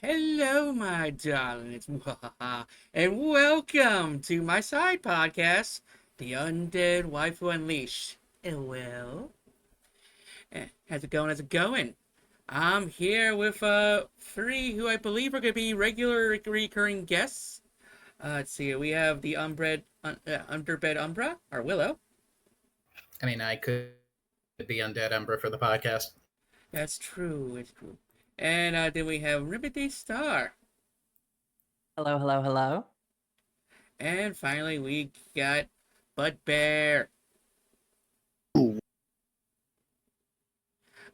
Hello, my darlings, and welcome to my side podcast, the Undead Waifu Unleashed. Well, how's it going? How's it going? I'm here with three who I believe are going to be regular recurring guests. Let's see, we have the Underbed Umbra, or Willow. I mean, I could be Undead Ember for the podcast. That's true, it's true. And then we have Ribbity Star. Hello, hello, hello. And finally, we got Bear.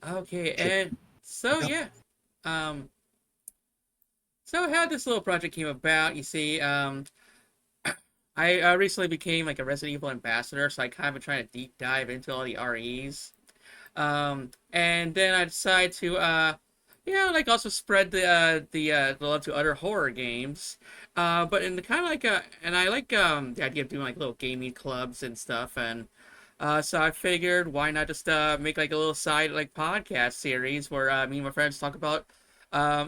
Okay, and so yeah, um, so how this little project came about, you see, I recently became like a Resident Evil ambassador, so I kind of been trying to deep dive into all the REs, and then I decided to, like also spread the love to other horror games, but in the kind of like and I like the idea of doing like little gaming clubs and stuff, and so I figured, why not just make like a little side like podcast series where me and my friends talk about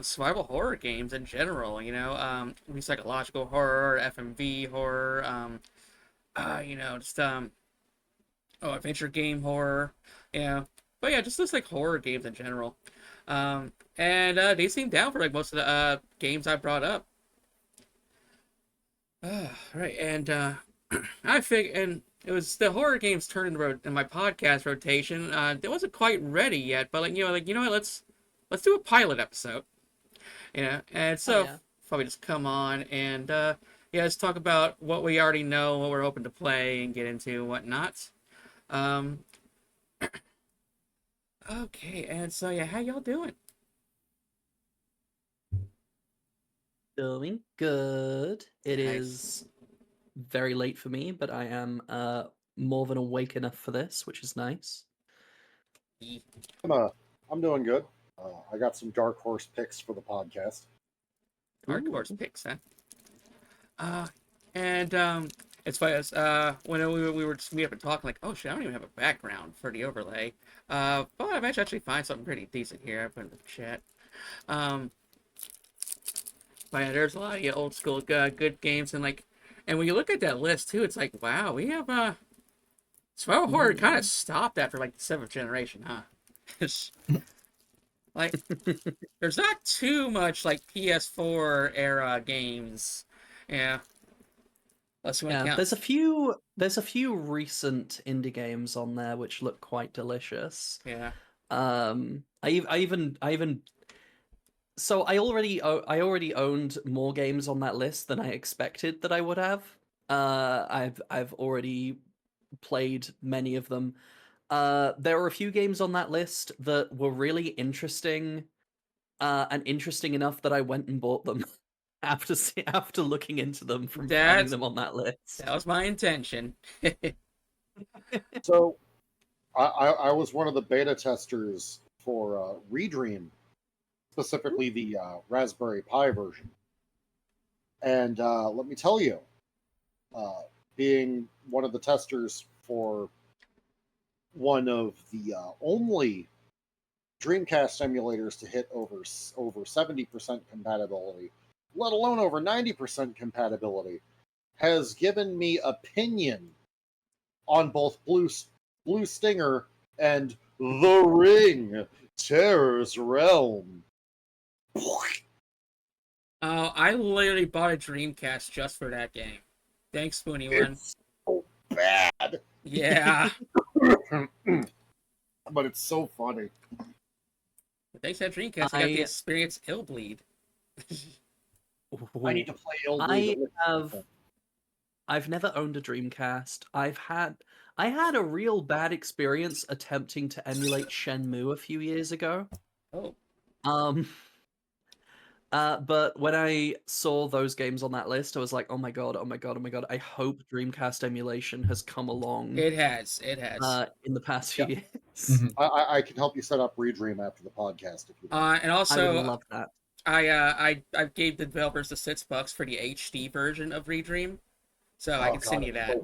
survival horror games in general. Psychological horror, FMV horror, just adventure game horror. But yeah, just like horror games in general. And they seem down for like most of the games I brought up. Right, and I figured, and it was the horror games turned in my podcast rotation. It wasn't quite ready yet, but what, let's do a pilot episode. And so probably just come on and let's talk about what we already know, what we're hoping to play, and get into whatnot. Okay, and so how y'all doing? Doing good. It Nice. is very late for me, but I am more than awake enough for this, which is nice. I'm doing good. I got some dark horse picks for the podcast. Dark horse picks, huh? It's funny as when we were just meeting up and talking, like, oh shit, I don't even have a background for the overlay. But I managed to actually find something pretty decent here. I put in the chat. But yeah, there's a lot of old school good games, and when you look at that list too, it's like, wow, we have survival horror kind of stopped after like the 7th generation, huh? Like, there's not too much like PS4 era games, yeah. Unless you want to count. There's a few recent indie games on there which look quite delicious. Yeah. So I already owned more games on that list than I expected that I would have. I've already played many of them. There were a few games on that list that were really interesting, and interesting enough that I went and bought them after looking into them from finding them on that list. That was my intention. So, I was one of the beta testers for Redream, specifically the Raspberry Pi version. And let me tell you, being one of the testers for one of the only Dreamcast emulators to hit over 70% compatibility, let alone over 90% compatibility, has given me opinion on both Blue Stinger and The Ring, Terror's Realm. Oh, I literally bought a Dreamcast just for that game. Thanks, Spoony One. It's so bad. Yeah. But it's so funny. But thanks to that Dreamcast, I got the experience Illbleed. I need to play Illbleed. I've never owned a Dreamcast. I had a real bad experience attempting to emulate Shenmue a few years ago. Oh. But when I saw those games on that list, I was like, oh my god, I hope Dreamcast emulation has come along. It has. In the past few years. Mm-hmm. I can help you set up Redream after the podcast if you want. And also, I would love that. I gave the developers the $6 for the HD version of Redream, so I can send you that.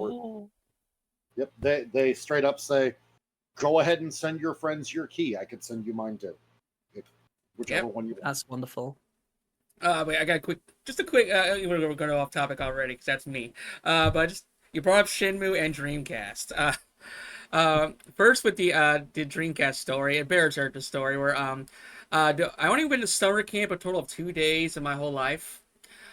Yep, they straight up say, go ahead and send your friends your key. I could send you mine too. Whichever one you want. That's wonderful. Wait, I got just a quick. We're going off topic already because that's me. But just you brought up Shenmue and Dreamcast. First with the Dreamcast story, and Bear's heard the story where I only went to summer camp a total of 2 days in my whole life.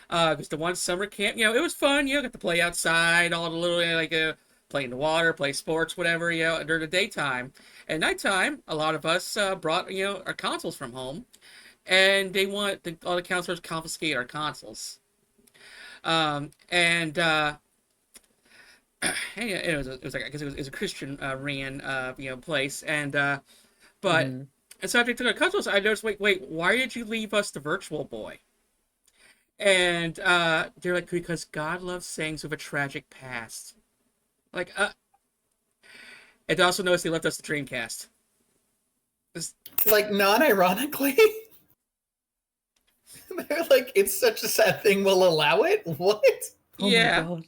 Because the one summer camp, it was fun. Got to play outside, all the little play in the water, play sports, whatever. During the daytime. At nighttime, a lot of us brought our consoles from home, and they want all the counselors confiscate our consoles. And it was like I guess it was a Christian ran place, and but Mhm. and so after they took our consoles, I noticed wait, why did you leave us the Virtual Boy? And they're like, because God loves things with a tragic past. Like, and also noticed they left us the Dreamcast. Like, non-ironically, they're like, it's such a sad thing, we'll allow it? What? Oh Yeah. my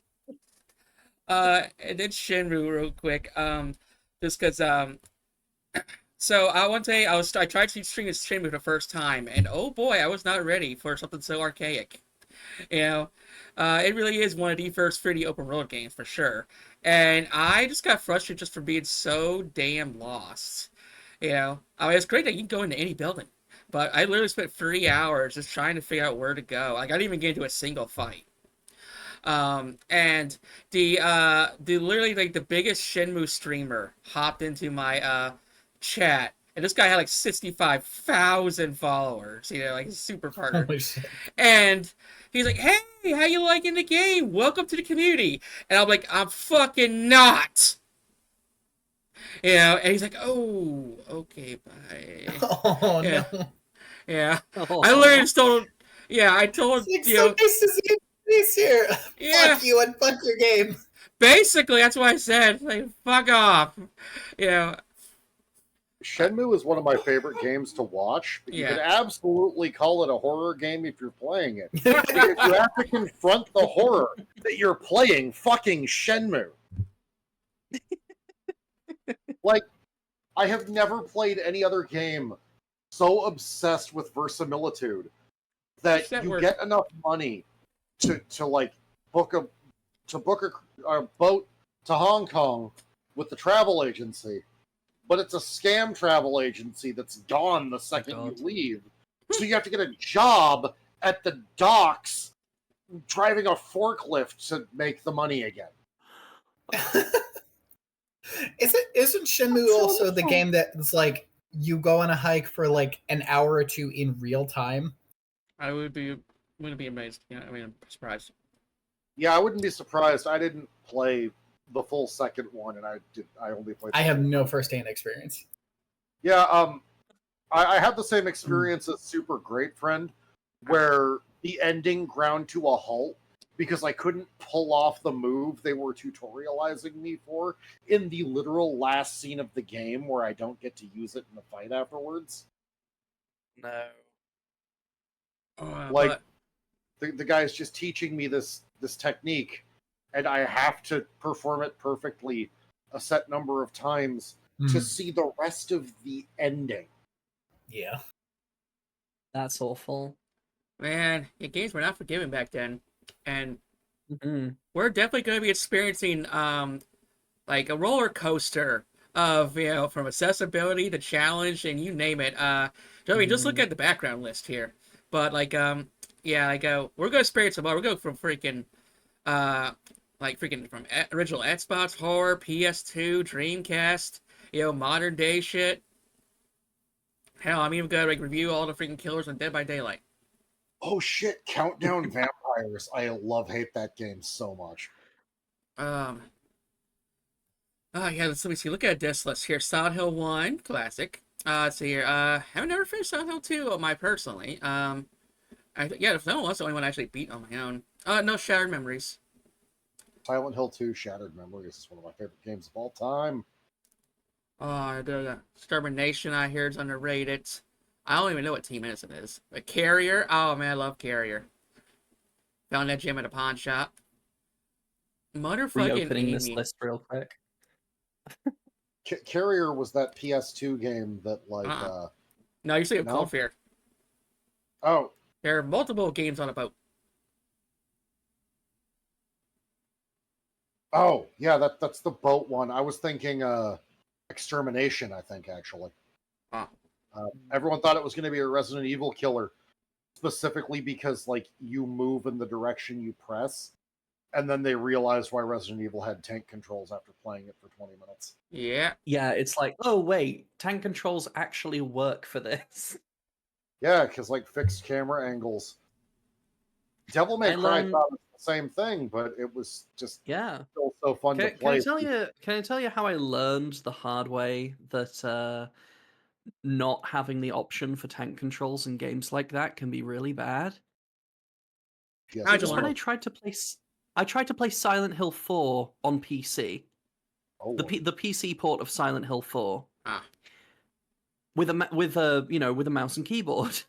god. And then Shenmue real quick. Just because so one day I tried to stream this Shenmue for the first time, and oh boy, I was not ready for something so archaic. You know, it really is one of the first 3D open world games for sure. And I just got frustrated just for being so damn lost. I mean, it's great that you can go into any building, but I literally spent 3 hours just trying to figure out where to go. Like, I didn't even get into a single fight. And the literally like the biggest Shenmue streamer hopped into my chat, and this guy had like 65,000 followers. Like a super partner. Holy shit. And he's like, "Hey, how you liking the game? Welcome to the community." And I'm like, "I'm fucking not." And he's like, "Oh, okay, bye." Oh, Yeah, no. yeah. Oh. I literally just told. Yeah, I told It's like, so nice to see you here. Yeah. Fuck you and fuck your game. Basically, that's what I said. Like, fuck off. Shenmue is one of my favorite games to watch, but you Yeah. can absolutely call it a horror game if you're playing it. Because you have to confront the horror that you're playing fucking Shenmue. Like, I have never played any other game so obsessed with verisimilitude that That you word. get enough money to like book a boat to Hong Kong with the travel agency, but it's a scam travel agency that's gone the second you leave. So you have to get a job at the docks driving a forklift to make the money again. Isn't Shenmue also the game that's like you go on a hike for like an hour or two in real time? I wouldn't be amazed. I mean, I'm surprised. Yeah, I wouldn't be surprised. I didn't play the full second one, and I only played. I have no first-hand experience. Yeah, I had the same experience as Super Great Friend, where the ending ground to a halt because I couldn't pull off the move they were tutorializing me for in the literal last scene of the game, where I don't get to use it in the fight afterwards. No. Like, the guy's just teaching me this technique, and I have to perform it perfectly a set number of times to see the rest of the ending. Yeah. That's awful. Man, games were not forgiving back then, and Mm-hmm. we're definitely going to be experiencing like a roller coaster of from accessibility to challenge and you name it. I mean, just look at the background list here. But like we're gonna experience some more. We're going from freaking from original Xbox horror, PS2, Dreamcast, modern day shit. Hell, I'm even gonna review all the freaking killers on Dead by Daylight. Oh shit, Countdown Vampires. I hate that game so much. Yeah, let me see. Look at this list here. Silent Hill 1, classic. Let's see here. I have never finished Silent Hill 2 on my personally. Silent Hill 1 was the only one I actually beat on my own. No Shattered Memories. Silent Hill 2 Shattered Memories is one of my favorite games of all time. The Extermination I hear is underrated. I don't even know what Team Innocent is. But Carrier, oh man, I love Carrier. Found that gem at a pawn shop. Motherfucking Reopening Amy. this list real quick. Carrier was that PS2 game that No, you say No? Cold Fear. Oh, There are multiple games on a boat. Oh, yeah, that's the boat one. I was thinking Extermination, I think, actually. Ah. Everyone thought it was going to be a Resident Evil killer, specifically because, like, you move in the direction you press, and then they realized why Resident Evil had tank controls after playing it for 20 minutes. Yeah. Yeah, it's like, oh wait, tank controls actually work for this. Yeah, because, like, fixed camera angles. Devil May I Cry learned, thought it was the same thing, but it was just yeah. still so fun to Can play. I tell you how I learned the hard way that not having the option for tank controls in games like that can be really bad? Yes, How'd It you was when learn? I tried to play Silent Hill 4 on PC. oh, The PC port of Silent Hill 4 Ah. with a mouse and keyboard.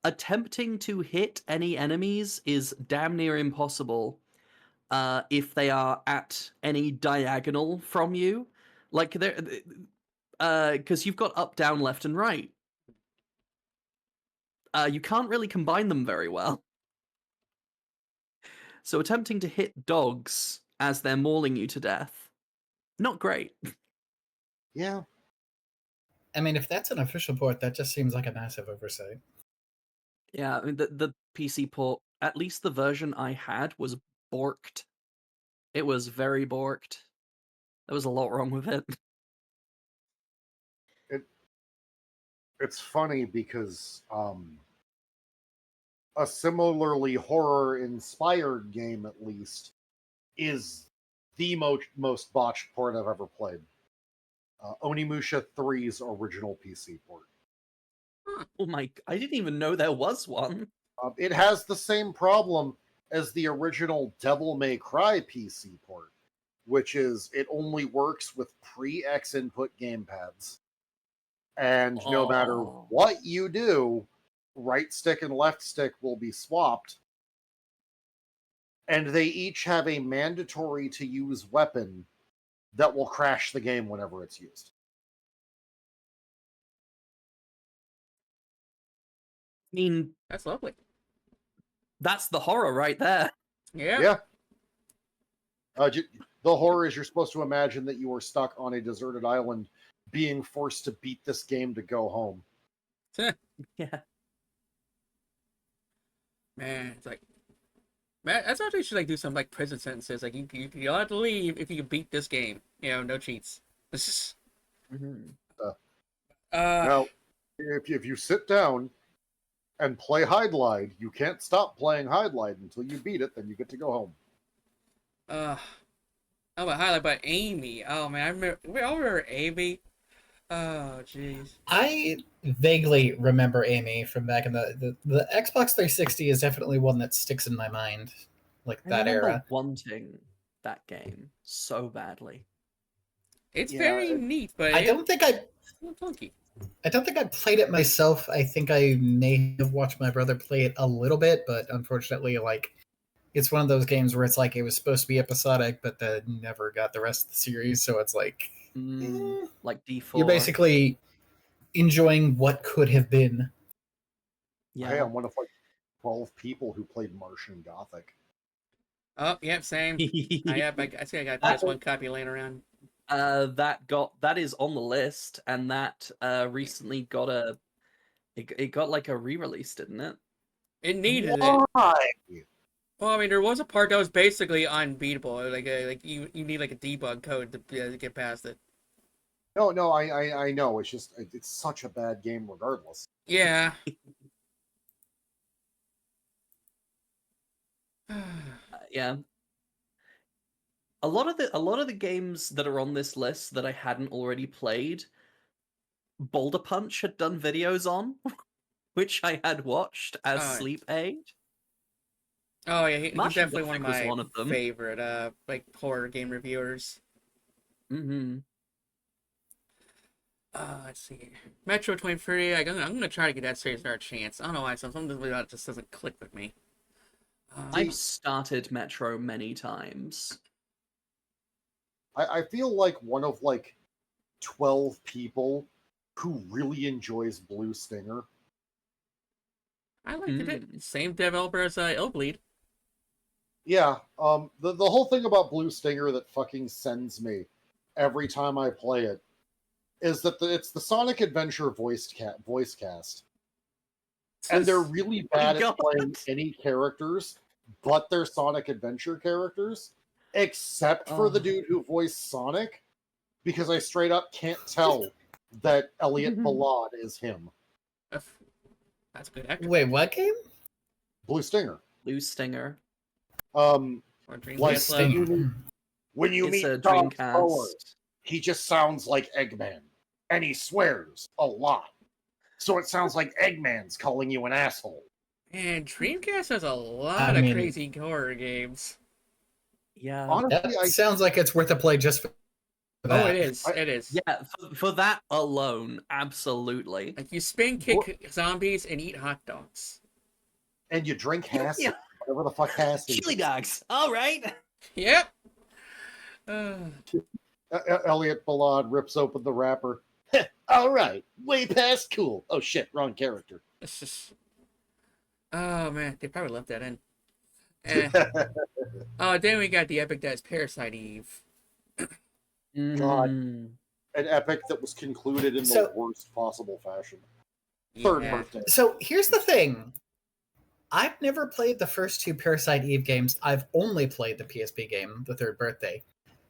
Attempting to hit any enemies is damn near impossible if they are at any diagonal from you. Like because you've got up, down, left, and right. You can't really combine them very well. So attempting to hit dogs as they're mauling you to death, not great. yeah. I mean, if that's an official port, that just seems like a massive oversight. Yeah, I mean the PC port, at least the version I had, was borked. It was very borked. There was a lot wrong with it. It's funny because a similarly horror-inspired game, at least, is the most botched port I've ever played. Onimusha 3's original PC port. Oh my! I didn't even know there was one. It has the same problem as the original Devil May Cry PC port, which is it only works with pre-X input gamepads. And no matter Oh. what you do, right stick and left stick will be swapped. And they each have a mandatory to use weapon that will crash the game whenever it's used. I mean, That's lovely. that's the horror right there. Yeah. Yeah. The horror is you're supposed to imagine that you are stuck on a deserted island being forced to beat this game to go home. Yeah. Man, it's like, man, that's what they should like do some like prison sentences. Like you'll have to leave if you can beat this game. You know, no cheats. This is Mhm. Now, if you sit down and play Hide Glide, you can't stop playing Hide Glide until you beat it, then you get to go home. uh oh, but highlight about Amy. Oh man, we all remember Amy. Oh jeez. I vaguely remember Amy from back in the Xbox 360 is definitely one that sticks in my mind, like I that remember era. wanting that game so badly. It's Yeah, very neat, but I don't think I it's a little clunky. played it myself. I think I may have watched my brother play it a little bit, but unfortunately, like it's one of those games where it's like it was supposed to be episodic, but then never got the rest of the series. So it's like Like D4. you're basically enjoying what could have been. Yeah. Hey, I'm one of like 12 people who played Martian Gothic. Oh, yep, same. I think I got a PS1 copy laying around. That is on the list, and that recently got it got like a re-release, didn't it? It needed it. Why? Well, I mean, there was a part that was basically unbeatable. Like you need like a debug code to get past it. No, I know. It's just it's such a bad game, regardless. Yeah. Yeah. A lot of the games that are on this list that I hadn't already played, Boulder Punch had done videos on, which I had watched as Oh, sleep aid. oh yeah, he's Martian definitely one of Gothic was my one of them. favorite like horror game reviewers. Mm-hmm. Let's see. Metro 23. I'm gonna try to get that series another chance. I don't know why something about it just doesn't click with me. I've started Metro many times. I feel like one of like 12 people who really enjoys Blue Stinger. I liked it. Same developer as Illbleed. Yeah, the whole thing about Blue Stinger that fucking sends me every time I play it is that it's the Sonic Adventure voice cast, and they're really bad at playing any characters, but they're Sonic Adventure characters, except for the dude who voiced Sonic, because I straight up can't tell that Elliot Ballad is him. That's a good actor. Wait, what game? Blue Stinger. Blue Stinger. Or Like Dreamcast. when you It's meet a Tom Power, Dreamcast. he just sounds like Eggman, and he swears a lot. So it sounds like Eggman's calling you an asshole. And Dreamcast has a lot of crazy horror games. Yeah. Honestly, That sounds like it's worth a play just for that. Oh, it is. It is. Yeah, for that alone, absolutely. Like you spin kick zombies and eat hot dogs. And you drink acid. Whatever the fuck acid. Chili dogs. All right. Yep. Elliot Ballad rips open the wrapper. All right, way past cool. Oh shit, wrong character. It's just. Oh man, they probably left that in. Oh, then we got the epic that's Parasite Eve. God. An epic that was concluded in the worst possible fashion. Third birthday. So here's the thing. I've never played the first two Parasite Eve games. I've only played the PSP game, the third birthday,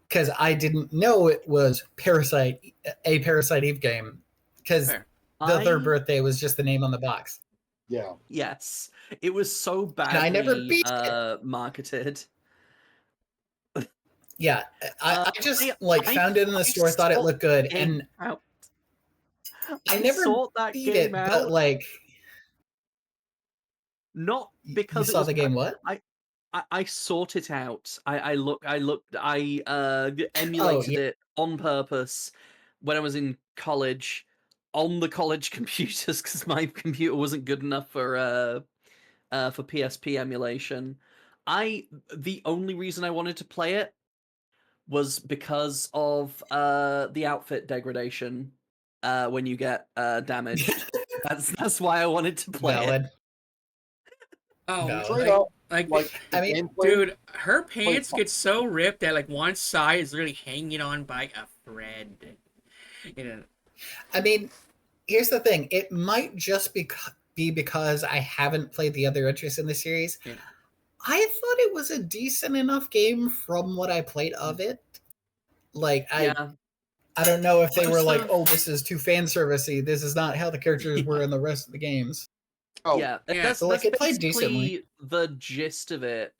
because I didn't know it was a Parasite Eve game, because the third birthday was just the name on the box. Yeah. Yes. It was so badly I never beat it. Marketed. Yeah, I just found it in the store, thought it looked good, and I never beat it, but like, not because you saw the game. What? I sought it out. I emulated it on purpose when I was in college on the college computers because my computer wasn't good enough for PSP emulation. The only reason I wanted to play it was because of the outfit degradation when you get damaged. That's why I wanted to play it. Oh, I mean, dude, her pants get so ripped that like one side is really hanging on by a thread. You know. I mean, here's the thing. It might just be because I haven't played the other entries in the series. Yeah. I thought it was a decent enough game from what I played of it. Like, I don't know if they were like, oh, this is too fan servicey. This is not how the characters were in the rest of the games. Oh, yeah. That's it played decently. The gist of it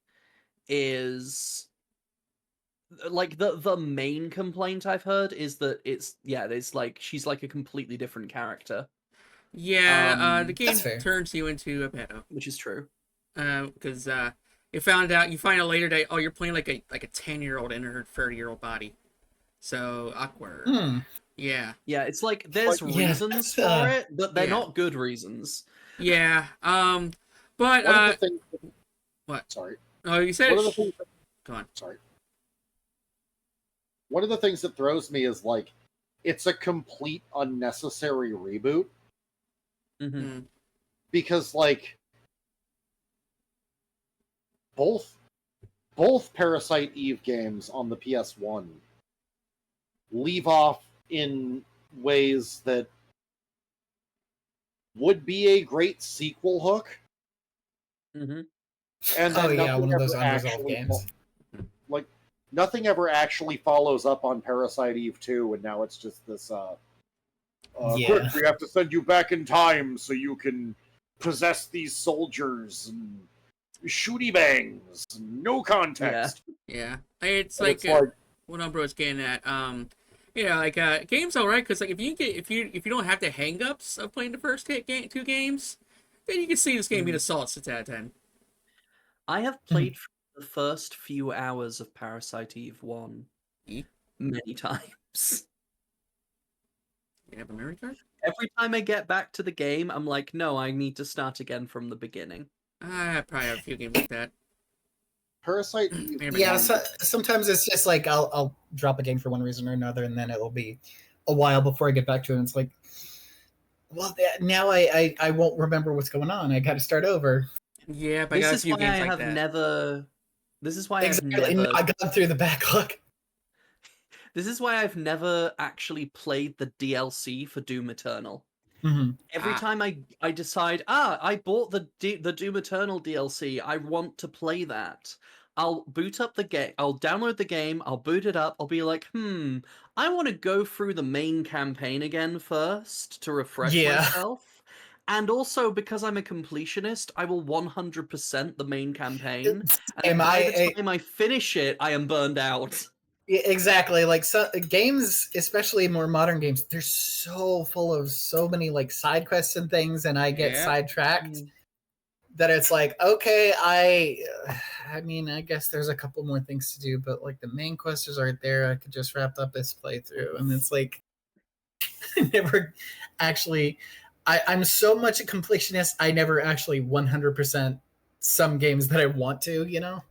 is like the main complaint I've heard is that it's like she's like a completely different character. Yeah, the game turns you into a pedo, which is true. Because you find out later that you're playing like a 10-year-old in her 30-year-old body. So awkward. Yeah. Yeah, it's like there's reasons for it, but they're not good reasons. Yeah. But what? Sorry. Oh, you said. Go on. Sorry. One of the things that throws me is like, it's a complete unnecessary reboot. Mm-hmm. Because like, both Parasite Eve games on the PS1 leave off in ways that would be a great sequel hook. Mm-hmm. And then one of those unresolved games. Like, nothing ever actually follows up on Parasite Eve 2, and now it's just this, quick, we have to send you back in time so you can possess these soldiers and shooty bangs, no context. Yeah. It's like what Umbro is getting at. Game's alright because like if you don't have the hang-ups of playing the first two games, then you can see this game being a solid 6 out of 10. I have played the first few hours of Parasite Eve 1 many times. You have a memory card? Every time I get back to the game, I'm like, no, I need to start again from the beginning. I probably have a few games like that. Parasite Eve. Yeah, sometimes it's just like I'll drop a game for one reason or another, and then it'll be a while before I get back to it. And it's like, well, now I won't remember what's going on. I got to start over. Yeah, but I This got a is few why games I like have that. never. This is why Exactly. I've never. I got through the backlog. This is why I've never actually played the DLC for Doom Eternal. Mm-hmm. Every time I decide, I bought the Doom Eternal DLC, I want to play that. I'll boot up the game, I'll download the game, I'll boot it up, I'll be like, I want to go through the main campaign again first to refresh Yeah. myself. And also, because I'm a completionist, I will 100% the main campaign. And by the time I finish it, I am burned out. Exactly. Like games, especially more modern games, they're so full of so many like side quests and things, and I get sidetracked that it's like, okay, I mean, I guess there's a couple more things to do, but like the main quests aren't there. I could just wrap up this playthrough, and it's like I never actually. I'm so much a completionist. I never actually 100% some games that I want to. You know.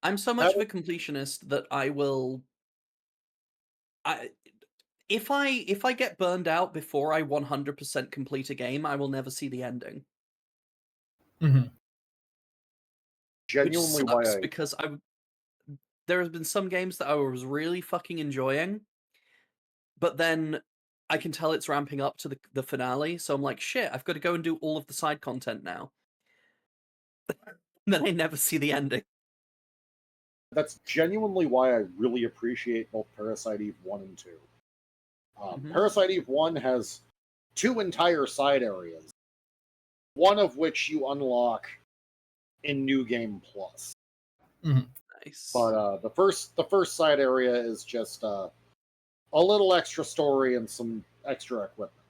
I'm so much of a completionist that I will. If I get burned out before I 100% complete a game, I will never see the ending. Mm-hmm. Genuinely, which sucks because there have been some games that I was really fucking enjoying, but then I can tell it's ramping up to the finale, so I'm like, shit, I've got to go and do all of the side content now. Then I never see the ending. That's genuinely why I really appreciate both Parasite Eve 1 and 2. Parasite Eve 1 has 2 entire side areas, one of which you unlock in New Game Plus. Mm-hmm. Nice. But the first side area is just a little extra story and some extra equipment.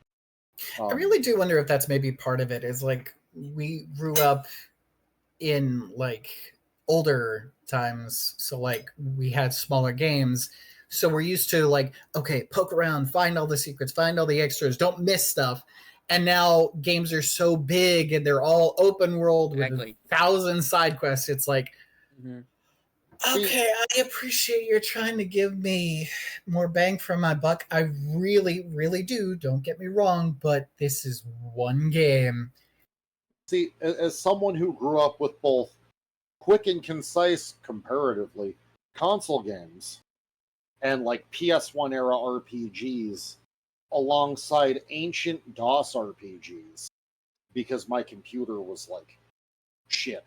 I really do wonder if that's maybe part of it. Is like we grew up in like older times, so like we had smaller games, so we're used to like, okay, poke around, find all the secrets, find all the extras, don't miss stuff. And now games are so big and they're all open world with 1,000 side quests. It's like, okay, I appreciate you're trying to give me more bang for my buck. I really, really do. Don't get me wrong, but this is one game. See, as someone who grew up with both quick and concise, comparatively, console games and like PS1 era RPGs alongside ancient DOS RPGs, because my computer was like shit.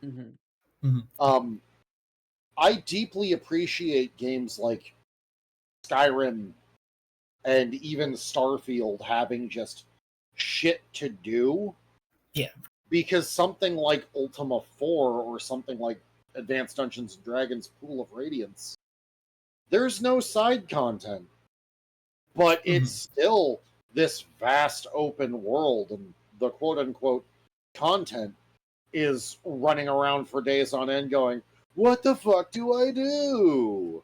I deeply appreciate games like Skyrim and even Starfield having just shit to do. Yeah. Because something like Ultima 4 or something like Advanced Dungeons & Dragons Pool of Radiance, there's no side content. But it's still this vast open world, and the quote-unquote content is running around for days on end going, what the fuck do I do?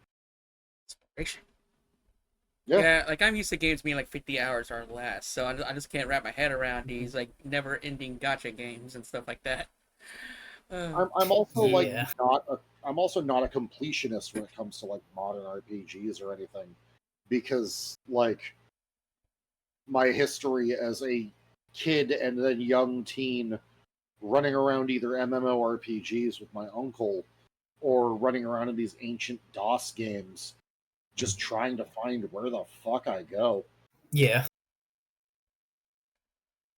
Yeah, like I'm used to games being like 50 hours or less, so I just can't wrap my head around these like never-ending gacha games and stuff like that. I'm also I'm also not a completionist when it comes to like modern RPGs or anything, because like my history as a kid and then young teen running around either MMORPGs with my uncle or running around in these ancient DOS games just trying to find where the fuck I go. Yeah.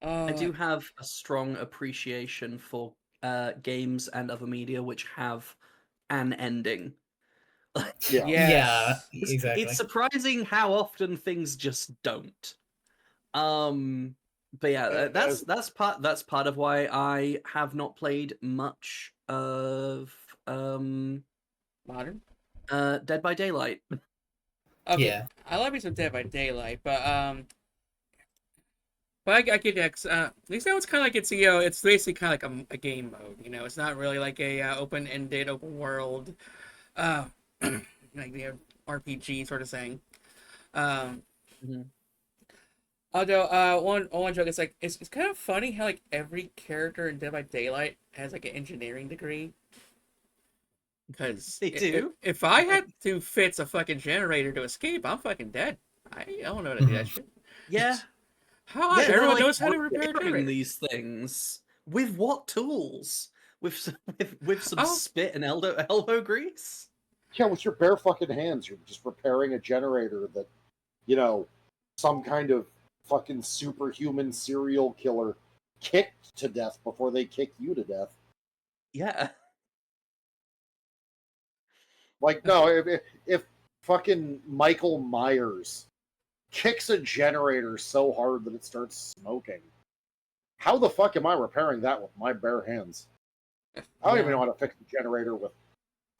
I do have a strong appreciation for games and other media which have an ending. Yeah, exactly. It's surprising how often things just don't. But yeah, that's part of why I have not played much of modern Dead by Daylight. Okay, yeah. I love me some Dead by Daylight, but I get that. At least that one's kind of like it's basically kind of like a game mode. It's not really like a open-ended, open world, like the RPG sort of thing. Although one joke is like it's kind of funny how like every character in Dead by Daylight has like an engineering degree. Because they do. If I had to fix a fucking generator to escape, I'm fucking dead. I don't know how to do that shit. Yeah. How Yeah, they're everyone like knows how to repair a repairing generator. these things with what tools? With some Oh, spit and elbow grease? Yeah, with your bare fucking hands, you're just repairing a generator that, you know, some kind of fucking superhuman serial killer kicked to death before they kick you to death. Yeah. Like, no, if fucking Michael Myers kicks a generator so hard that it starts smoking, how the fuck am I repairing that with my bare hands? I don't even Yeah. know how to fix the generator with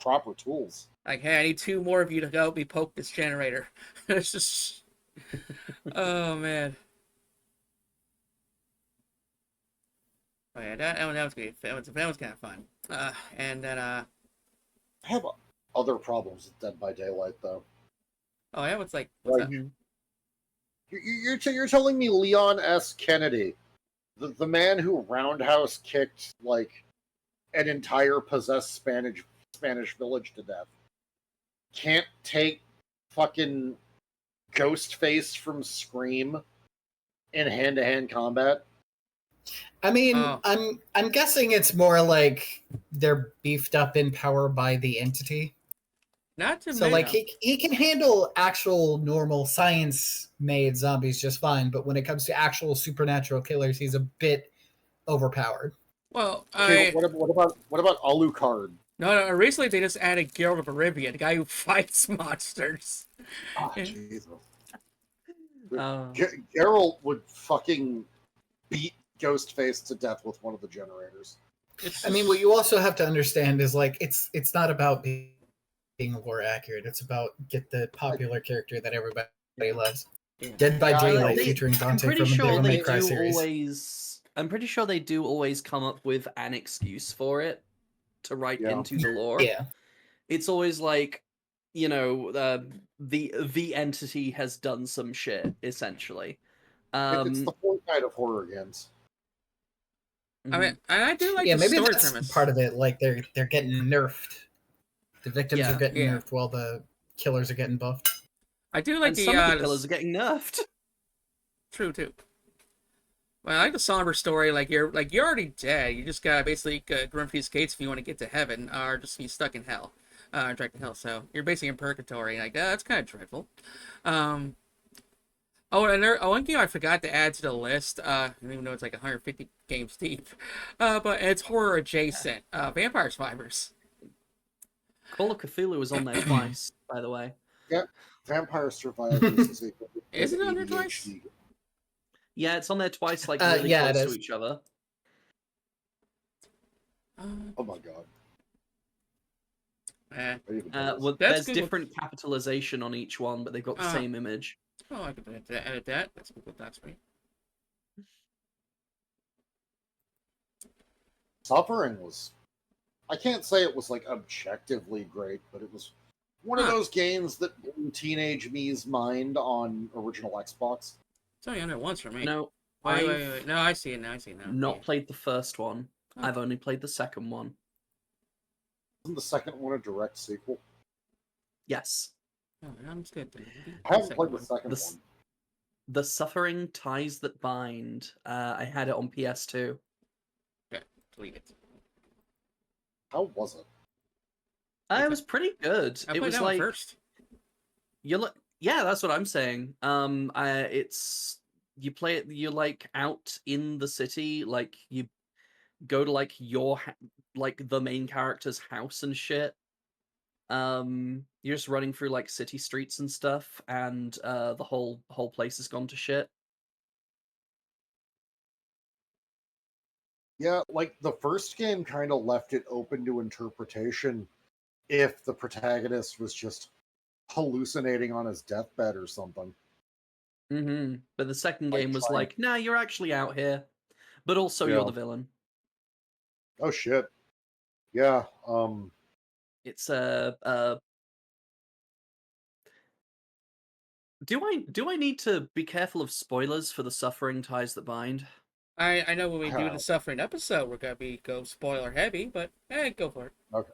proper tools. like, hey, I need 2 more of you to help me poke this generator. It's just, oh man. Oh yeah, that was good. That was kind of fun. And then I have other problems with Dead by Daylight, though. oh yeah, what's Like, up? Mhm. you're telling me Leon S. Kennedy, the man who roundhouse kicked like an entire possessed Spanish village to death, can't take fucking Ghostface from Scream in hand-to-hand combat? I mean, Oh, I'm guessing it's more like they're beefed up in power by the entity. not to So like mention. he can handle actual normal science made zombies just fine, but when it comes to actual supernatural killers, he's a bit overpowered. Well, Okay, I what about Alucard? no. Recently, they just added Geralt of Arabia, the guy who fights monsters. Oh, Yeah. Jesus. Uh, Geralt would fucking beat Ghostface to death with one of the generators. It's I mean, what just, you also have to understand is like it's not about being lore accurate. It's about get the popular character that everybody loves. yeah. Dead by Yeah, I Daylight know. featuring I'm Dante pretty from the sure Devil they May Cry do series. always. I'm pretty sure they do always come up with an excuse for it to write Yeah. into the lore. Yeah. It's always like, the entity has done some shit essentially. It's the Fortnite of horror games. I mean, Mhm. and I do like Yeah, the maybe story that's premise. part of it. Like they're getting nerfed. The victims are Yeah, getting yeah. nerfed while the killers are getting buffed. I do like and the some of the killers are getting nerfed. true too. Well, I like the somber story. You're already dead. You just gotta basically run through these gates if you want to get to heaven, or just be stuck in hell, direct to hell. So you're basically in purgatory. Like that's kind of dreadful. Um, oh, and one game I forgot to add to the list. I don't even know it's like 150 games deep, but it's horror adjacent. Vampire Survivors. Call of Cthulhu was on there twice, by the way. Yeah, Vampire Survivors is a good Is it under twice? ADHD. Yeah, it's on there twice, like really Yeah, it close to is. each other. Uh, Oh my god. eh. I even know this. Well, That's there's good. different capitalization on each one, but they've got the Uh, same image. oh, I could edit that. That's Google Docs for me. Suffering was, I can't say it was like objectively great, but it was one of Huh. those games that blew teenage me's mind on original Xbox. It's only under once for me. No, Wait. No, I see it now. I see it now. not Yeah. played the first one. Oh. I've only played the second one. Isn't the second one a direct sequel? Yes. Oh, I'm just good. I haven't played the one. second This- one. The Suffering Ties That Bind. I had it on PS2. Okay, delete it. How was it? It was pretty good. I It played was that one like first. you look. Yeah, that's what I'm saying. It's you play it. You're like out in the city. Like you go to like like the main character's house and shit. You're just running through like city streets and stuff, and the whole place has gone to shit. Yeah, like the first game kind of left it open to interpretation if the protagonist was just hallucinating on his deathbed or something. But the second Like game was trying- like, nah, you're actually out here, but also Yeah. you're the villain. Oh shit. Yeah, It's do I need to be careful of spoilers for the Suffering Ties That Bind? I know when we do How? the suffering episode, we're gonna go spoiler heavy, but go for it.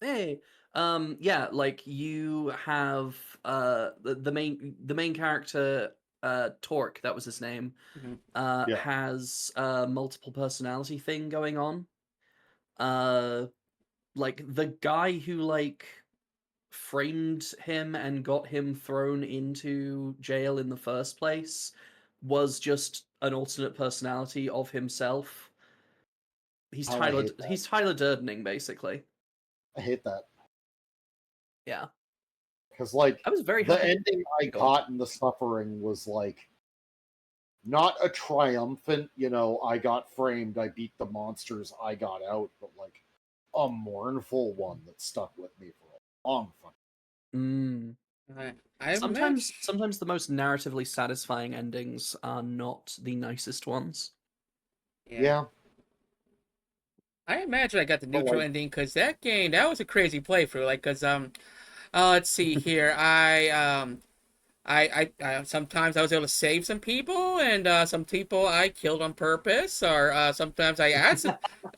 Hey, yeah, like you have the main character Torque, that was his name, Mhm. Yeah. has a multiple personality thing going on. Like the guy who like framed him and got him thrown into jail in the first place was just an alternate personality of himself. He's Oh, I hate that. Tyler Durdening, basically. I hate that. Yeah. Because, like, I was very the happy. ending I Go on. got in the suffering was, like, not a triumphant, I got framed, I beat the monsters, I got out, but, like, a mournful one that stuck with me for a long fucking. Mm. I Sometimes the most narratively satisfying endings are not the nicest ones. Yeah. I imagine I got the But, neutral like, ending because that was a crazy playthrough. Like, cause let's see here. I sometimes I was able to save some people, and some people I killed on purpose, or sometimes I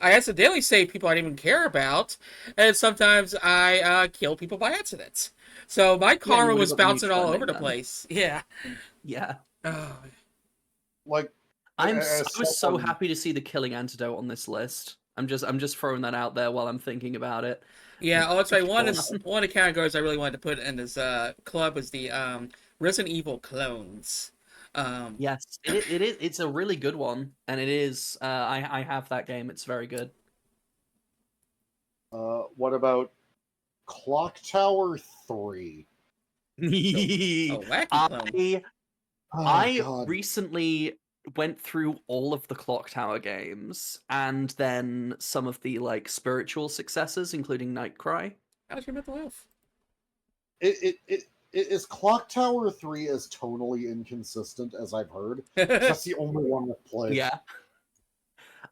accidentally saved people I didn't even care about, and sometimes I killed people by accident. So my Yeah, you karma would have was got the bouncing neutral all ending over the then. place. Yeah. Yeah. Oh. like, I as was so someone- happy to see the killing antidote on this list. I'm just throwing that out there while I'm thinking about it. Yeah, oh, that's right. Because- One of the categories I really wanted to put in this club was the Resident Evil clones. Um, Yes, it is. It's a really good one, and it is. I have that game. It's very good. what about Clock Tower 3? oh, wacky clone. Oh, I God. recently went through all of the Clock Tower games, and then some of the like spiritual successors, including Nightcry. How's your mental health? It is Clock Tower 3 as tonally inconsistent as I've heard. That's the only one I've played. Yeah.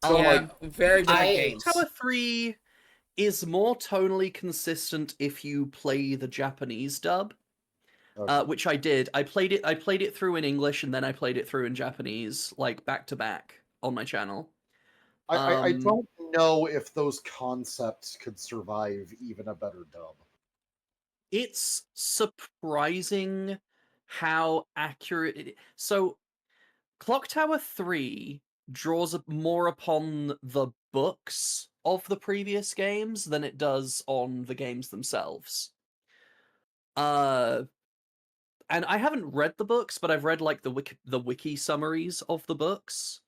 So, Yeah, like, very different games. Clock Tower 3 is more tonally consistent if you play the Japanese dub. okay. Which I did. I played it through in English, and then I played it through in Japanese, like back to back on my channel. I don't know if those concepts could survive even a better dub. It's surprising how accurate it is. So, Clock Tower 3 draws more upon the books of the previous games than it does on the games themselves. And I haven't read the books, but I've read like the wiki summaries of the books.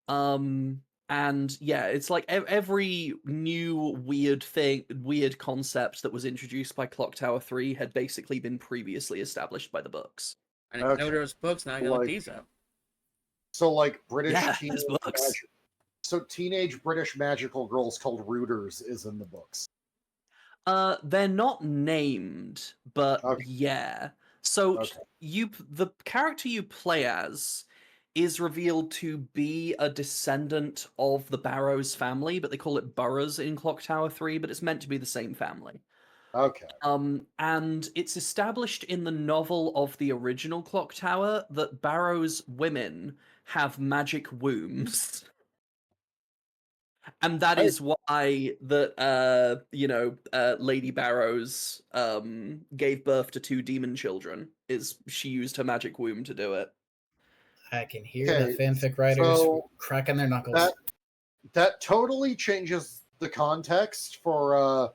And yeah, it's like every new weird concept that was introduced by Clock Tower 3 had basically been previously established by the books. I didn't know Okay. there was books. Now I gotta look Like- these up. So, like, British Yeah, teenage there's books. So, teenage British magical girls called rooters is in the books. They're not named, but Okay. yeah. So Okay. the character you play as is revealed to be a descendant of the Barrows family, but they call it Burrows in Clock Tower 3, but it's meant to be the same family. Okay. And it's established in the novel of the original Clock Tower that Barrows women have magic wombs. And that is why Lady Barrows gave birth to two demon children. Is she used her magic womb to do it? I can hear Okay, the fanfic writers so cracking their knuckles. That totally changes the context for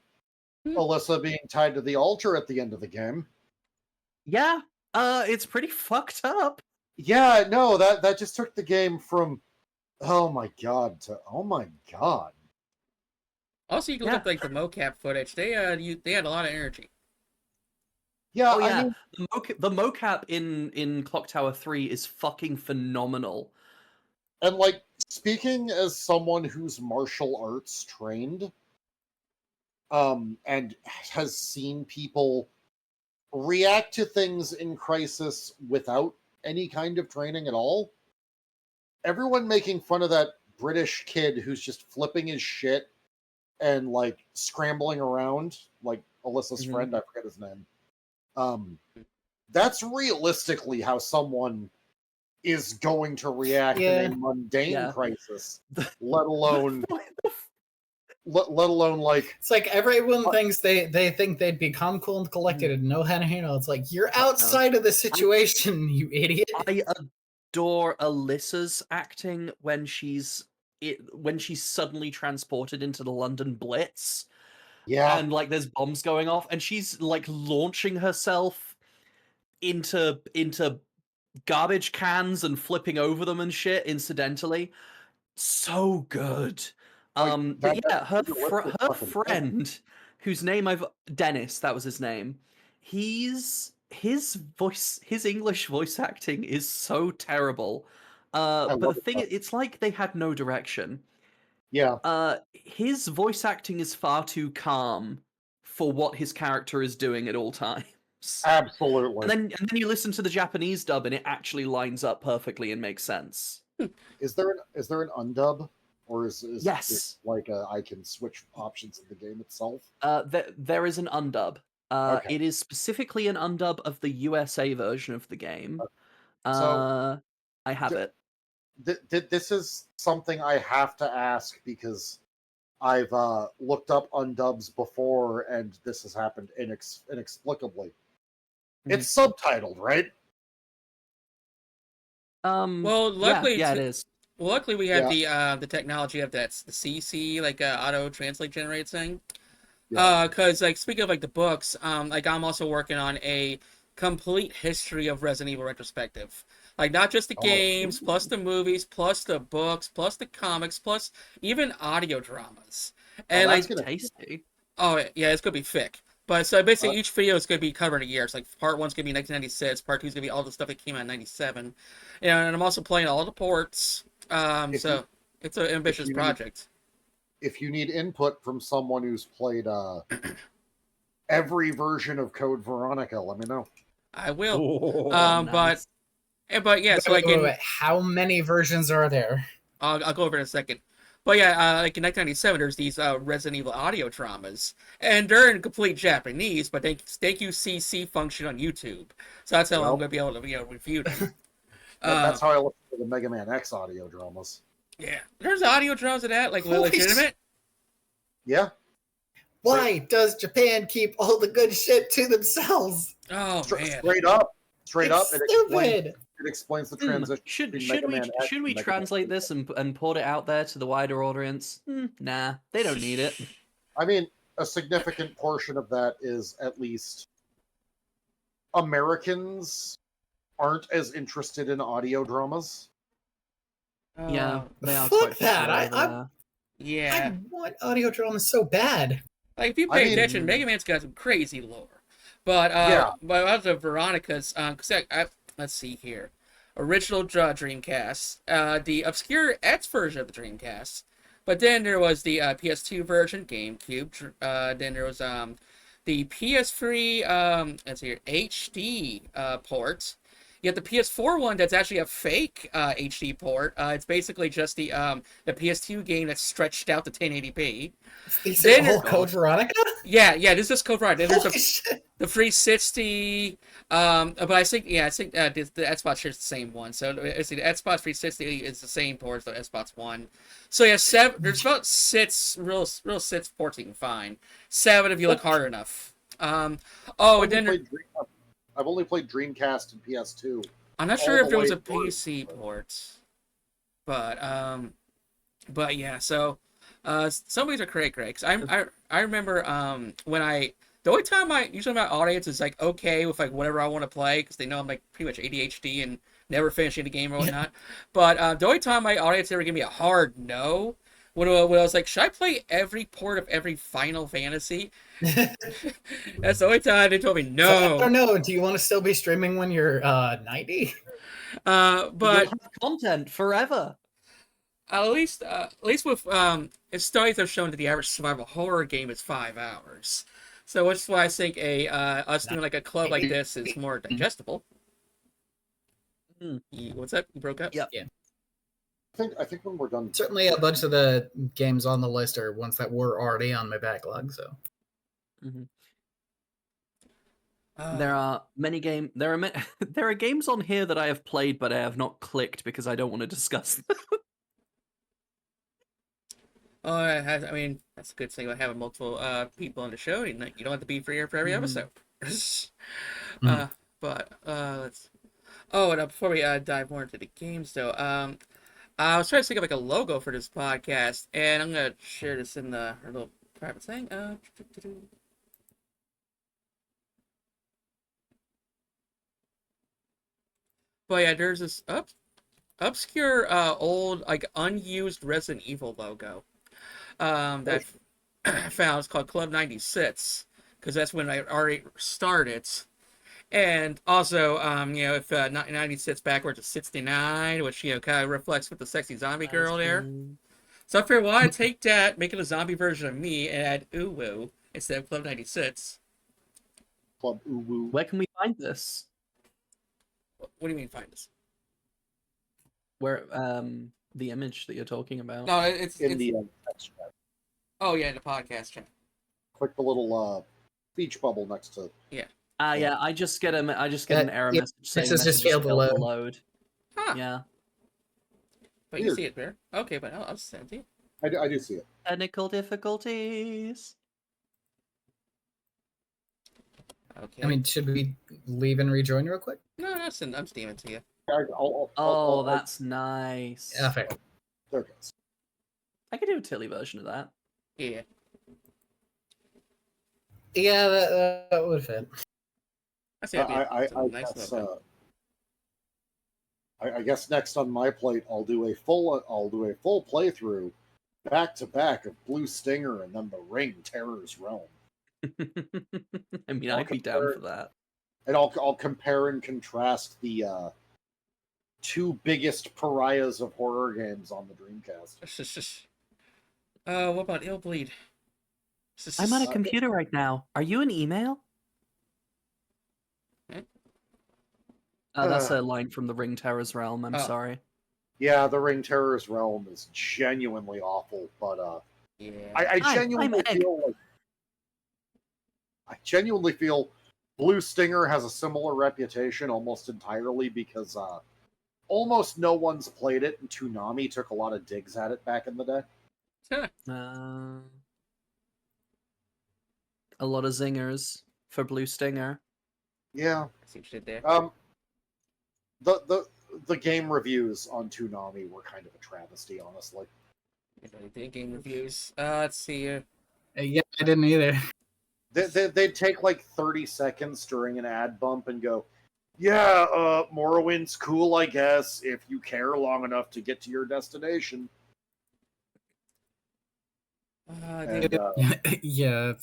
Alyssa being tied to the altar at the end of the game. Yeah, it's pretty fucked up. Yeah, no, that just took the game from oh my god to oh my god. Also, you can look up like the mocap footage. They had a lot of energy. Yeah, Oh yeah, I mean, the mocap in Clock Tower 3 is fucking phenomenal. and like speaking as someone who's martial arts trained, and has seen people react to things in Crisis without any kind of training at all. Everyone making fun of that British kid who's just flipping his shit and like scrambling around, like Alyssa's Mhm. friend, I forget his name. That's realistically how someone is going to react in a mundane Yeah. crisis, let alone let alone like It's like everyone thinks they think they'd be calm, cool, and collected and know how to handle it. It's like, you're outside of the situation, you idiot. I adore Alyssa's acting when she's suddenly transported into the London Blitz yeah. and like there's bombs going off and she's like launching herself into garbage cans and flipping over them and shit incidentally. So good. Like, But that yeah, her realistic her fucking thing. friend, whose name Dennis, that was his name. His English voice acting is so terrible. I But the love thing it. it's like they had no direction. Yeah, His voice acting is far too calm for what his character is doing at all times. absolutely. And then you listen to the Japanese dub and it actually lines up perfectly and makes sense. Is there an undub, or is Yes. it like I can switch options in the game itself? There is an undub. Okay. It is specifically an undub of the USA version of the game. So I have d- it. This is something I have to ask because I've looked up undubs before, and this has happened inexplicably. It's subtitled, right? Well, luckily, yeah, it is. well, luckily we have the technology of the CC like auto translate generate thing. Yeah. Because like speaking of like the books, like I'm also working on a complete history of Resident Evil retrospective. Like not just the games, plus the movies, plus the books, plus the comics, plus even audio dramas. And that's like, gonna Tasty. oh yeah, it's gonna be thick. But so basically, each video is gonna be covered a year. It's like part one's gonna be 1996, part two's gonna be all the stuff that came out in '97. And I'm also playing all the ports. So it's an ambitious project. If you need input from someone who's played every version of Code Veronica, let me know. I will. Nice. But yeah, so like Wait, how many versions are there? I'll go over it in a second. But yeah, like in 1997, there's these Resident Evil audio dramas, and they're in complete Japanese, but they use CC function on YouTube, so that's how I'm gonna be able to review them. That's how I look for the Mega Man X audio dramas. Yeah, there's audio dramas of that, like legitimate. Yeah. Why does Japan keep all the good shit to themselves? Oh man, Straight up, Stupid. it explains the transition. Should between Mega Man X we and Mega translate Man this and port it out there to the wider audience? Nah, they don't need it. I mean, a significant portion of that is at least Americans aren't as interested in audio dramas. Yeah, they are Fuck quite that. popular. yeah. I want audio dramas so bad. Like if you pay attention, Mega Man's got some crazy lore. But but out of Veronica's, let's see here, original Dreamcast, the obscure X version of the Dreamcast, but then there was the PS2 version, GameCube. Then there was the PS3 let's see here, HD port. You have the PS4 one that's actually a fake HD port. It's basically just the PS2 game that's stretched out to 1080p. These are all Code Veronica? Yeah, this is Code Veronica. There's Holy shit. the 360, but I think the Xbox shares the same one. So let's see, the Xbox 360 is the same port as the Xbox One. So yeah, there's about six real six ports you can find. 7 if you look hard enough. And then I've only played Dreamcast and PS2. I'm not sure if there was a PC port, but yeah. So some of these are great. Cause I remember when the only time usually my audience is like okay with like whatever I want to play because they know I'm like pretty much ADHD and never finishing the game or whatnot. But the only time my audience ever gave me a hard no when I was like, should I play every port of every Final Fantasy? That's the only time they told me no. So, I don't know. Do you want to still be streaming when you're 90? But You'll have content forever. At least with studies have shown that the average survival horror game is 5 hours. So which is why I think us doing like a club like this is more digestible. What's that? You broke up? Yeah. I think when we're done, Certainly a bunch of the games on the list are ones that were already on my backlog, so. There are many games. There are games on here that I have played, but I have not clicked because I don't want to discuss them. Oh, I mean, that's a good thing about having multiple people on the show. You don't have to be here for every episode. uh, but let's. Oh, and before we dive more into the games, though, I was trying to think of like a logo for this podcast, and I'm gonna share this in our little private thing. But yeah, there's this obscure old like unused Resident Evil logo that I found. It's called Club 96 because that's when I already started. And also, if 90 sits backwards to 69, which kind of reflects with the sexy zombie That is girl there. true. So I figured, why well, take that, make it a zombie version of me, and add Uwu instead of Club 96. Club Uwu. Where can we find this? What do you mean find this? Where the image that you're talking about? No, it's the text chat. Oh yeah, in the podcast chat. Click the little speech bubble next to. Yeah. Yeah. I just get an error message saying says just failed to load. Huh. Yeah. But you can see it there. Okay, but I'll send it to you. I do see it. Technical difficulties. Okay. I mean, should we leave and rejoin real quick? No, I'm steaming it to you. That's nice. Yeah, fair. There it goes. I could do a Tilly version of that. Yeah. Yeah, that would fit. I guess next on my plate, I'll do a full playthrough, back to back of Blue Stinger and then the Ring Terror's Realm. I mean, I'd be down for that. And I'll compare and contrast the two biggest pariahs of horror games on the Dreamcast. What about Illbleed? I'm on a computer right now. Are you an email? That's a line from the Ring Terror's Realm. I'm sorry. Yeah, the Ring Terror's Realm is genuinely awful, but yeah. I genuinely feel Blue Stinger has a similar reputation almost entirely because almost no one's played it, and Toonami took a lot of digs at it back in the day. A lot of zingers for Blue Stinger. Yeah. I see what you did there. The game reviews on Toonami were kind of a travesty, honestly. The game reviews. Let's see here. Yeah, I didn't either. They'd take like 30 seconds during an ad bump and go, yeah, Morrowind's cool, I guess, if you care long enough to get to your destination. Yeah.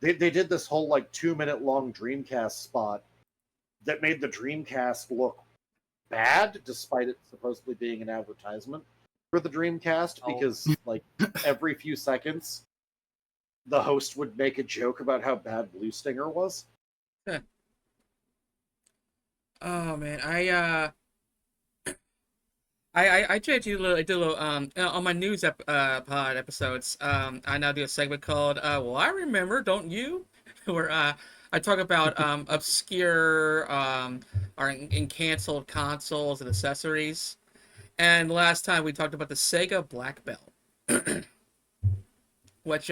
They did this whole like 2-minute long Dreamcast spot that made the Dreamcast look bad, despite it supposedly being an advertisement for the Dreamcast, because like every few seconds, the host would make a joke about how bad Blue Stinger was. Oh man, I tried to do a little on my news pod episodes. I now do a segment called well, I remember, don't you? Where I talk about obscure or in canceled consoles and accessories. And last time we talked about the Sega Black Belt, which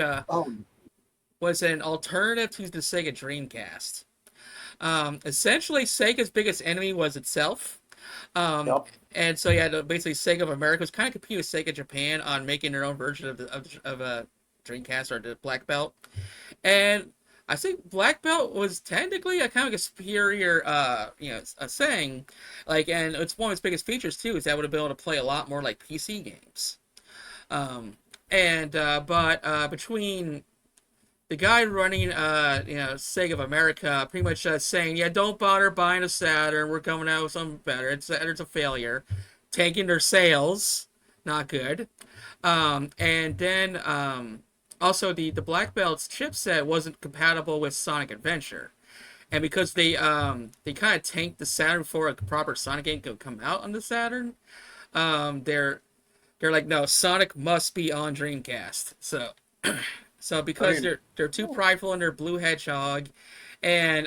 was an alternative to the Sega Dreamcast. Essentially, Sega's biggest enemy was itself. And so basically Sega of America was kind of competing with Sega Japan on making their own version of a Dreamcast or the Black Belt. And I think Black Belt was technically a kind of a superior, a thing. Like, and it's one of its biggest features too is that would have been able to play a lot more like PC games. But between the guy running, Sega of America, pretty much saying, yeah, don't bother buying a Saturn. We're coming out with something better. Saturn's a failure. Tanking their sales, not good. And then also the Black Belt's chipset wasn't compatible with Sonic Adventure, and because they kind of tanked the Saturn before a proper Sonic game could come out on the Saturn, they're like, no, Sonic must be on Dreamcast. So because they're too prideful in their Blue Hedgehog, and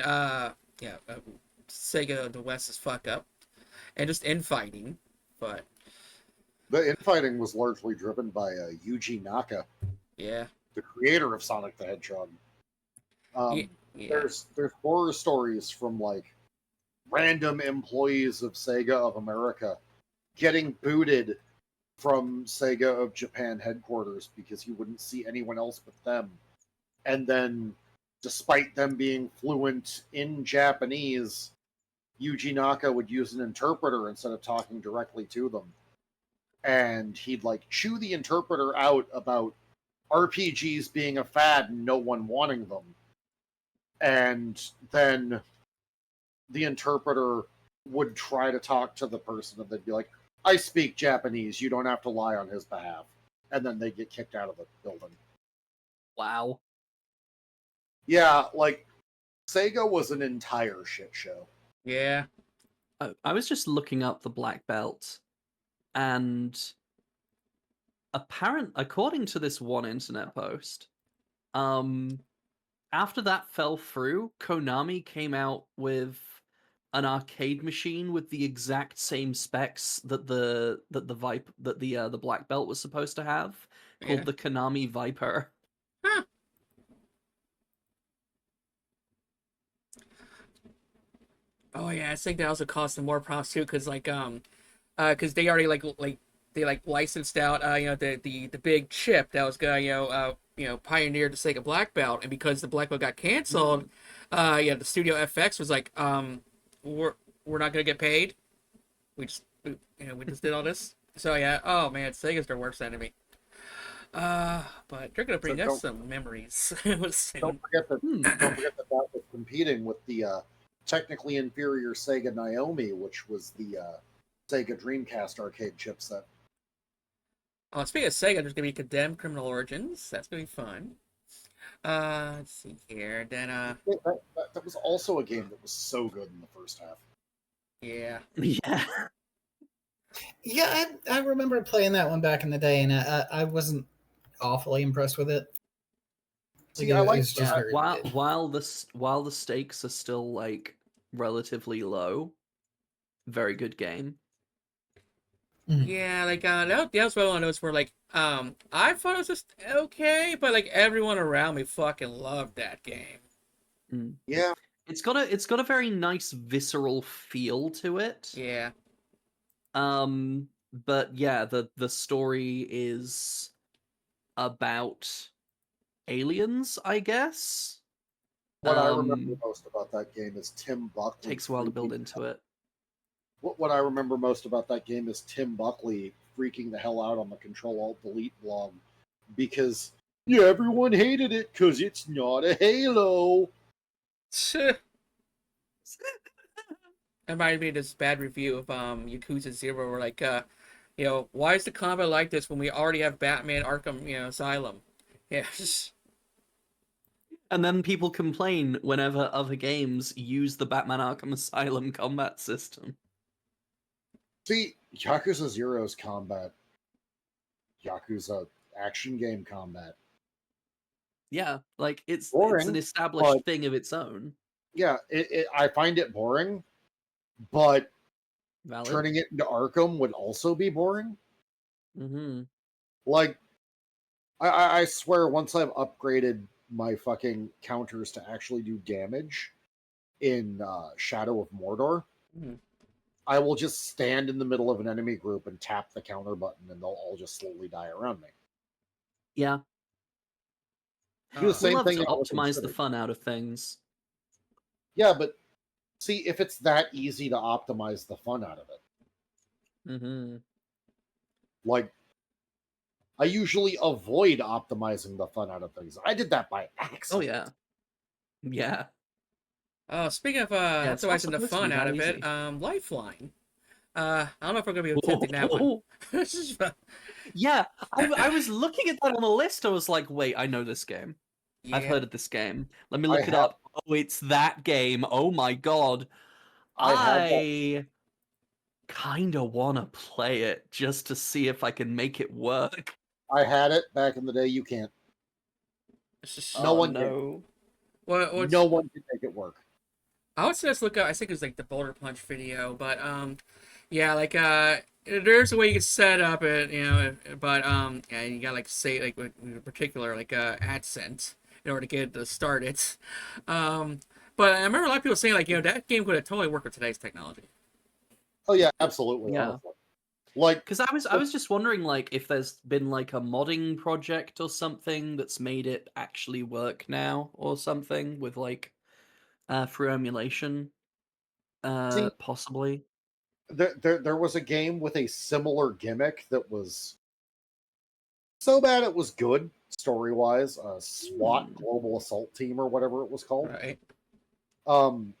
Sega the West is fuck up, and just infighting, but The infighting was largely driven by Yuji Naka, Yeah. the creator of Sonic the Hedgehog. Yeah. Um, Yeah. there's horror stories from like random employees of Sega of America getting booted from Sega of Japan headquarters because you wouldn't see anyone else but them. And then, despite them being fluent in Japanese, Yuji Naka would use an interpreter instead of talking directly to them. And he'd like chew the interpreter out about RPGs being a fad and no one wanting them. And then the interpreter would try to talk to the person and they'd be like, I speak Japanese, you don't have to lie on his behalf. And then they get kicked out of the building. Wow. Yeah, like Sega was an entire shit show. Yeah. I was just looking up the black belt, and according to this one internet post, after that fell through, Konami came out with an arcade machine with the exact same specs that the black belt was supposed to have, called Yeah. the Konami Viper. Huh. Oh yeah, I think that also cost them more props too, because they already they licensed out the big chip that was gonna pioneer the Sega Black Belt, and because the Black Belt got canceled, the Studio FX was like, we're not gonna get paid. We just did all this. So yeah, oh man, Sega's their worst enemy. But they're gonna bring us some memories soon. Don't forget that that was competing with the technically inferior Sega Naomi, which was the Sega Dreamcast arcade chipset. Oh, speaking of Sega, there's gonna be Condemned Criminal Origins. That's gonna be fun. Let's see here. Then That was also a game that was so good in the first half. yeah. Yeah. Yeah, I remember playing that one back in the day, and I wasn't awfully impressed with it. See, I like it's just Yeah, very while the stakes are still like relatively low, very good game. Yeah, that was one of those where I thought it was just okay, but like everyone around me fucking loved that game. Mm. Yeah, It's got a very nice visceral feel to it. Yeah. But yeah, the story is about aliens, I guess. what I remember most about that game is Tim Buckley. Takes a while to build into it. What I remember most about that game is Tim Buckley freaking the hell out on the Control-Alt-Delete blog because everyone hated it because it's not a Halo. It reminded me of this bad review of Yakuza 0 where why is the combat like this when we already have Batman Arkham, Asylum? Yeah. And then people complain whenever other games use the Batman Arkham Asylum combat system. See, Yakuza Zero's combat, Yakuza action game combat. Yeah, like it's Boring, an established but thing of its own. Yeah, I find it boring, but Valid. turning it into Arkham would also be boring. Mm-hmm. Like, I swear, once I've upgraded my fucking counters to actually do damage in Shadow of Mordor, I will just stand in the middle of an enemy group and tap the counter button, and they'll all just slowly die around me. Yeah. Do the same love thing. to optimize the fun out of things. Yeah, but see, if it's that easy to optimize the fun out of it, Mm-hmm. like, I usually avoid optimizing the fun out of things. I did that by accident. Oh yeah. Yeah. Oh, speaking of it's not optimizing the supposed to fun be out that of it, easy. Lifeline. I don't know if we're gonna be attempting that one. Yeah, I was looking at that on the list. I was like, wait, I know this game. Yeah. I've heard of this game. Let me look it up. Oh, it's that game. Oh my god. I kind of want to play it just to see if I can make it work. I had it back in the day. You can't. No one no. No one can make it work. I would say let's look up. I think it was like the Boulder Punch video, but yeah, there's a way you can set up it, but yeah, you got like say like in particular like AdSense in order to get it to start it. Um, but I remember a lot of people saying like that game could have totally worked with today's technology. Oh yeah, absolutely. Yeah. Honestly. Like, Because I was just wondering, like, if there's been like a modding project or something that's made it actually work now, or something with like through emulation, see, possibly. there was a game with a similar gimmick that was so bad it was good story wise. SWAT Hmm. Global Assault Team or whatever it was called. Right. Um,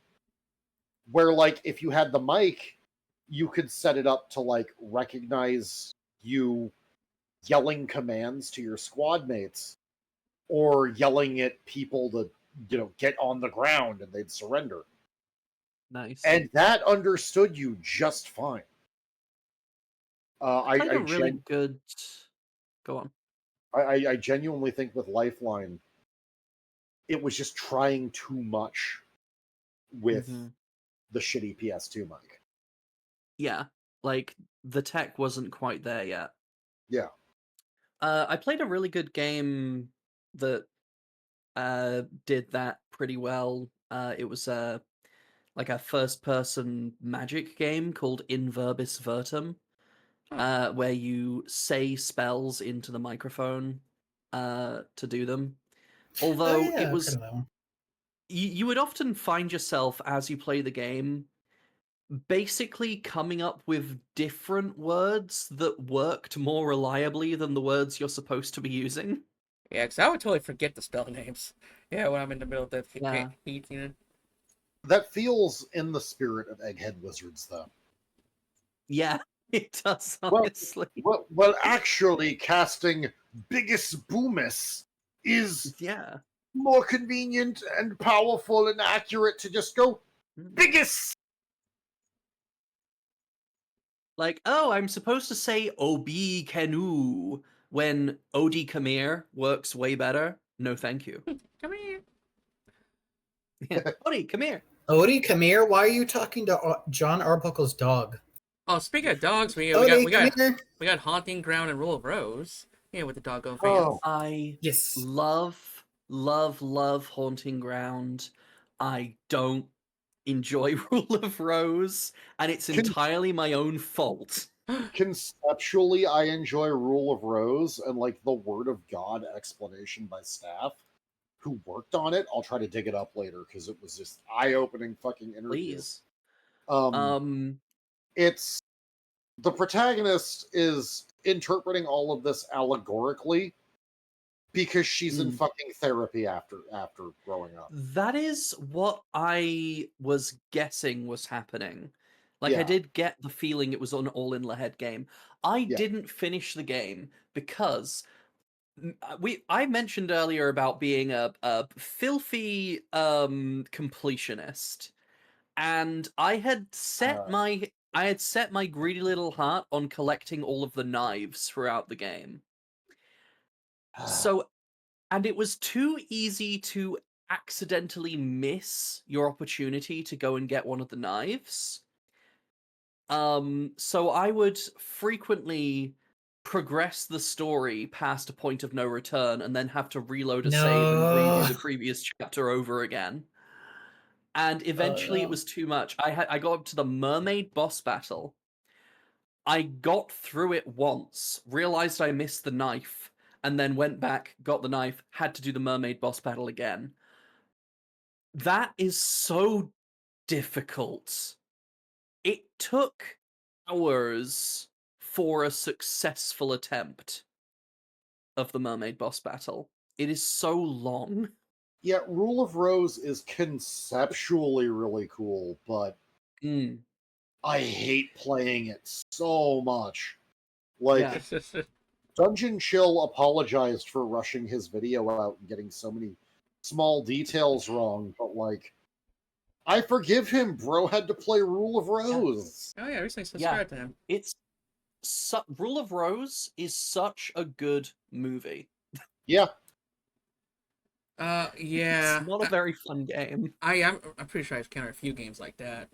where like if you had the mic, you could set it up to like recognize you yelling commands to your squad mates or yelling at people to get on the ground and they'd surrender, Nice. and that understood you just fine. I played I, a really good. Go on. I genuinely think with Lifeline it was just trying too much with Hmm. the shitty PS2 mic. Yeah, like the tech wasn't quite there yet. Yeah. I played a really good game that did that pretty well. It was like a first-person magic game called In Verbis Virtum, where you say spells into the microphone to do them. Oh Although yeah, it I've heard was of that one. you would often find yourself as you play the game basically coming up with different words that worked more reliably than the words you're supposed to be using. Yeah, because I would totally forget the spell names. Yeah, when I'm in the middle of the Yeah. heat. That feels in the spirit of Egghead Wizards, though. Yeah, it does, Well, honestly. well, actually, casting Biggest Boomus is Yeah. more convenient and powerful and accurate to just go Biggest. Like, oh, I'm supposed to say Obi Kenu when Odi Kamir works way better. No, thank you. Come here. Yeah. Odi, come here. Odie, come here. Why are you talking to John Arbuckle's dog? Oh, speaking of dogs, we Odie, come here. got Haunting Ground and Rule of Rose. Yeah, with the doggone Oh, fans. I Yes. love Haunting Ground. I don't enjoy Rule of Rose, and it's Con- entirely my own fault. conceptually, I enjoy Rule of Rose and like the Word of God explanation by staff who worked on it. I'll try to dig it up later because it was just eye-opening fucking interview. Please. Um, Um, it's the protagonist is interpreting all of this allegorically because she's in Mm. fucking therapy after growing up. That is what I was guessing was happening. Like, I Yeah. did get the feeling it was an all in the head game. I Yeah. didn't finish the game because I mentioned earlier about being a filthy completionist, and I had set my greedy little heart on collecting all of the knives throughout the game. So, and it was too easy to accidentally miss your opportunity to go and get one of the knives. So I would frequently progress the story past a point of no return and then have to reload a save and redo No. the previous chapter over again. And eventually it No. was too much. I got up to the mermaid boss battle. I got through it once, realized I missed the knife, and then went back, got the knife, had to do the mermaid boss battle again. That is so difficult. It took hours for a successful attempt of the mermaid boss battle. It is so long. Yeah, Rule of Rose is conceptually really cool, but Mm, I hate playing it so much. yeah. Like, Dungeon Chill apologized for rushing his video out and getting so many small details wrong, but like, I forgive him. Bro had to play Rule of Rose. Oh yeah, I recently Yeah. subscribed to him. It's Rule of Rose is such a good movie. Yeah, Yeah. It's not a very fun game. I'm pretty sure I've counted a few games like that.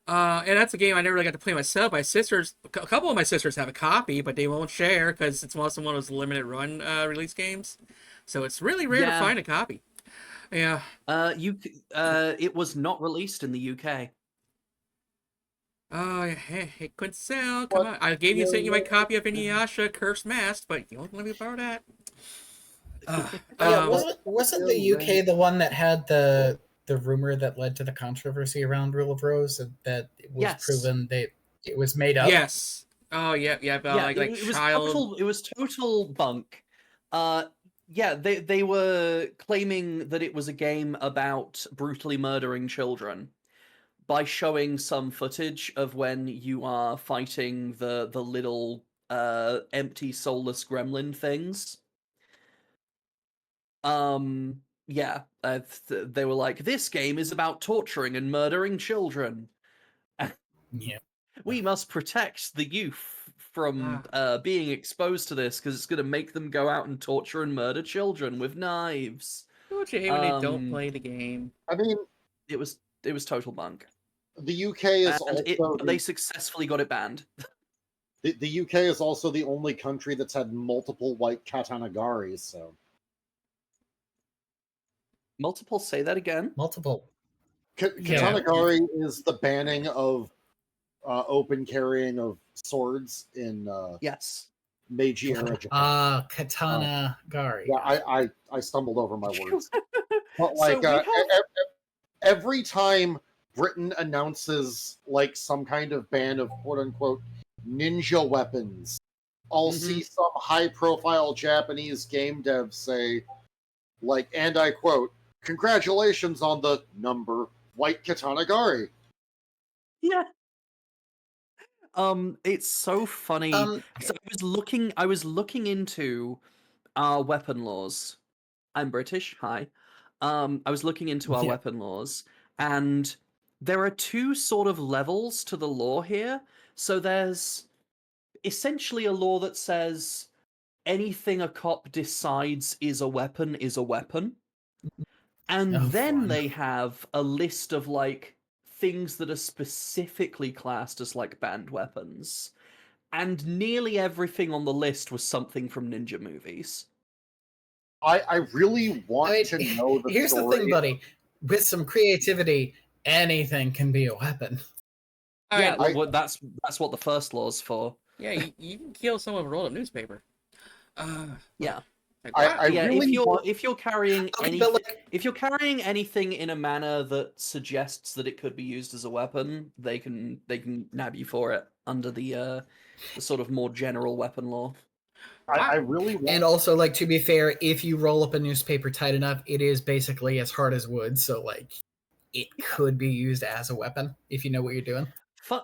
And that's a game I never really got to play myself. A couple of my sisters have a copy, but they won't share because it's also one of those limited run release games. So it's really rare to Yeah. find a copy. Yeah. It was not released in the UK. Oh, hey, couldn't sell. Come What? on. Sent you my copy of Inuyasha Cursed Mask, but you won't let me borrow that. Yeah, Um, wasn't the UK the one that had the rumor that led to the controversy around Rule of Rose, and that it was Yes. proven that it was made up? yes. Oh, yeah. Yeah, Like it was child. total bunk. Yeah, they were claiming that it was a game about brutally murdering children by showing some footage of when you are fighting the little empty soulless gremlin things. Yeah, they were like, this game is about torturing and murdering children. Yeah. We must protect the youth from Ah. being exposed to this because it's going to make them go out and torture and murder children with knives. Don't you hate when they don't play the game? I mean, It was total bunk, the UK is and also they successfully got it banned. the UK is also the only country that's had multiple white katanagaris. So Multiple, say that again. Multiple. Yeah. katanagari is the banning of open carrying of swords in Yes. Meiji era Japan. Katana Gari. Yeah, I stumbled over my words. But So like we have- every time Britain announces like some kind of ban of quote unquote ninja weapons, I'll see some high profile Japanese game devs say, like, and I quote, congratulations on the number white katanagari. Yeah. It's so funny. So I was looking into our weapon laws. I'm British. Hi. I was looking into our Yeah. weapon laws, and there are two sort of levels to the law here. So there's essentially a law that says anything a cop decides is a weapon is a weapon. And Oh, then fun. they have a list of like things that are specifically classed as like banned weapons. And nearly everything on the list was something from ninja movies. I really want I mean, to know the here's story. the thing, buddy. With some creativity, anything can be a weapon. Yeah, Alright, well, that's what the first law's for. yeah, you can kill someone with a rolled up newspaper. Yeah. Like, I Yeah, really want... if you're carrying Okay, anything, but like, if you're carrying anything in a manner that suggests that it could be used as a weapon, they can nab you for it under the sort of more general weapon law. I really want... and also, like, to be fair, if you roll up a newspaper tight enough, it is basically as hard as wood. So, like, it could be used as a weapon if you know what you're doing.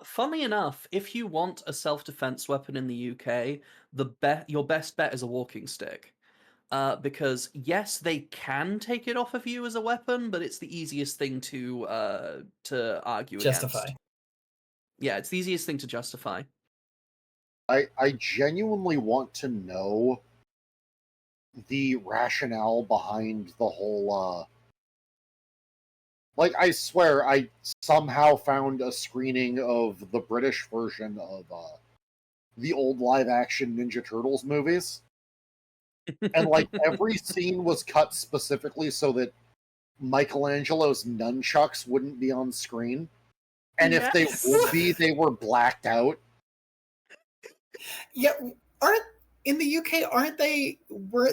Funnily enough, if you want a self-defense weapon in the UK, your best bet is a walking stick. Because yes, they can take it off of you as a weapon, but it's the easiest thing to argue Justify. against. Yeah, it's the easiest thing to justify. I genuinely want to know the rationale behind the whole like, I swear I somehow found a screening of the British version of the old live action Ninja Turtles movies. And like every scene was cut specifically so that Michelangelo's nunchucks wouldn't be on screen. And if they would be, they were blacked out. Yeah, in the UK, weren't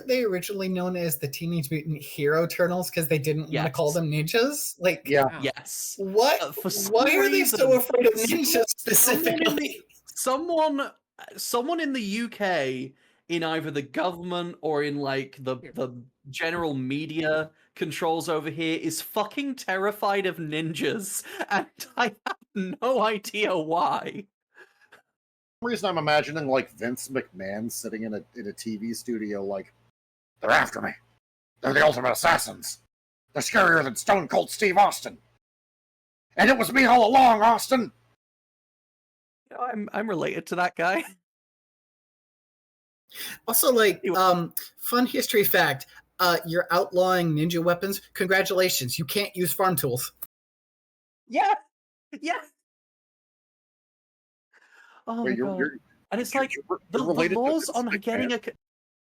they originally known as the Teenage Mutant Hero Turtles because they didn't want to call them ninjas? Like, Yeah. Yes. what? For some Why are they reason, so afraid of ninjas specifically? someone in the UK, in either the government or in like the general media controls over here, is fucking terrified of ninjas, and I have no idea why. For some reason I'm imagining like Vince McMahon sitting in a TV studio like, they're after me. They're the ultimate assassins. They're scarier than Stone Cold Steve Austin. And it was me all along, Austin. You know, I'm related to that guy. Also, like, fun history fact: you're outlawing ninja weapons. Congratulations, you can't use farm tools. Yeah. Oh Wait, my god! And it's like you're the related to laws Vince on getting McMahon?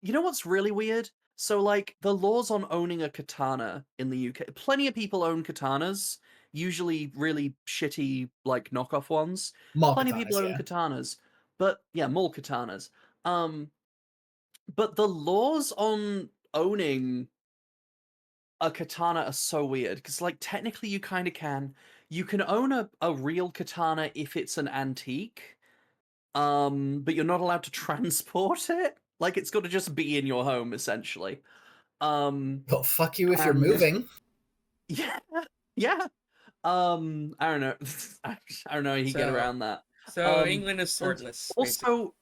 You know what's really weird? So like the laws on owning a katana in the UK. Plenty of people own katanas, usually really shitty like knockoff ones. Mall Plenty of people katanas, own yeah. katanas, but yeah, mall katanas. Um, but the laws on owning a katana are so weird because like technically you kind of can. You can own a real katana if it's an antique, but you're not allowed to transport it. Like it's got to just be in your home essentially. Well, fuck you if you're And moving. yeah, yeah. I don't know. I don't know how you get So, around that. so England is And swordless, basically. also,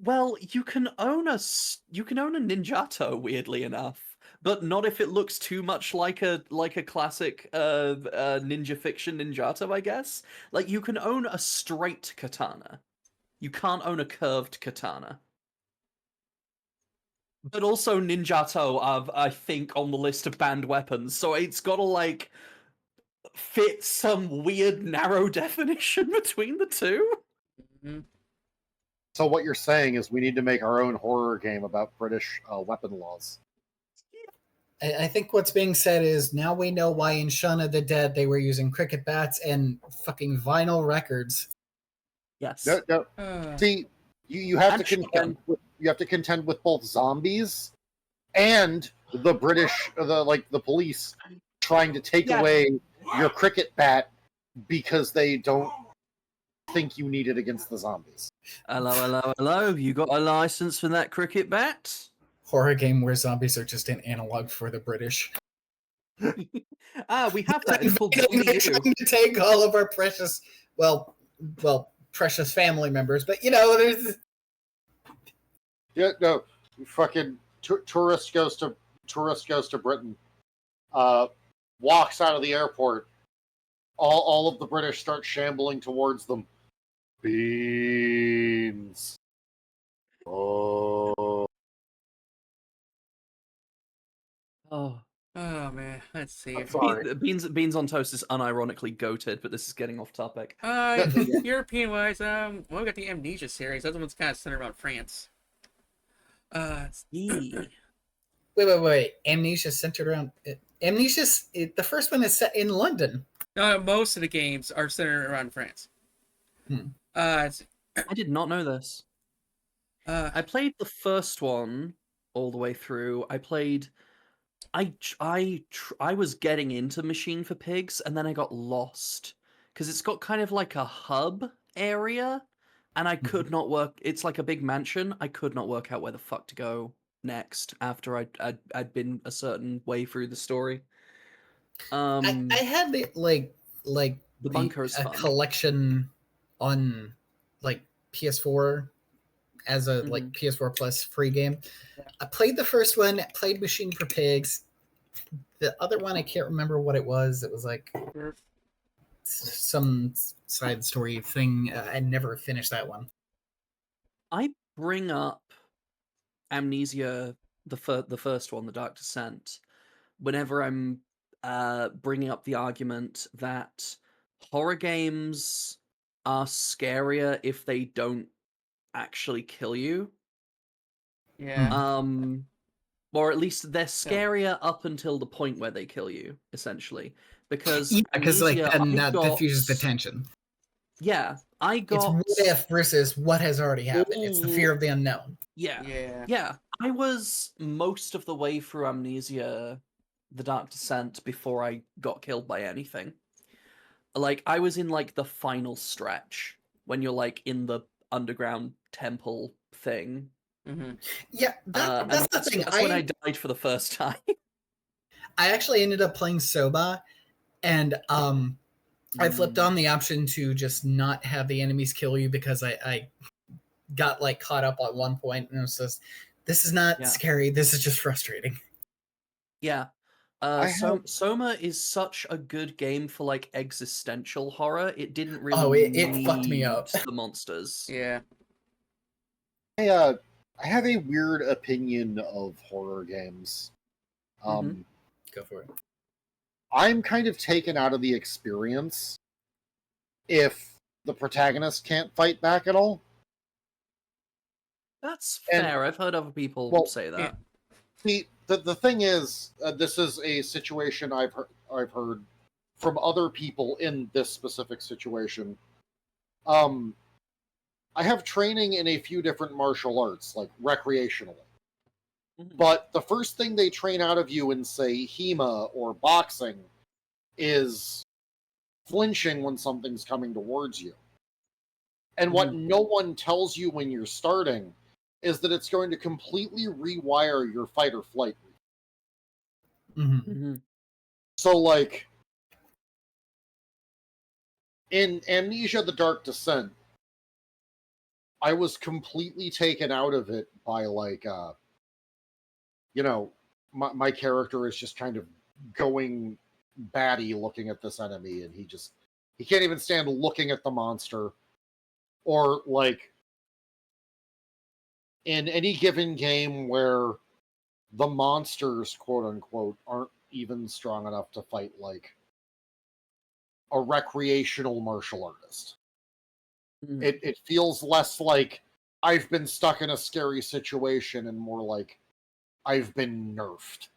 well, you can own a ninjato, weirdly enough, but not if it looks too much like a classic ninja fiction ninjato, I guess. Like you can own a straight katana. You can't own a curved katana. But also ninjato are, I think, on the list of banned weapons, so it's gotta like fit some weird narrow definition between the two. Mhm. So what you're saying is we need to make our own horror game about British weapon laws. I think what's being said is now we know why in Shaun of the Dead they were using cricket bats and fucking vinyl records. Yes. No, no. See, you have And to contend. shotgun. You have to contend with both zombies and the British, the police, trying to take Yeah. away your cricket bat because they don't think you need it against the zombies. Hello, hello, hello. You got a license for that cricket bat? Horror game where zombies are just an analog for the British. We have that. It's called They're Zombie U. trying to take all of our precious, well, precious family members, but you know, there's Yeah, no, fucking tourist goes to Britain, walks out of the airport. All of the British start shambling towards them. Beans. Oh. Oh. Oh man, let's see. I'm sorry. Beans on toast is unironically goated, but this is getting off topic. European wise, well, we got the Amnesia series. That one's kind of centered around France. Yee. wait. Amnesia centered around the first one is set in London. Most of the games are centered around France. I did not know this. I played the first one all the way through. I was getting into Machine for Pigs, and then I got lost because it's got kind of like a hub area, and I could not work. It's like a big mansion. I could not work out where the fuck to go next after I'd been a certain way through the story. I had The bunker is a fun. collection on like PS4 as a like Mhm. PS4 Plus free game. I played the first one, played Machine for Pigs. The other one I can't remember what it was. It was like some side story thing. I never finished that one. I bring up Amnesia, the first one, The Dark Descent, whenever I'm bringing up the argument that horror games are scarier if they don't actually kill you. Yeah. Or at least they're scarier up until the point where they kill you, essentially. Because Yeah, because like Amnesia, then I that got- diffuses the tension. Yeah, I It's got what if versus what has already happened. It's the fear of the unknown. Yeah. I was most of the way through Amnesia, The Dark Descent, before I got killed by anything. Like, I was in, like, the final stretch, when you're, like, in the underground temple thing. Mm-hmm. Yeah, that's the thing. That's when I died for the first time. I actually ended up playing Soba, and I flipped on the option to just not have the enemies kill you because I got like caught up at one point and it was just, this is not scary, this is just frustrating. Yeah. Soma is such a good game for like existential horror. It didn't really it fucked me up. the monsters. Yeah. I have a weird opinion of horror games. Go for it. I'm kind of taken out of the experience if the protagonist can't fight back at all. That's And- fair. I've heard other people well, say yeah. that. See, the thing is, this is a situation I've heard from other people in this specific situation. I have training in a few different martial arts, like recreationally. Mhm. But the first thing they train out of you in, say, HEMA or boxing is flinching when something's coming towards you. And what no one tells you when you're starting is that it's going to completely rewire your fight or flight. Mhm. Mhm. So, like, in Amnesia the Dark Descent, I was completely taken out of it by, like, you know, my character is just kind of going batty looking at this enemy, and he can't even stand looking at the monster. Or, like, in any given game where the monsters, quote unquote, aren't even strong enough to fight, like, a recreational martial artist. Mhm. It feels less like I've been stuck in a scary situation and more like I've been nerfed.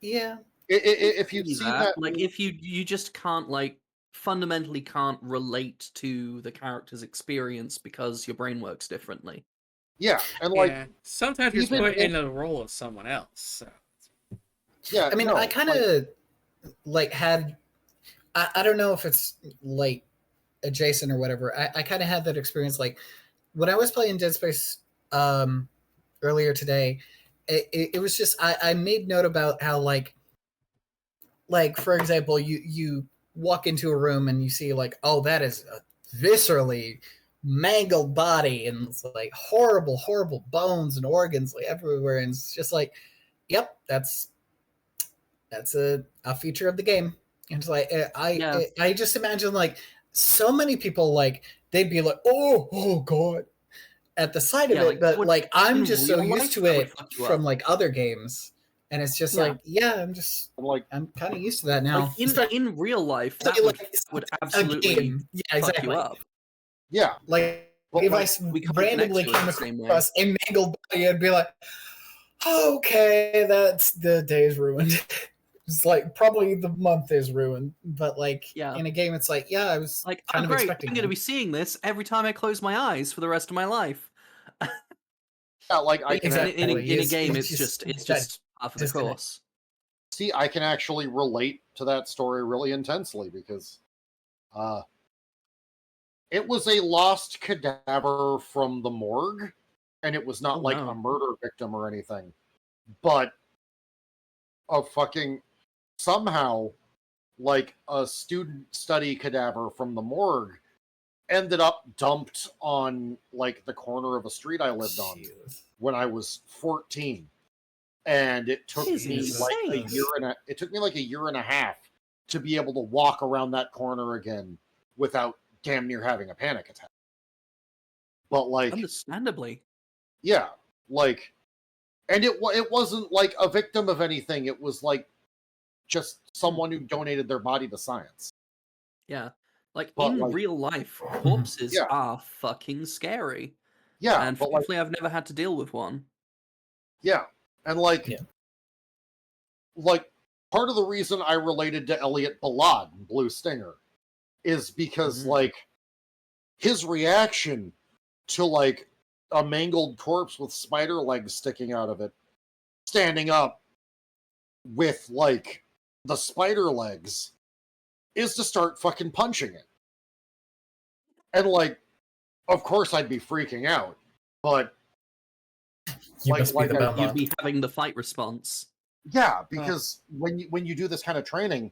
Yeah. If you'd See seen that, like if you just can't like fundamentally can't relate to the character's experience because your brain works differently. yeah, and like, Yeah. Sometimes you're just even put if- in the role of someone else. So. yeah, I mean, no, I kind of like had. I don't know if it's like adjacent or whatever. I kind of had that experience like when I was playing Dead Space earlier today. It was just I made note about how like for example you walk into a room and you see like, oh, that is a viscerally mangled body and it's like horrible bones and organs like everywhere, and it's just like, yep, that's a feature of the game. And it's like Yeah. I just imagine like so many people like they'd be like, oh god, at the sight of Yeah, it, like, but would- like I'm in just so real used life, to that would it fuck you from up. like other games, and it's just Yeah. like, yeah, I'm like, I'm kind of used to that now. Like in real life, that Especially, would a absolutely game. Yeah, fuck exactly. you up. yeah, Like but if like, we can't randomly connect to it came the same way. across a mangled body, I'd be like, okay, that's the day's ruined. It's like probably the month is ruined, but like Yeah. in a game, it's like, yeah, I was Like, kind oh of great, expecting I'm going to that. be seeing this every time I close my eyes for the rest of my life. yeah, like I But can Exactly. in a It's- game, it's it's just just that part of the disconnect. course. see, I can actually relate to that story really intensely because it was a lost cadaver from the morgue, and it was not Oh, like no. a murder victim or anything, but a fucking somehow like a student study cadaver from the morgue ended up dumped on like the corner of a street I lived on Jeez. when I was 14. And it took Is me like a insane. year and a half to be able to walk around that corner again without damn near having a panic attack. But like, Understandably. yeah, like, and it wasn't like a victim of anything. It was like just someone who donated their body to science. Yeah. Like But, in like- real life, corpses Yeah. are fucking scary. Yeah, And but like, thankfully I've never had to deal with one. yeah, and like, Yeah. like part of the reason I related to Elliot Ballad in Blue Stinger is because Mhm. like his reaction to like a mangled corpse with spider legs sticking out of it, standing up with like the spider legs, is to start fucking punching it. And like, of course I'd be freaking out, but You Like- must be like the I- Belmont. You'd be having the fight response. yeah, because when you do this kind of training,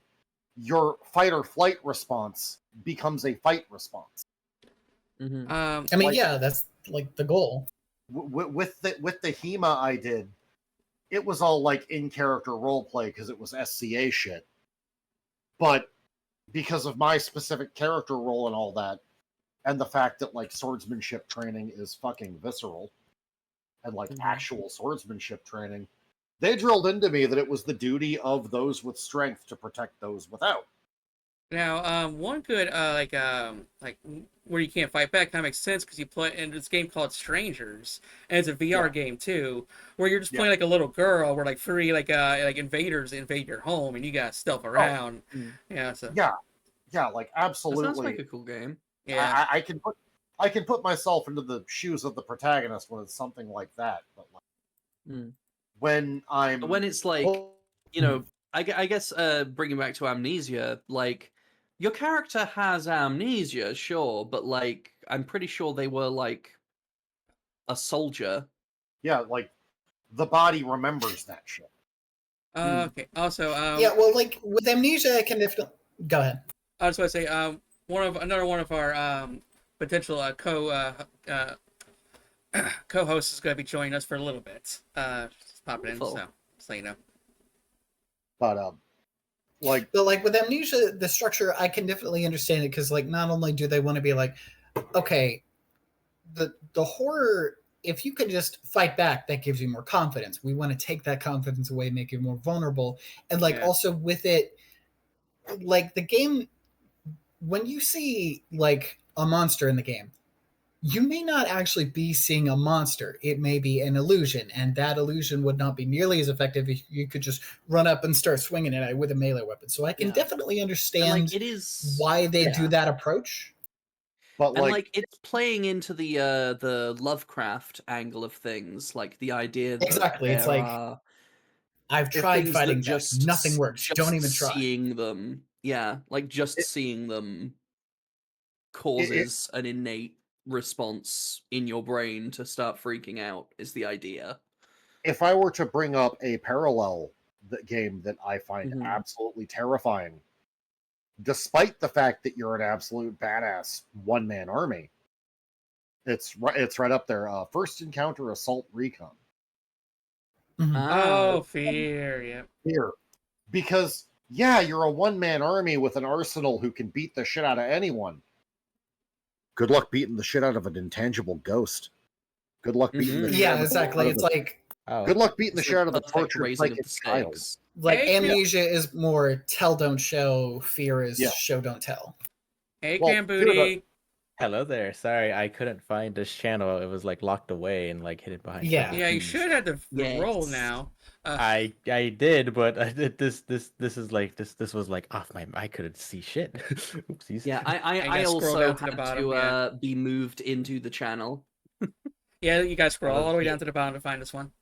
your fight or flight response becomes a fight response. Hmm. Um, I mean, like- yeah, that's like the goal. With the HEMA I did, it was all like in character role play because it was SCA shit. But because of my specific character role and all that, and the fact that like swordsmanship training is fucking visceral, and like Mhm. actual swordsmanship training, they drilled into me that it was the duty of those with strength to protect those without. Now, one good like where you can't fight back kind of makes sense because you play in this game called Strangers, and it's a VR Yeah, game too, where you're just yeah. playing like a little girl, where like three like invaders invade your home, and you got to stealth Oh, around. Mm. Yeah, so yeah, yeah. Like That sounds like absolutely. a cool game. yeah, I can put myself into the shoes of the protagonist when it's something like that. But like Mm. when But when I'm it's like, pull- I guess bringing back to Amnesia, like your character has amnesia, sure, but like I'm pretty sure they were like a soldier. yeah, like the body remembers that shit. Mm. okay. Also, Yeah, well, like with Amnesia, I can definitely go ahead. I was going to say another one of our potential uh, co-host is going to be joining us for a little bit. Just pop it in, Wonderful. so you know. But like But like with Amnesia, the structure I can definitely understand it because like not only do they want to be like, okay, the horror. If you can just fight back, that gives you more confidence. We want to take that confidence away, make you more vulnerable, and like Yeah, also with it, like the game, when you see like a monster in the game, you may not actually be seeing a monster. It may be an illusion, and that illusion would not be nearly as effective if you could just run up and start swinging it with a melee weapon. So I can Yeah. definitely And like understand it is why they do yeah. that approach. but And like like it's playing into the Lovecraft angle of things, like the idea that Exactly. It's there like are I've tried things that fighting back. Nothing works. Don't just even try. seeing them, yeah, like just it, seeing them it, causes an innate response in your brain to start freaking out is the idea. if I were to bring up a parallel game that I find Mhm. absolutely terrifying, despite the fact that you're an absolute badass one man army, it's right up there. First Encounter Assault Recon. Mhm. Ah, oh, fear, yeah. Here, because yeah, you're a one man army with an arsenal who can beat the shit out of anyone. Good luck beating the shit out of an intangible ghost. Good luck beating the shit mhm. Yeah, out exactly. of It's the like Oh, good luck beating the It's shit like out of the perfect tortured raising of psychic the child. stakes. Hey, amnesia is more tell don't show, fear is Yeah. show don't tell. hey, Well, Cam fear the Booty. hello there. Sorry, I couldn't find this channel. It was like locked away and like hidden behind Yeah. Yeah, you keys. should have the roll Yes. now. I did, but I did this is like this was like off my. I couldn't see shit. Oopsies. Yeah, I I gotta scroll also down to the had bottom. to Yeah, be moved into the channel. yeah, you guys scroll all the way Yeah. down to the bottom to find this one.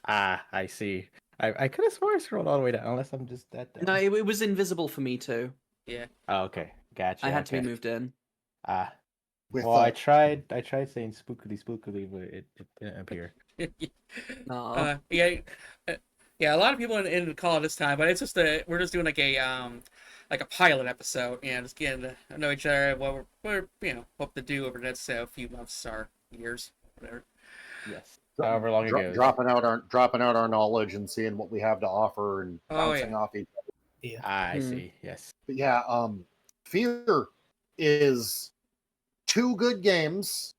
I see. I could have sworn I scrolled all the way down, unless I'm just that No, dumb. it was invisible for me too. Yeah. Oh, okay, gotcha. I had to Okay. be moved in. Ah, with well, I tried saying spookily, but it didn't appear. No. Yeah, uh, yeah. A lot of people in the call this time, but it's just we're just doing like a pilot episode. Yeah, just getting to know each other. What we're hope to do over the next few months or years, whatever. Yes. However long it goes. dropping out our knowledge and seeing what we have to offer and Oh bouncing yeah. off each other. Yeah. I Hmm. see. Yes. But yeah, Fear is two good games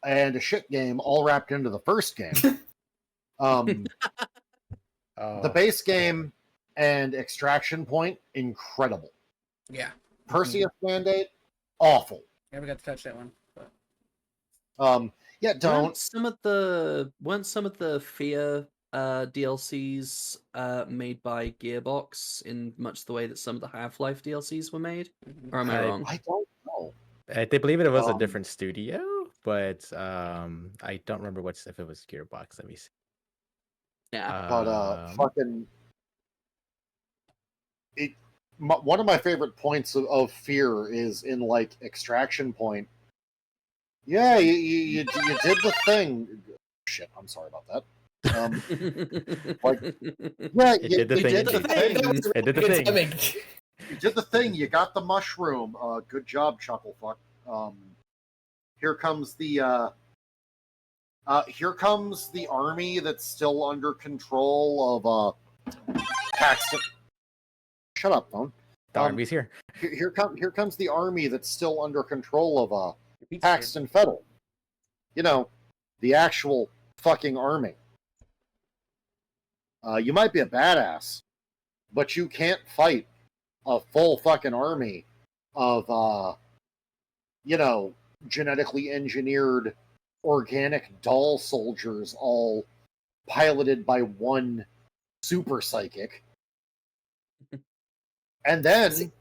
and a shit game all wrapped into the first game. The Oh. base game and Extraction Point, incredible. Yeah. Perseus Mandate, awful. Never got to touch that one. But... Yeah, Weren't don't. some of the Fear DLCs made by Gearbox in much the way that some of the Half-Life DLCs were made? Or am I wrong? I don't know. I believe it was a Um, different studio, but I don't remember if it was Gearbox. Let me see. Yeah. But fucking it. One of my favorite points of Fear is in like Extraction Point. Yeah, you did the thing. Shit, I'm sorry about that. Like, yeah, It did the you thing did the indeed. thing. That was It did the good thing. timing. You did the thing. You got the mushroom. Good job, Chucklefuck. Here comes the army that's still under control of Paxton. Shut up, phone. The army's here. Here comes the army that's still under control of Pizza Paxton Fettle. You know, the actual fucking army. You might be a badass, but you can't fight a full fucking army of genetically engineered organic doll soldiers, all piloted by one super psychic. And then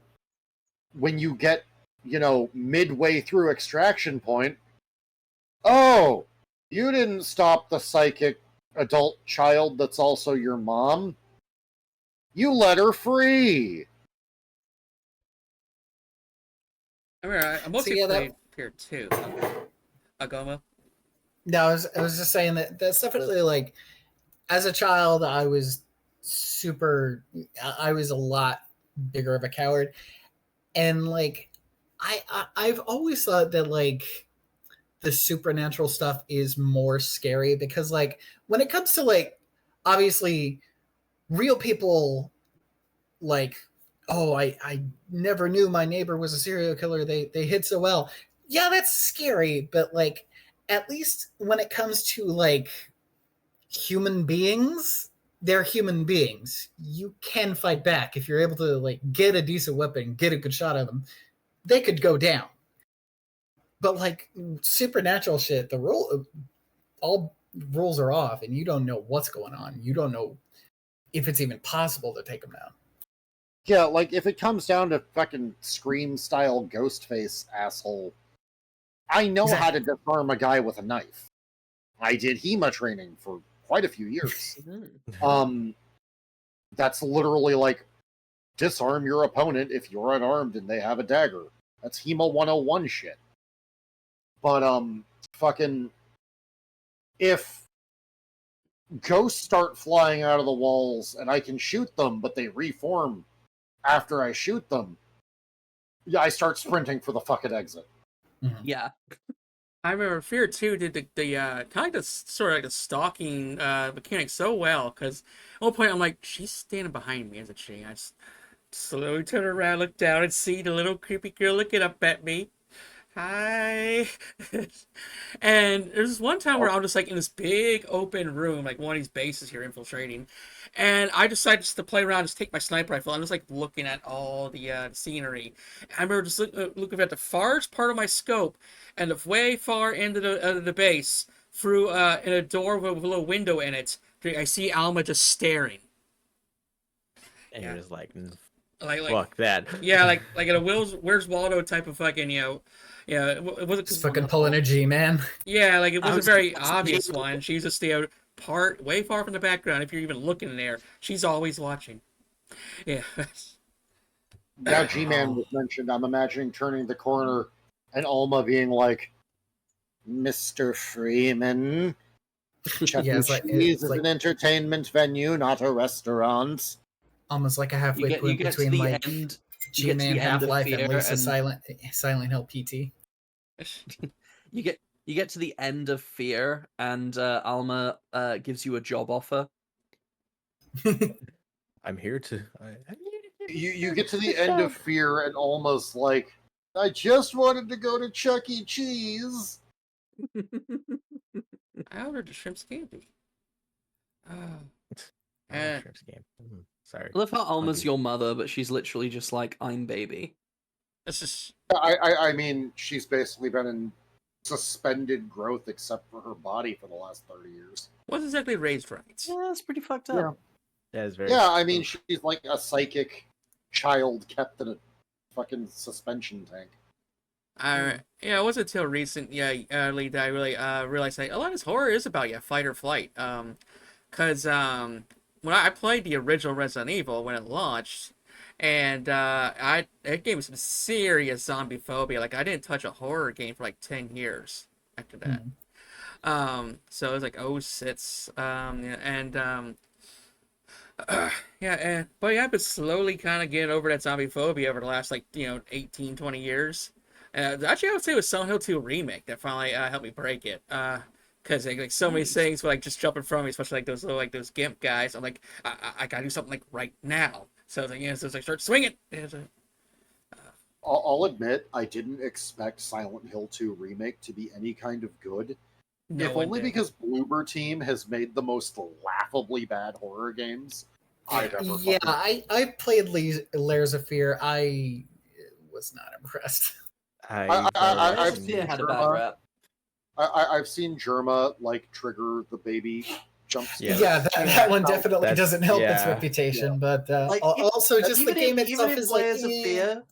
when you get, midway through extraction point, oh, you didn't stop the psychic adult child that's also your mom. You let her free. I mean, I mostly played Fear 2. Agoma? No, I was just saying that's definitely like, as a child, I was a lot bigger of a coward, and like, I've always thought that like the supernatural stuff is more scary because like when it comes to like obviously real people, like, oh, I never knew my neighbor was a serial killer, they hid so well, yeah, that's scary, but like at least when it comes to like human beings, they're human beings. You can fight back if you're able to like get a decent weapon, get a good shot at them. They could go down. But like supernatural shit, all rules are off, and you don't know what's going on. You don't know if it's even possible to take them down. Yeah, like if it comes down to fucking Scream style ghost face asshole, I know how to disarm a guy with a knife. I did HEMA training for quite a few years. That's literally like disarm your opponent if you're unarmed and they have a dagger. That's HEMA 101 shit. But fucking if ghosts start flying out of the walls and I can shoot them, but they reform after I shoot them, yeah, I start sprinting for the fucking exit. Mm-hmm. Yeah. I remember Fear 2 did the kind of sort of like a stalking mechanic so well, because at one point I'm like, she's standing behind me as a tree. I just slowly turn around, look down, and see the little creepy girl looking up at me. Hi. And there's one time where I'm just like in this big open room, like one of these bases here infiltrating, and I decided just to play around, just take my sniper rifle. I'm just like looking at all the scenery. I remember just looking at the farthest part of my scope, and the way far into the base through in a door with a little window in it. I see Alma just staring. And you're just like, like fuck that. Yeah, like in a Where's Waldo type of fucking, it wasn't just fucking pulling a G-man. Yeah, like it wasn't a very obvious one. She's just way far from the background. If you're even looking in there, she's always watching. Yeah. Now G-Man was mentioned. I'm imagining turning the corner and Alma being like, Mr. Freeman, Chuck E. Cheese is an entertainment venue, not a restaurant. Almost like a halfway point between like G-Man Half-Life and Lisa Silent Hill PT. You get to the end of Fear, and Alma gives you a job offer. I'm here to. You get to the end of Fear, and Alma's like, I just wanted to go to Chuck E. Cheese. I ordered a shrimp scampi. Shrimp scampi. Sorry. I love how Alma's your mother, but she's literally just like, I'm baby. That's just. I mean, she's basically been in suspended growth except for her body for the last 30 years. Wasn't exactly raised right. Yeah, that's pretty fucked up. Yeah, it's very. Yeah, I mean, she's like a psychic child kept in a fucking suspension tank. It wasn't until recently that I really realized that a lot of this horror is about fight or flight. Because when I played the original Resident Evil when it launched, and it gave me some serious zombie phobia. Like I didn't touch a horror game for like 10 years after that. So it was like 06, but I've been slowly kind of getting over that zombie phobia over the last 18, 20 years. Actually, I would say it was Silent Hill 2 Remake that finally helped me break it. Because like so many things were like just jumping from me, especially like those gimp guys. I'm like, I gotta do something like right now. So it's like, so I start swinging. I'll admit, I didn't expect Silent Hill 2 Remake to be any kind of good. If only because Bloober Team has made the most laughably bad horror games I never Yeah, fucking- I played Layers of Fear. I was not impressed. I've Layers of seen Fear had a bad Germa. rap. I've seen Germa like trigger the baby jump scare. Yeah, that one definitely That's- doesn't help its yeah. reputation. But Like, also, just the game even itself if is like, Layers of eh. Fear,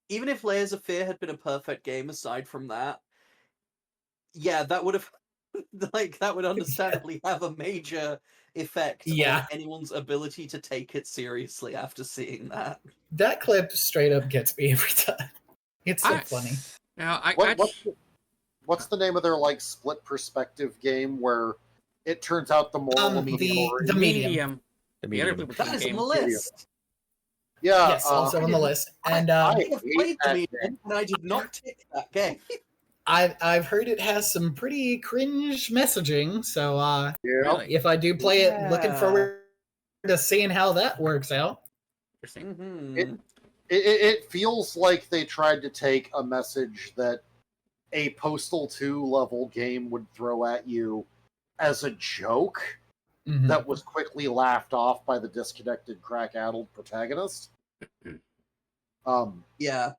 even if Layers of Fear had been a perfect game aside from that, yeah, that would have that would understandably have a major effect Yeah. on anyone's ability to take it seriously after seeing that. That clip straight up gets me every time. It's so I- funny. Now, What's the name of their like split perspective game where it turns out the moral of the story? the medium. medium. The The other medium. people That is on game. the list. Yeah, Yes, also on the list. And I I have hate played the that medium, and I did not tick that game. I've heard it has some pretty cringe messaging. So yeah. Really if I do play it, looking Yeah. forward to seeing how that works out. interesting. Mhm. It feels like they tried to take a message that a Postal 2 level game would throw at you as a joke Mhm. that was quickly laughed off by the disconnected, crack-addled protagonist. Yeah,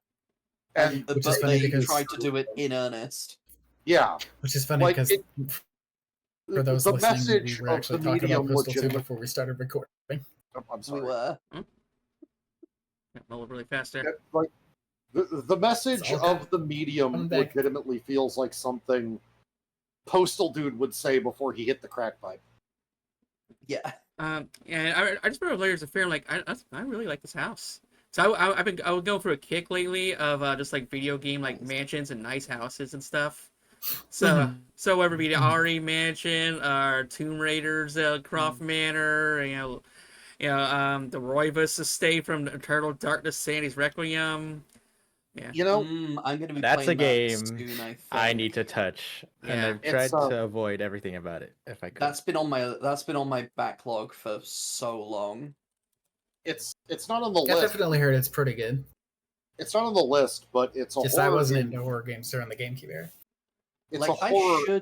And Which is but funny they because- tried to do it in earnest. yeah, Which is funny like because for those the listening, message we were of actually the talking about medium Postal 2 legitimate. before we started recording. I'm We sorry. were. Roll really fast there. Yeah, like the message It's all of the medium coming back. legitimately feels like something Postal Dude would say before he hit the crack pipe. Yeah. And I just remember Layers of Fear. Like, I really like this house. So I would go for a kick lately of just like video game like mansions and nice houses and stuff. So Mhm. so whether it be the Mhm. RE mansion or Tomb Raider's Croft Manor, the Roivas estate from Eternal Darkness, Sandy's Requiem. You know, I'm going to be That's a playing game that soon, I think. I need to touch, and Yeah. I've tried It's, to avoid everything about it if I could. That's been on my backlog for so long. it's not on the I've list. definitely heard it's pretty good. It's not on the list, but it's a Just horror I wasn't game. into horror games during the GameCube era. It's Like, a horror. I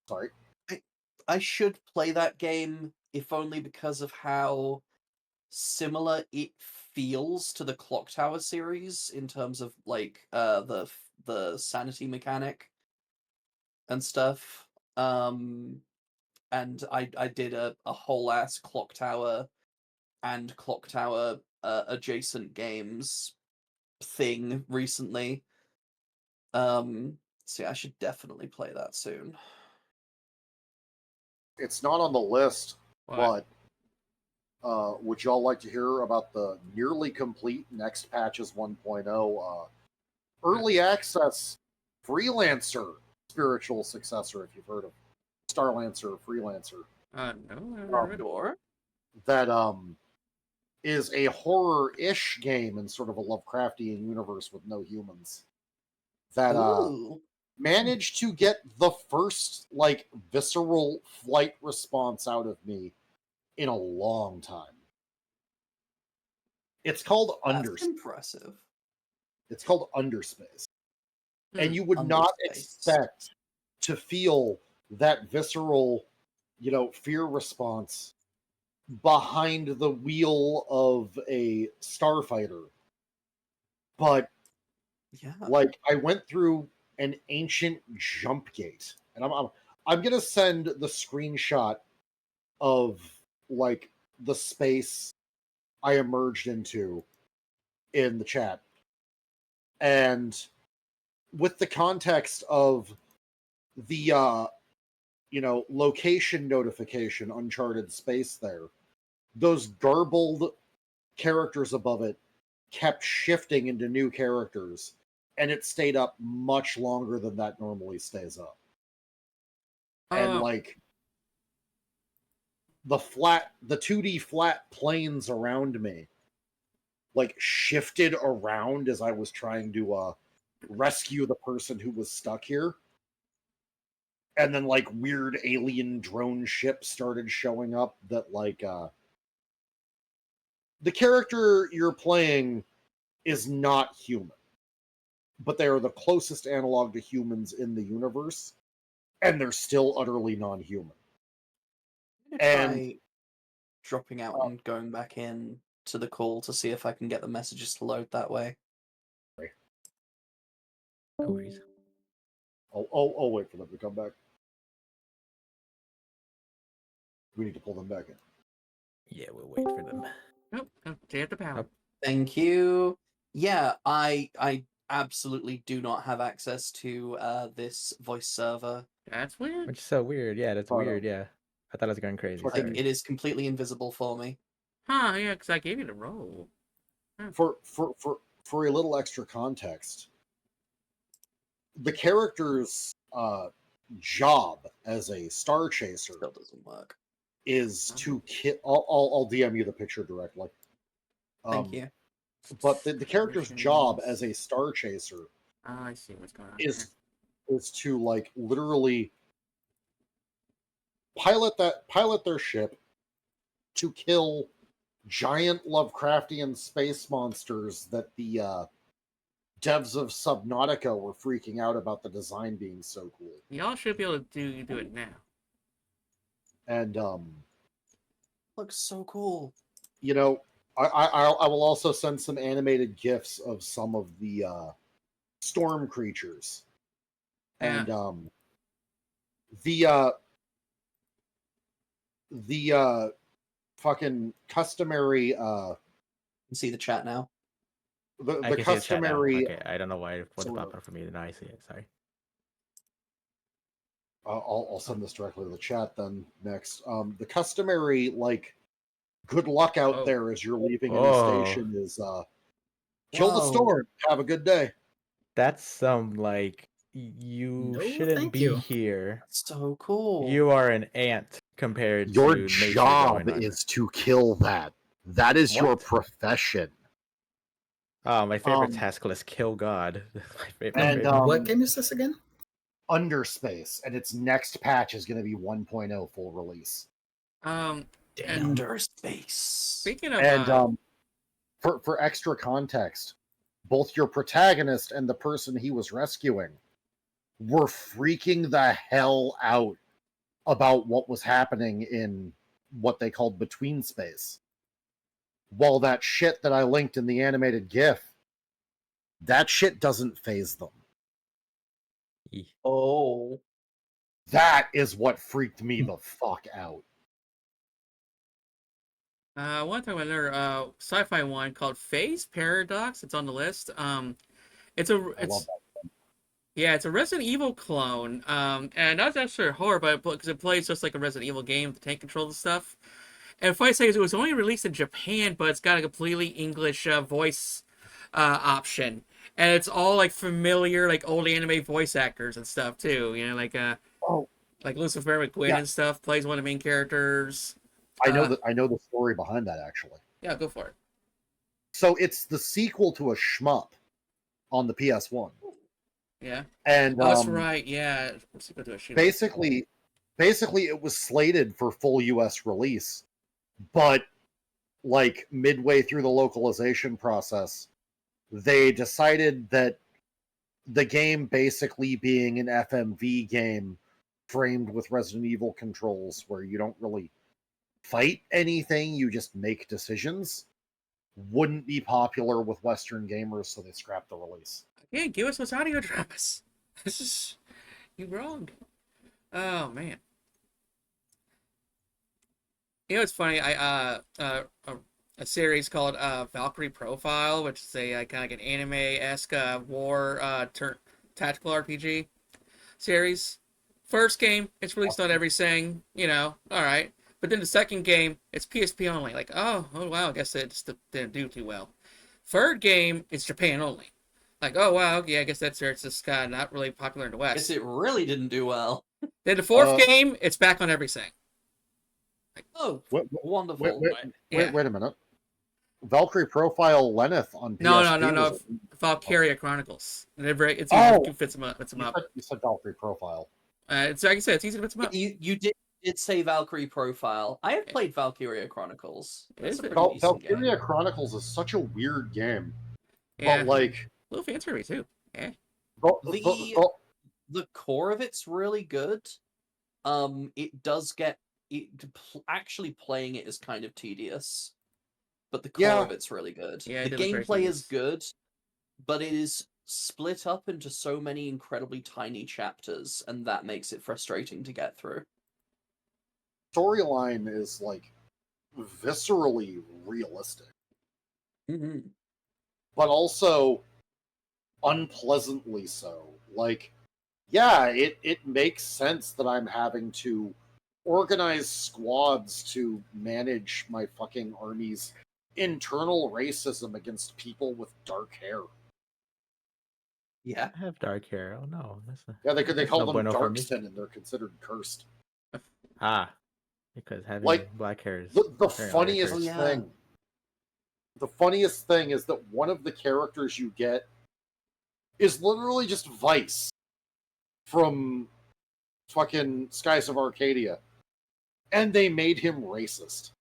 Sorry. should play that game if only because of how similar it feels to the Clock Tower series in terms of like the sanity mechanic and stuff. And I did a whole ass Clock Tower and Clock Tower adjacent games thing recently. So yeah, I should definitely play that soon. It's not on the list, What? but would y'all like to hear about the nearly complete Next Patches 1.0 early access Freelancer spiritual successor, if you've heard of Starlancer Freelancer? No, I never heard of it. Sure. That is a horror-ish game in sort of a Lovecraftian universe with no humans. That Ooh. managed to get the first like visceral flight response out of me in a long time. It's called That's Underspace. impressive. It's called Underspace. And Hmm, you would not Underspace. expect to feel that visceral, fear response behind the wheel of a starfighter. But Yeah. like I went through an ancient jump gate, and I'm gonna send the screenshot of like the space I emerged into in the chat, and with the context of the location notification, uncharted space there, those garbled characters above it kept shifting into new characters, and it stayed up much longer than that normally stays up. And like the 2D flat planes around me like shifted around as I was trying to rescue the person who was stuck here. And then like weird alien drone ships started showing up that like the character you're playing is not human, but they are the closest analog to humans in the universe, and they're still utterly non-human. I'm gonna And try dropping out and going back in to the call to see if I can get the messages to load that way. No worries. I'll wait for them to come back. We need to pull them back in. Yeah, we'll wait for them. Nope. Stay at the power. Nope. Thank you. Yeah, I absolutely do not have access to this voice server. That's weird. Which is so weird. Yeah, that's Oh, no. weird. Yeah, I thought I was going crazy. Okay. Like, Sorry. it is completely invisible for me. Huh? Yeah, because I gave you the role. For a little extra context, the character's job as a star chaser Still doesn't work. is to kill. I'll DM you the picture directly. Thank you. But the character's job as a star chaser Oh, I see what's going on. is to like literally pilot their ship to kill giant Lovecraftian space monsters that the devs of Subnautica were freaking out about the design being so cool. Y'all should be able to do it now. And Looks so cool. you know, I will also send some animated GIFs of some of the storm creatures. And the fucking customary You can see the chat now. the I can see the chat now. customary Okay, I don't know why it was sort of- popping up for me. Now I see it. Sorry. I'll send this directly to the chat then next. The customary like good luck out Oh. there as you're leaving Oh. any station is kill the Whoa. storm. Have a good day. That's some like you No, shouldn't thank be you. here. So cool. You are an ant compared Your to nature job going on. is to kill that. That is your What? profession. Oh, my favorite Um, task list: kill God. My favorite. And, favorite. What game is this again? Underspace, and its next patch is going to be 1.0 full release. And Underspace. speaking of, And for extra context, both your protagonist and the person he was rescuing were freaking the hell out about what was happening in what they called between space. While that shit that I linked in the animated GIF, that shit doesn't phase them. Oh. That is what freaked me the fuck out. I want to talk about another sci-fi one called Phase Paradox. It's on the list. It's I love it's that. yeah, it's a Resident Evil clone. And not necessarily horror, but because it plays just like a Resident Evil game with the tank control and stuff. And if I say it was only released in Japan, but it's got a completely English voice option, and it's all like familiar, like old anime voice actors and stuff too. You know, Oh, like Lucifer McQuinn Yeah. and stuff plays one of the main characters. I know the story behind that actually. Yeah, go for it. So it's the sequel to a shmup on the PS1. Yeah. And Oh, that's right. Yeah. Let's go to a shoot. basically it was slated for full US release, but like midway through the localization process, they decided that the game basically being an FMV game framed with Resident Evil controls where you don't really fight anything, you just make decisions, wouldn't be popular with Western gamers, so they scrapped the release. Yeah, give us those audio dramas. This is you wrong. Oh man. You know it's funny. A series called Valkyrie Profile, which is a kind of like an anime-esque war tactical RPG series. First game, it's released on everything, you know, all right. But then the second game, it's PSP only. Like, oh wow, I guess it just didn't do too well. Third game, it's Japan only. Like, oh wow, yeah, I guess it's just kind of not really popular in the West. Guess it really didn't do well. Then the fourth game, it's back on everything. Oh, Wait, wonderful. Yeah. wait a minute. Valkyrie Profile Lenneth on PSP. No. Valkyria Chronicles. It's easy Oh! to fix them up. You said Valkyrie Profile. It's like I said, it's easy to fix them up. You did say Valkyrie Profile. I have played Valkyria Chronicles. That's Is a it? pretty decent game. Valkyria Chronicles is such a weird game. Yeah, But like a little fan service too. Yeah. The core of it's really good. It does get actually playing it is kind of tedious, but the core Yeah. of it's really good. Yeah, The it did look very gameplay is tedious. good, but it is split up into so many incredibly tiny chapters, and that makes it frustrating to get through. Storyline is like viscerally realistic, Mm-hmm. but also unpleasantly so. Like, yeah, it makes sense that I'm having to organize squads to manage my fucking army's internal racism against people with dark hair. Yeah. I have dark hair. Oh no, Yeah, they that's call no them bueno for me. darkskin and they're considered cursed. Ah, because having Like, black hair is The apparently a funniest Oh, curse. yeah. thing, the funniest thing is that one of the characters you get is literally just Vice from fucking Skies of Arcadia, and they made him racist.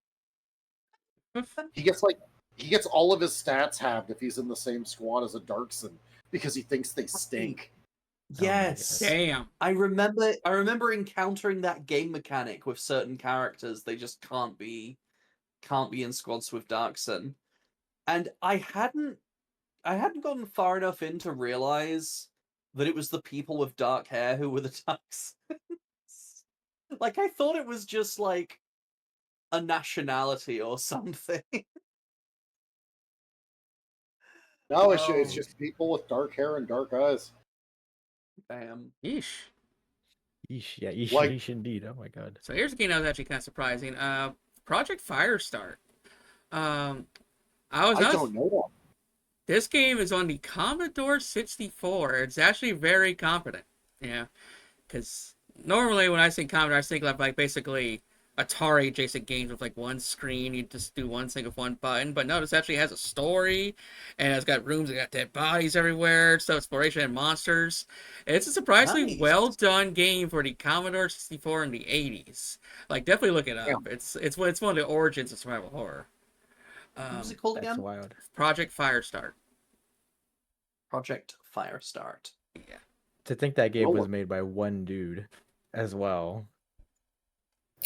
He gets all of his stats halved if he's in the same squad as a Darkson because he thinks they stink. Yes. Damn. I remember encountering that game mechanic with certain characters. They just can't be in squads with Darkson. And I hadn't gotten far enough in to realize that it was the people with dark hair who were the Darksons. Like, I thought it was just like a nationality or something. No, it's Oh, just people with dark hair and dark eyes. damn. Yeesh. Yeesh, yeah, yeesh, Like- yeesh indeed. Oh my god. So here's a game that was actually kind of surprising. Project Firestart. Um, I was I not. don't know that. This game is on the Commodore 64. It's actually very competent. Yeah, because normally when I think Commodore, I think of like basically Atari adjacent games with like one screen. You just do one thing with one button. But no, this actually has a story, and it's got rooms that got dead bodies everywhere, so exploration and monsters. It's a surprisingly Nice. well done game for the Commodore 64 in the 80s. Like definitely look it up. It's one of the origins of survival horror. What was it called That's again? wild. Project Firestart. Project Firestart. Yeah. To think that game Well, was made by one dude as well.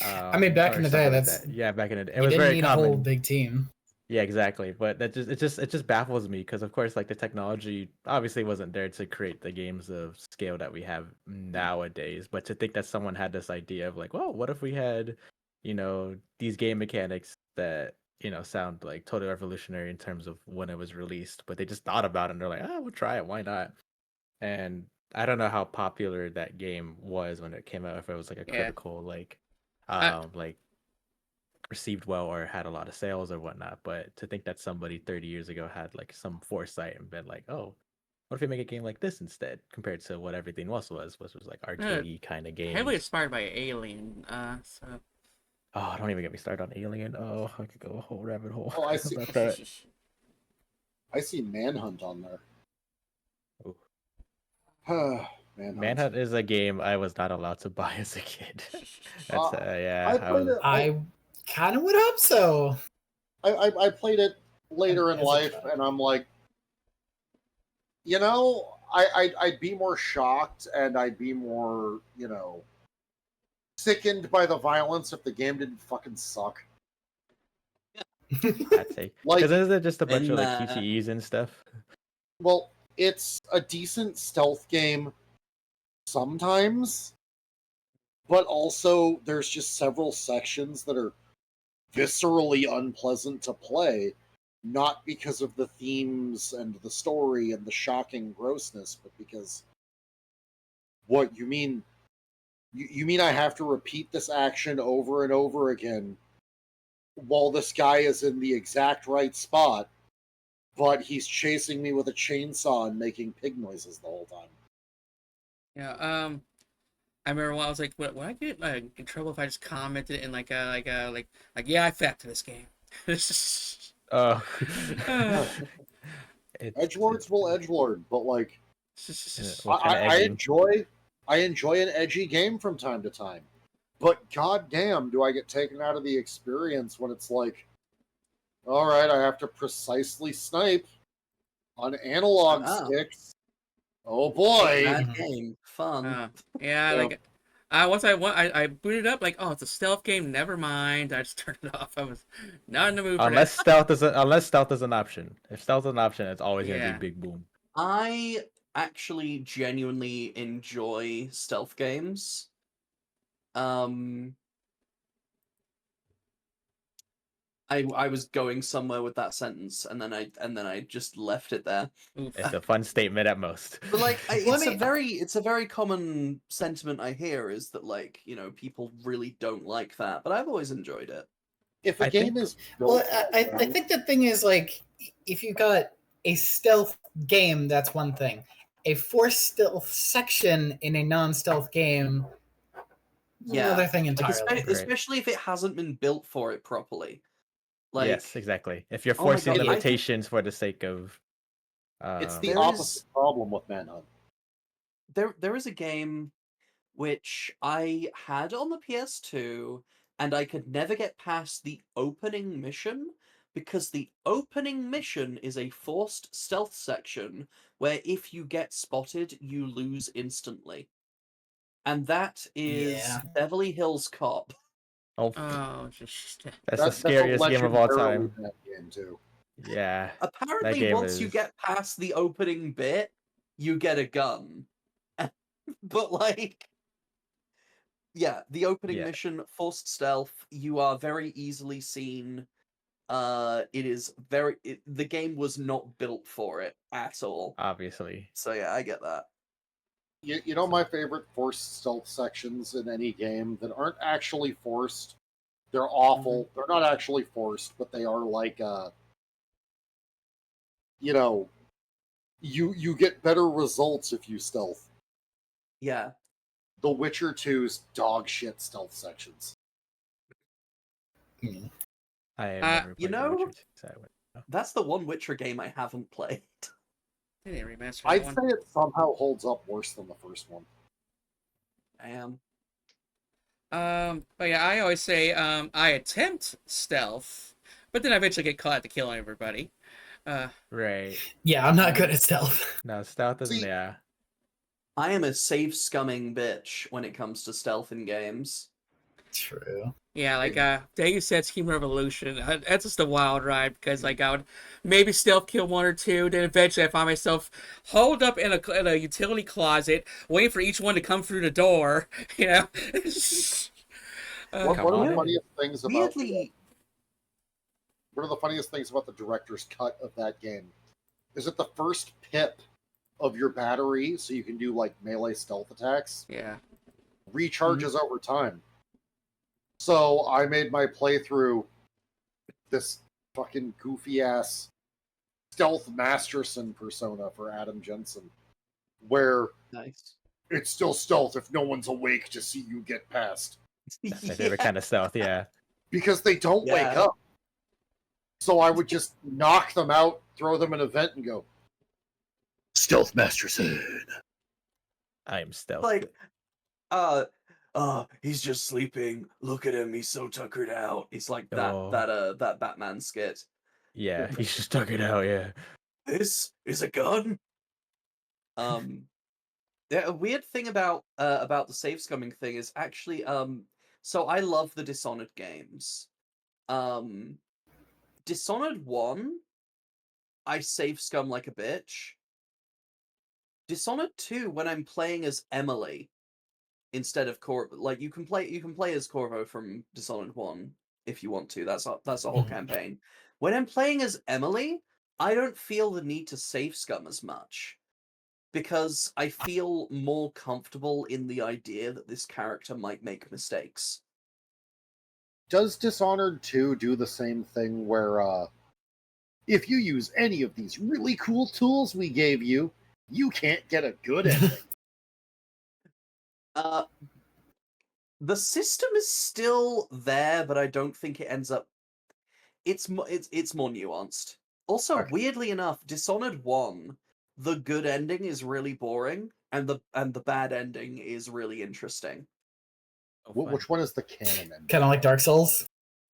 I mean, back Or in the day, something like that's that. Yeah, back in the day, it you was didn't very need a whole common. big team. Yeah, exactly. But it just baffles me because of course like the technology obviously wasn't there to create the games of scale that we have nowadays. But to think that someone had this idea of like, well, what if we had, these game mechanics that, sound like totally revolutionary in terms of when it was released, but they just thought about it and they're like, we'll try it, why not? And I don't know how popular that game was when it came out, if it was like a Yeah. critical I, like received well or had a lot of sales or whatnot. But to think that somebody 30 years ago had like some foresight and been like, oh, what if we make a game like this instead, compared to what everything else was, which was like arcadey kind of heavily games. inspired by Alien. So Oh, don't even get me started on Alien. Oh, I could go a whole rabbit hole. Oh, I see. about that. I see Manhunt on there. Ooh. Manhunt. Manhunt is a game I was not allowed to buy as a kid. That's yeah. I played it. I kind of would hope so. I played it later in As a life, child. and I'm like, I'd be more shocked and I'd be more, sickened by the violence if the game didn't fucking suck. I'd say Like, because isn't it just a bunch in of like the- QTEs and stuff? well, it's a decent stealth game sometimes, but also there's just several sections that are viscerally unpleasant to play, not because of the themes and the story and the shocking grossness, but because what you mean you mean I have to repeat this action over and over again while this guy is in the exact right spot, but he's chasing me with a chainsaw and making pig noises the whole time. yeah. I remember when I was like, "Would I get in trouble if I just commented in like yeah, I fapped to this game." Oh, Uh, Edgelords will edgelord, but like what kind of edging? I enjoy an edgy game from time to time. But goddamn, do I get taken out of the experience when it's like, all right, I have to precisely snipe on analog Oh. sticks. Oh boy! That game. Fun. yeah, Yeah. like Once I booted up, like, oh, it's a stealth game. Never mind. I just turned it off. I was not in the mood for Unless that. stealth is an option. If stealth is an option, it's always gonna be Yeah. big boom. I actually genuinely enjoy stealth games. Um, I was going somewhere with that sentence, and then I just left it there. Oof. It's a fun statement at most. But like, Let me- it's a very common sentiment I hear is that like people really don't like that, but I've always enjoyed it. If a I game think- is built, Well, I think the thing is, like, if you got a stealth game, that's one thing. A forced stealth section in a non-stealth game, Yeah, another thing Like, entirely. especially if it hasn't been built for it properly. Like, Yes, exactly. If you're Oh my forcing God, I think- limitations for the sake of, it's the There opposite is- problem with Manhunt. there is a game which I had on the PS2, and I could never get past the opening mission because the opening mission is a forced stealth section where if you get spotted, you lose instantly. And that is Yeah. Beverly Hills Cop. oh, Oh, just that's the scariest game of all legendarily time. bad game too. Yeah, Apparently, game once you is- get past the opening bit, you get a gun. But like, yeah, the opening Yeah. mission, forced stealth, you are very easily seen. It is the game was not built for it at all. obviously. So yeah, I get that. You know my favorite forced stealth sections in any game that aren't actually forced. They're awful. They're not actually forced, but they are like you get better results if you stealth. Yeah. The Witcher 2's dog shit stealth sections. I have never you played The know- Witcher 2, so I wouldn't That's the one Witcher game I haven't played. they didn't remaster I'd that say one. it somehow holds up worse than the first one. I am. But yeah, I always say I attempt stealth, but then I eventually get caught to killing everybody. Right. Yeah, I'm not good at stealth. No, stealth is See- yeah. I am a safe scumming bitch when it comes to stealth in games. True. Yeah, like Deus Ex Human Revolution. That's just a wild ride because like I would maybe stealth kill one or two, then eventually I find myself holed up in a utility closet, waiting for each one to come through the door. You know. One Come of the on. funniest things about Weirdly, one of the funniest things about the director's cut of that game is that the first pip of your battery, so you can do like melee stealth attacks, Yeah. recharges over time. So I made my playthrough this fucking goofy ass stealth Masterson persona for Adam Jensen, where nice. it's still stealth if no one's awake to see you get past. That's my favorite kind of stealth, yeah. Because they don't wake Yeah. up. So I would just knock them out, throw them in a vent, and go, Stealth Masterson. I am stealth. Like, he's just sleeping. Look at him, he's so tuckered out. It's like Oh. that Batman skit. Yeah, he's just stuck it out, yeah. This is a gun. Yeah, a weird thing about the safe scumming thing is actually so I love the Dishonored games. Dishonored 1, I safe scum like a bitch. Dishonored 2, when I'm playing as Emily instead of like you can play as Corvo from Dishonored 1 if you want to. That's a whole campaign. When I'm playing as Emily, I don't feel the need to safe scum as much because I feel more comfortable in the idea that this character might make mistakes. Does Dishonored 2 do the same thing where if you use any of these really cool tools we gave you, you can't get a good ending? The system is still there, but I don't think it ends up. It's more nuanced. Also, Okay. weirdly enough, Dishonored 1, the good ending is really boring, and the bad ending is really interesting. Oh, fun. Which one is the canon ending? Kind of like Dark Souls.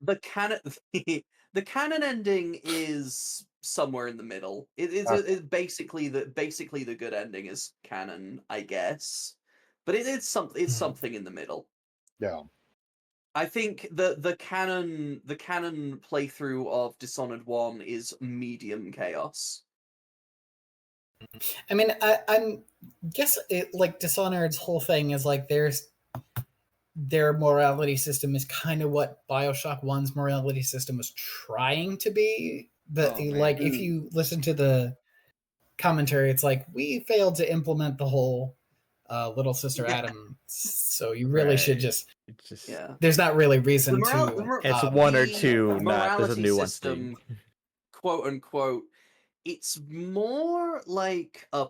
The canon the canon ending is somewhere in the middle. It's Okay. basically the good ending is canon, I guess. but it's something in the middle. Yeah. I think the canon playthrough of Dishonored 1 is medium chaos. I mean, I'm guess it like Dishonored's whole thing is like their morality system is kind of what Bioshock 1's morality system was trying to be. But Oh, man. like if you listen to the commentary, it's like we failed to implement the whole little sister Yeah. Adam, so you really should Right. just. It's just Yeah. There's not really reason The to. it's one or the two, not there's a morality nuance system, thing. quote unquote, it's more like a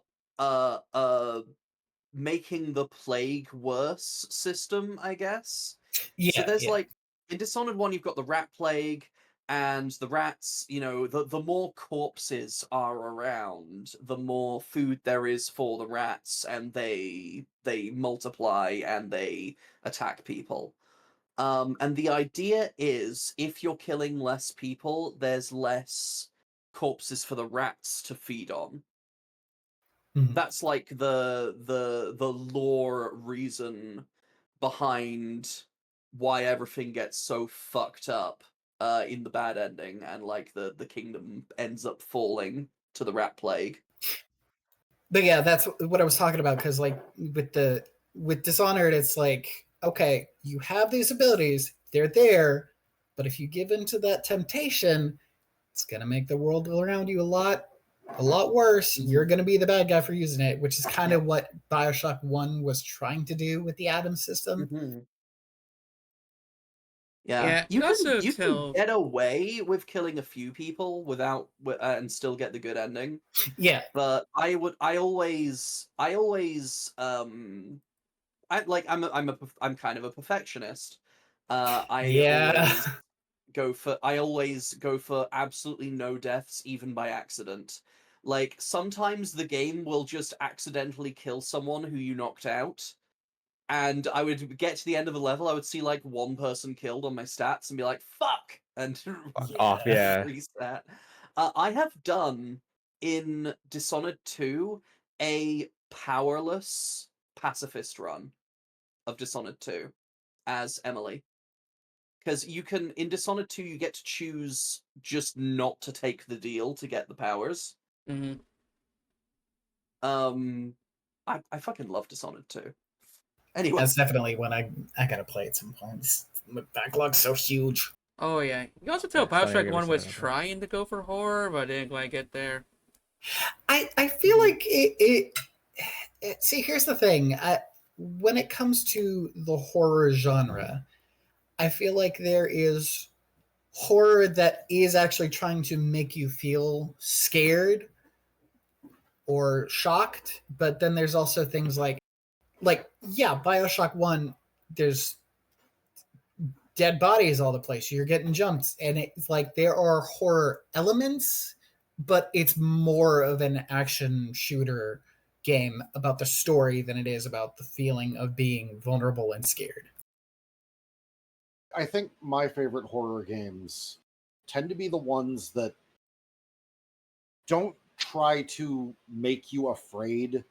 making the plague worse system, I guess. So Yeah, there's yeah. like in Dishonored 1 you've got the rat plague, and the rats, the more corpses are around, the more food there is for the rats, and they multiply and they attack people. And the idea is if you're killing less people, there's less corpses for the rats to feed on. Mhm. That's like the lore reason behind why everything gets so fucked up in the bad ending, and like the kingdom ends up falling to the rat plague. But yeah, that's what I was talking about because like with Dishonored, it's like okay, you have these abilities, they're there, but if you give in to that temptation, it's gonna make the world around you a lot worse. Mhm. You're gonna be the bad guy for using it, which is kind Yep. of what Bioshock One was trying to do with the Atom system. Mhm. Yeah, Yeah, you you also can tell. get away with killing a few people without and still get the good ending. Yeah, But I always I'm kind of a perfectionist. yeah. I always go for absolutely no deaths, even by accident. Like sometimes the game will just accidentally kill someone who you knocked out, and I would get to the end of the level, I would see like one person killed on my stats and be like, "Fuck!" and Off, yeah. reset. I have done in Dishonored 2 a powerless pacifist run of Dishonored 2 as Emily. Because you can, in Dishonored 2, you get to choose just not to take the deal to get the powers. Mhm. I fucking love Dishonored 2. Anyway, That's definitely when I gotta play at some point. My backlog's so huge. Oh yeah, you can also tell Yeah, Sony Bioshock gave One us was another. trying to go for horror, but didn't quite get there. I feel like see, here's the thing. When it comes to the horror genre, I feel like there is horror that is actually trying to make you feel scared or shocked, but then there's also things like yeah, BioShock 1, there's dead bodies all the place. You're getting jumped and it's like there are horror elements, but it's more of an action shooter game about the story than it is about the feeling of being vulnerable and scared. I think my favorite horror games tend to be the ones that don't try to make you afraid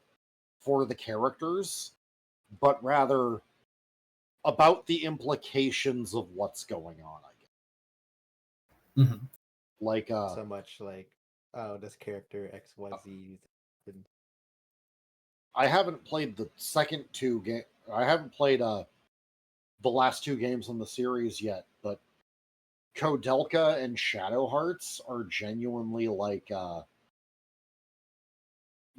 for the characters, but rather about the implications of what's going on, I guess. Mm-hmm. Like So much like, oh, this character XYZ. I haven't played the second two game. I haven't played the last two games in the series yet, but Kodelka and Shadow Hearts are genuinely like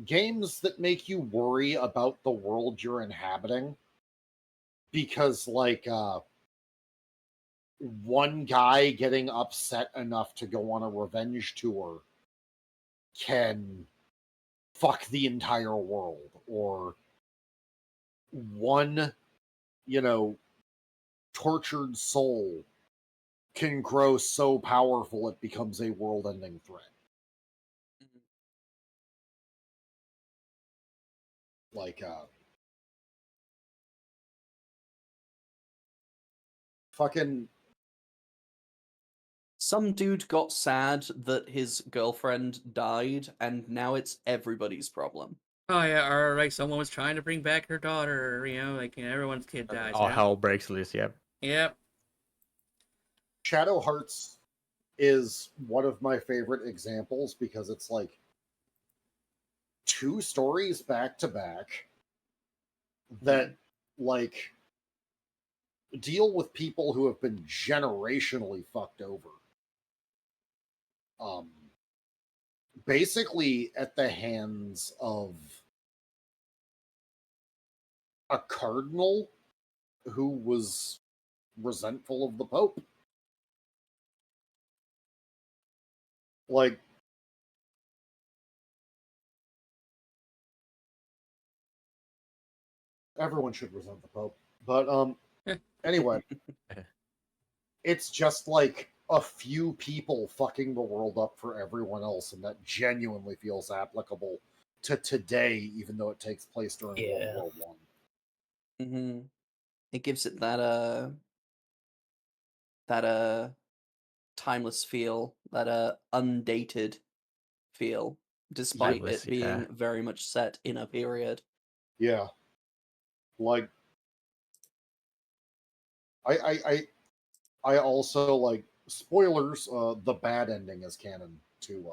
games that make you worry about the world you're inhabiting, because like one guy getting upset enough to go on a revenge tour can fuck the entire world, or one, you know, tortured soul can grow so powerful it becomes a world-ending threat. Like fucking some dude got sad that his girlfriend died, and now it's everybody's problem. Oh yeah, or like someone was trying to bring back her daughter, or, like everyone's kid dies. All Yeah. hell breaks loose. Yep. Yep. Shadow Hearts is one of my favorite examples because it's like two stories back to back that like deal with people who have been generationally fucked over. Um, basically at the hands of a cardinal who was resentful of the Pope. Like, everyone should resent the Pope. But anyway, it's just like a few people fucking the world up for everyone else, and that genuinely feels applicable to today, even though it takes place during Yeah. World War One. Hmm. It gives it that timeless feel, that undated feel, despite Timeless, it being yeah. very much set in a period. Yeah, like I also like spoilers. The bad ending is canon to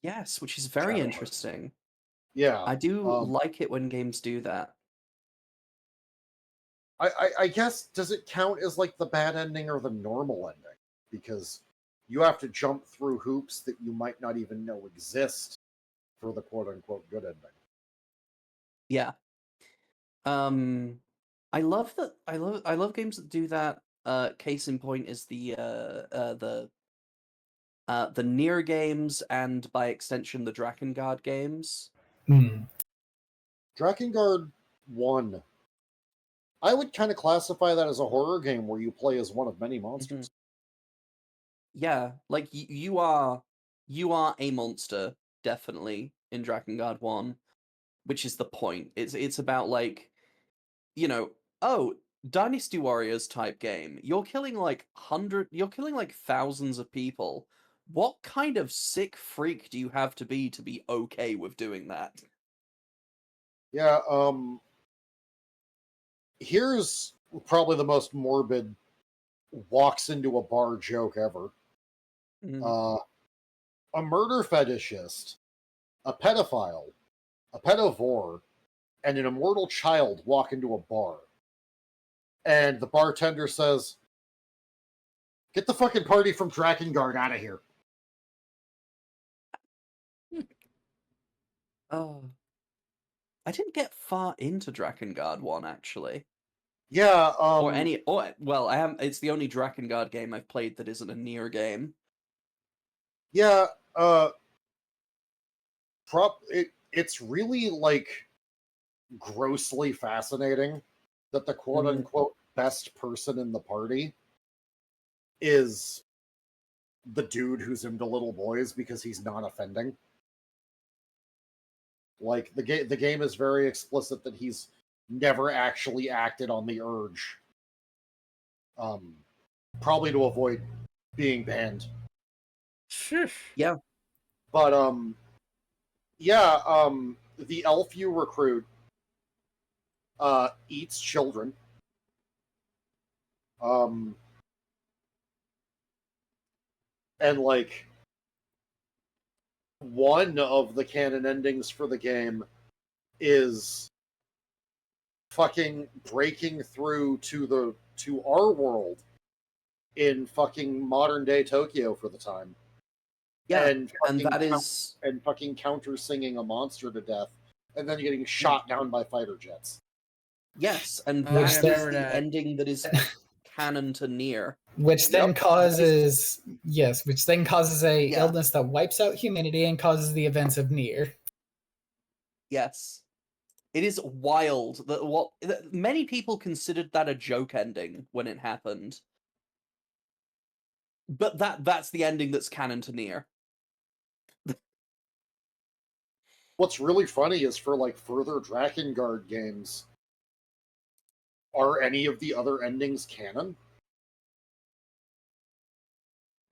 Yes, which is very Shadow Hearts. interesting. Yeah, I do like it when games do that. I guess, does it count as like the bad ending or the normal ending? Because you have to jump through hoops that you might not even know exist for the quote unquote good ending. Yeah. I love that. I love games that do that. Case in point is the Nier games, and by extension the Drakengard games. Hmm. Drakengard 1. I would kind of classify that as a horror game where you play as one of many monsters. Yeah, like you are a monster, definitely, in Drakengard 1, which is the point. It's about like, you know, oh, Dynasty Warriors type game. You're killing like thousands of people. What kind of sick freak do you have to be okay with doing that? Yeah, here's probably the most morbid walks into a bar joke ever. Mhm. A murder fetishist, a pedophile, a pedovore, and an immortal child walk into a bar. And the bartender says, "Get the fucking party from Drakengard out of here." Oh, I didn't get far into Drakengard 1 actually. Yeah, Well, I am. It's the only Drakengard game I've played that isn't a Nier game. yeah, it's really like grossly fascinating that the quote unquote best person in the party is the dude who's into little boys because he's not offending. Like the game is very explicit that he's never actually acted on the urge. Probably to avoid being banned. Yeah. But yeah, the elf you recruit eats children. Um and like one of the canon endings for the game is fucking breaking through to our world in fucking modern day Tokyo for the time. Yeah, And and fucking that is and fucking counter singing a monster to death and then getting shot down by fighter jets. yes, and I that remember is the that. ending that is canon to Nier. Which then Yep. causes which then causes a Yeah. illness that wipes out humanity and causes the events of Nier. Yes. It is wild that many people considered that a joke ending when it happened. But that's the ending that's canon to Nier. What's really funny is for like further Drakengard games, are any of the other endings canon?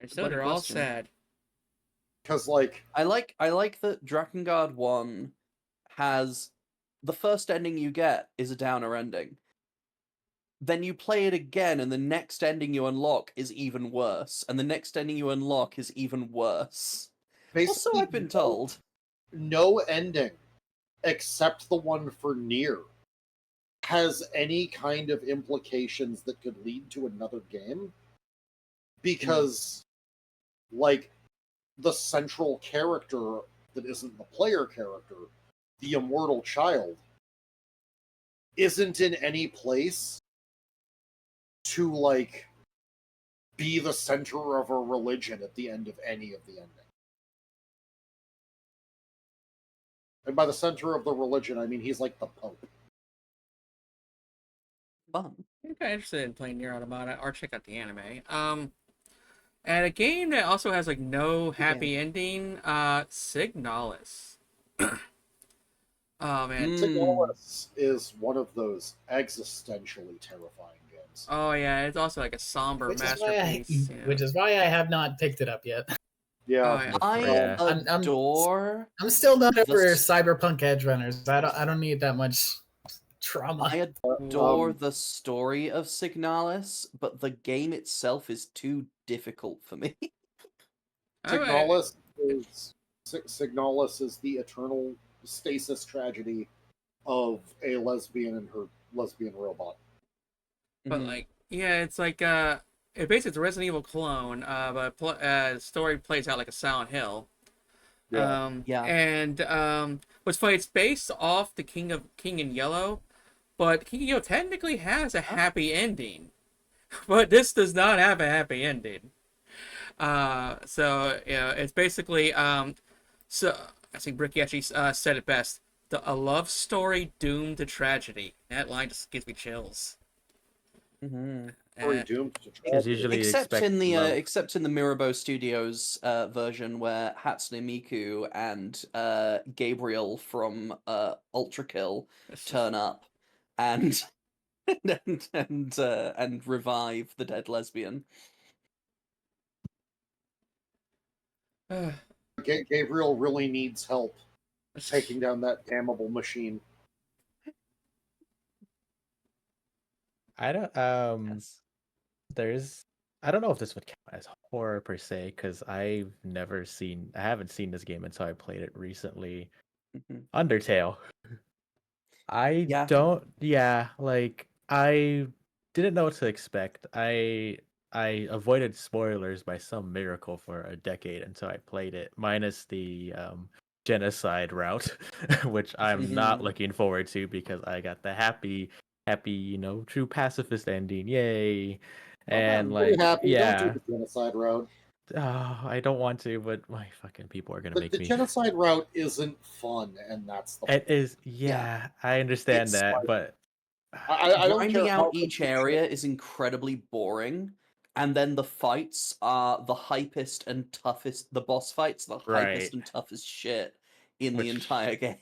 And so Funny they're all question. sad. Because like I like that Drakengard 1 has the first ending you get is a downer ending. Then you play it again, and the next ending you unlock is even worse, and the next ending you unlock is even worse. Also, Basically, I've been told. no ending except the one for Nier has any kind of implications that could lead to another game because like the central character that isn't the player character, the immortal child, isn't in any place to like be the center of a religion at the end of any of the endings. And by the center of the religion, I mean he's like the Pope. Fun. I'm kind of interested in playing Nier Automata or check out the anime. And a game that also has like no happy ending, Signalis. Oh man. Signalis is one one of those existentially terrifying games. Oh yeah, it's also like a somber Which masterpiece. is why I have not picked it up yet. Yeah. Oh, yeah. I Yeah. adore. I'm still not over s- Cyberpunk Edge Runners. I don't need that much trauma. I adore the story of Signalis, but the game itself is too difficult for me. Signalis is Signalis is the eternal stasis tragedy of a lesbian and her lesbian robot. But Mhm. like, yeah, it's like it basically it's a Resident Evil clone. But story plays out like a Silent Hill. Yeah. Yeah. And what's funny, it's based off the King in Yellow, but King in Yellow technically has a happy ending, but this does not have a happy ending. So you know, it's basically so I think Ricky actually said it best. A love story doomed to tragedy. That line just gives me chills. hmm Or Uh, doomed to Because tragedy. usually you Except expect in the love. except in the Mirabeau Studios version where Hatsune Miku and Gabriel from Ultra Kill turn up and and revive the dead lesbian. Gabriel really needs help taking down that damnable machine. I don't Yes. there's I don't know if this would count as horror per se, because I haven't seen this game until I played it recently. Mhm. Undertale. I Yeah. don't yeah, like I didn't know what to expect. I avoided spoilers by some miracle for a decade until I played it, minus the genocide route, which I'm not Mhm. looking forward to because I got the happy, true pacifist ending. Yay. Oh, And man. Pretty like, happy. Don't do yeah. the genocide route. I don't want to, but my fucking people are gonna The make me. genocide route isn't fun, and that's the It point. is, Yeah. yeah, I understand It's that, but I don't care grinding how out each good the area is incredibly boring, and then the fights are the hypest and toughest. The boss fights, the right, hypest and toughest shit in the which entire game.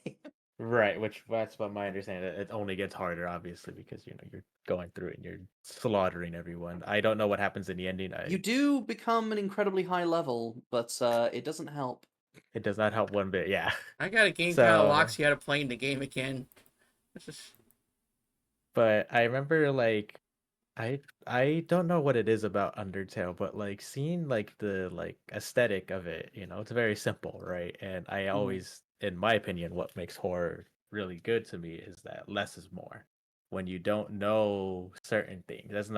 right, which that's what my understanding. It only gets harder, obviously, because you're going through it and you're slaughtering everyone. I don't know what happens in the ending. You do become an incredibly high level, but it doesn't help. It does not help one bit. Yeah. I got a game kind of So, locks you out of playing the game again. It's just but I remember like I don't know what it is about Undertale, but like seeing like the like aesthetic of it, it's very simple, right? And I always, in my opinion, what makes horror really good to me is that less is more. When you don't know certain things, that's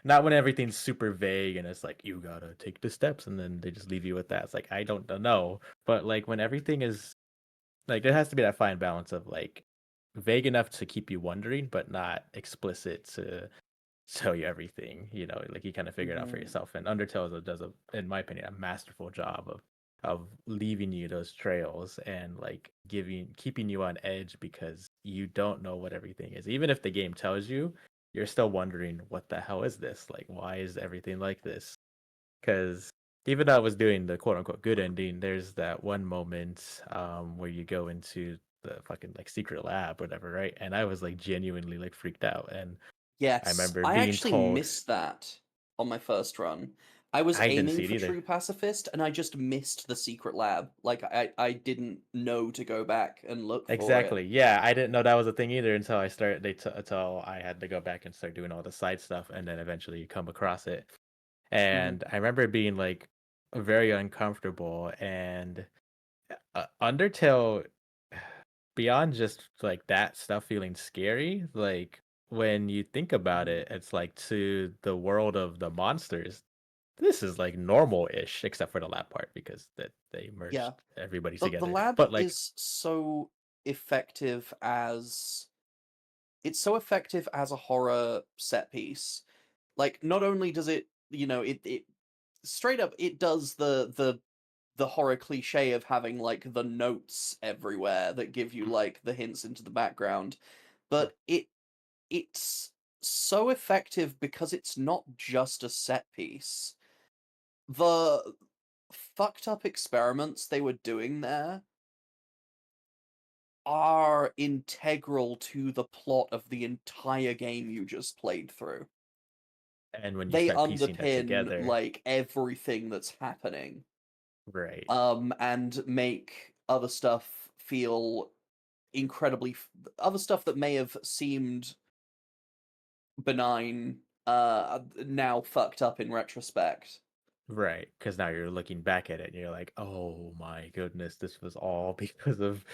not when everything's super vague and it's like you gotta take the steps and then they just leave you with that. It's like I don't know, but like when everything is like there has to be that fine balance of like vague enough to keep you wondering, but not explicit to tell you everything. Like you kind of figure it out for Mhm. yourself. And Undertale does in my opinion, a masterful job of leaving you those trails and like keeping you on edge because you don't know what everything is. Even if the game tells you, you're still wondering what the hell is this? Like, why is everything like this? Because even though I was doing the quote unquote good ending, there's that one moment where you go into the fucking like secret lab, whatever, right? And I was like genuinely like freaked out. And I Yes, remember I being actually told, missed that on my first run I was I didn't aiming see it for either. True Pacifist, and I just missed the secret lab. Like I didn't know to go back and look for it. Exactly. Yeah, I didn't know that was a thing either until I started. Until I had to go back and start doing all the side stuff, and then eventually you come across it. And I remember it being like very uncomfortable. And Undertale, beyond just like that stuff feeling scary, like when you think about it, it's like to the world of the monsters, this is like normal-ish, except for the lab part because that they merged Yeah. everybody The together. lab But like, is so effective as it's so effective as a horror set piece. Like, not only does it, it straight up it does the horror cliche of having like the notes everywhere that give you like the hints into the background, but it's so effective because it's not just a set piece. The fucked up experiments they were doing there are integral to the plot of the entire game you just played through. and when you They start piecing that underpin together, like everything that's happening, right, and make other stuff feel incredibly other stuff that may have seemed benign now fucked up in retrospect. right, because now you're looking back at it and you're like, oh my goodness, this was all because of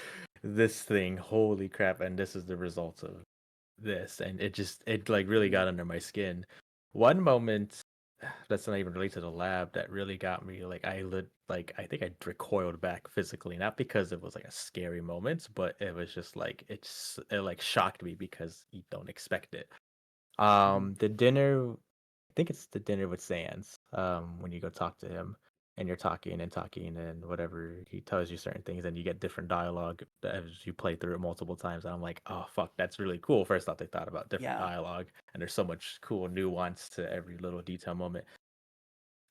this thing. Holy crap! And this is the result of this, and it like really got under my skin. One moment that's not even related to the lab that really got me, like I think I recoiled back physically, not because it was like a scary moment, but it was just like it like shocked me because you don't expect it. The dinner, I think it's the dinner with Sans. When you go talk to him and you're talking and talking and whatever, he tells you certain things and you get different dialogue as you play through it multiple times. And I'm like, oh fuck, that's really cool. First off, they thought about different Yeah. dialogue, and there's so much cool nuance to every little detail moment.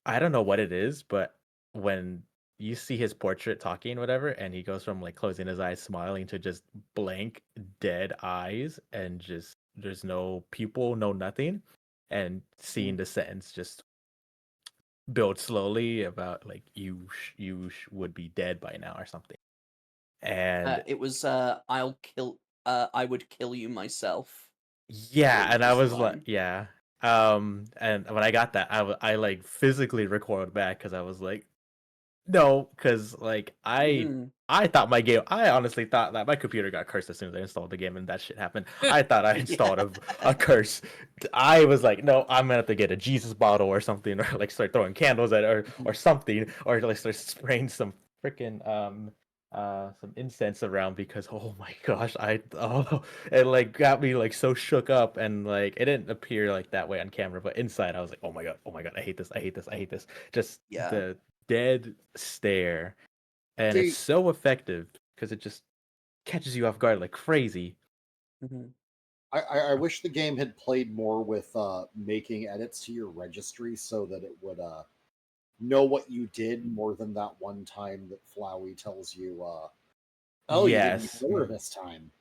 I don't know what it is, but when you see his portrait talking, whatever, and he goes from like closing his eyes, smiling to just blank, dead eyes, and just there's no pupil, no nothing, and seeing the sentence just build slowly about like would be dead by now or something. And It was I would kill you myself. yeah, Was and I his was like, line. yeah. And when I got that, I like physically recoiled back because I was like, no, because like Mhm. I thought my game. I honestly thought that my computer got cursed as soon as I installed the game, and that shit happened. I thought I installed a curse. I was like, no, I'm gonna have to get a Jesus bottle or something, or like start throwing candles at it, or something, or like start spraying some freaking some incense around because oh my gosh, it like got me like so shook up, and like it didn't appear like that way on camera, but inside I was like, oh my god, I hate this, I hate this, I hate this. Just Yeah. the dead stare, and it's See, so effective because it just catches you off guard like crazy. Mhm. I wish the game had played more with making edits to your registry so that it would know what you did more than that one time that Flowey tells you, "Oh, you didn't Yes, get her this time."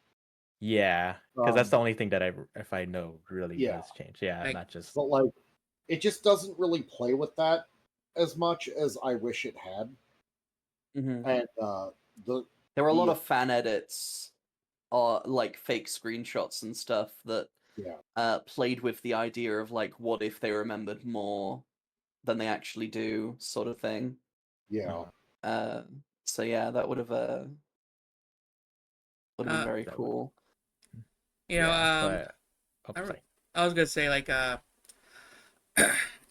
yeah, because that's Um, the only thing that if I know really yeah, does change. Yeah, Like, not just but like, it just doesn't really play with that as much as I wish it had. Mhm. And the There were a lot the of fan edits or like fake screenshots and stuff that yeah, played with the idea of like what if they remembered more than they actually do, sort of thing. yeah. Uh, so yeah, that would have been uh, very that would cool. you know, yeah, but oh I, sorry. I was gonna say like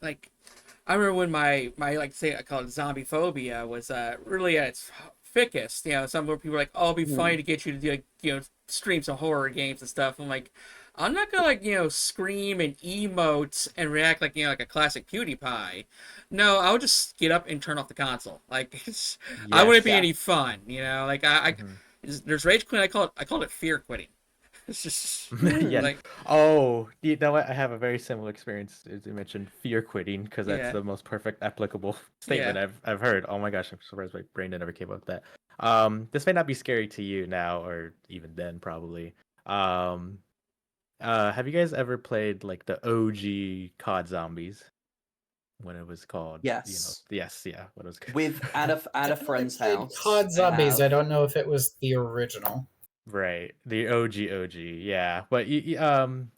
like I remember when my like say I call it zombie phobia was really at its thickest. You know, some people were like, "Oh, it'll be funny Mhm. to get you to like stream some horror games and stuff." I'm like, I'm not gonna like scream and emote and react like like a classic PewDiePie. No, I would just get up and turn off the console. Like I wouldn't be Yes. Yeah. any fun. You know, like Mhm. there's rage quitting. I call it fear quitting. It's just Yes. Mm. like Oh, you know what? I have a very similar experience as you mentioned, fear quitting, because that's yeah, the most perfect applicable yeah. statement I've heard. Oh my gosh, I'm surprised my brain never came up with that. This may not be scary to you now, or even then, probably. Um, have you guys ever played like the OG COD zombies? when it was called. Yes. Yes, yeah, what it was. With at a Definitely friend's played house. COD Zombies. I have. don't know if it was the original. Right, the OG, yeah. But World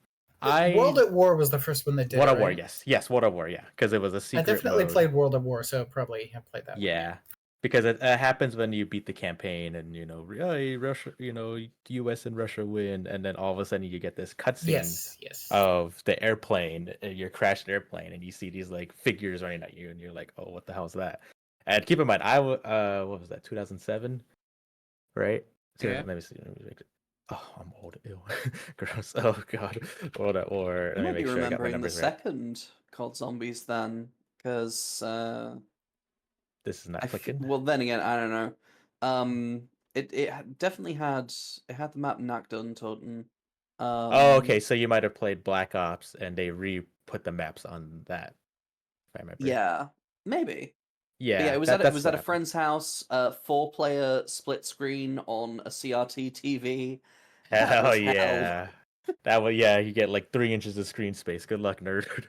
I at War was the first one they did, World of War, right? yes, World of War, yeah, because it was a I secret definitely mode. played World at War, so probably have played that one. Yeah, because it happens when you beat the campaign, and hey, Russia, U.S. and Russia win, and then all of a sudden you get this cutscene Yes. of the airplane, your crashed airplane, and you see these like figures running at you, and you're like, oh, what the hell is that? And keep in mind, what was that, 2007, right? Yeah. Let me see. Oh, I'm old. Ew. Gross. Oh god. World at War. You Let me might be make sure I got my remembering the numbers right. second COD Zombies then, because This is not clicking. well, then again, I don't know. Definitely had the map Nakdun Toten. Oh, okay. So you might have played Black Ops, and they re-put the maps on that. If I remember. Yeah, maybe. But Yeah. yeah, it was That's at what a happened. friend's house, 4-player split screen on a CRT TV. That Hell was hell. yeah. That was, yeah. You get like 3 inches of screen space. Good luck, nerd.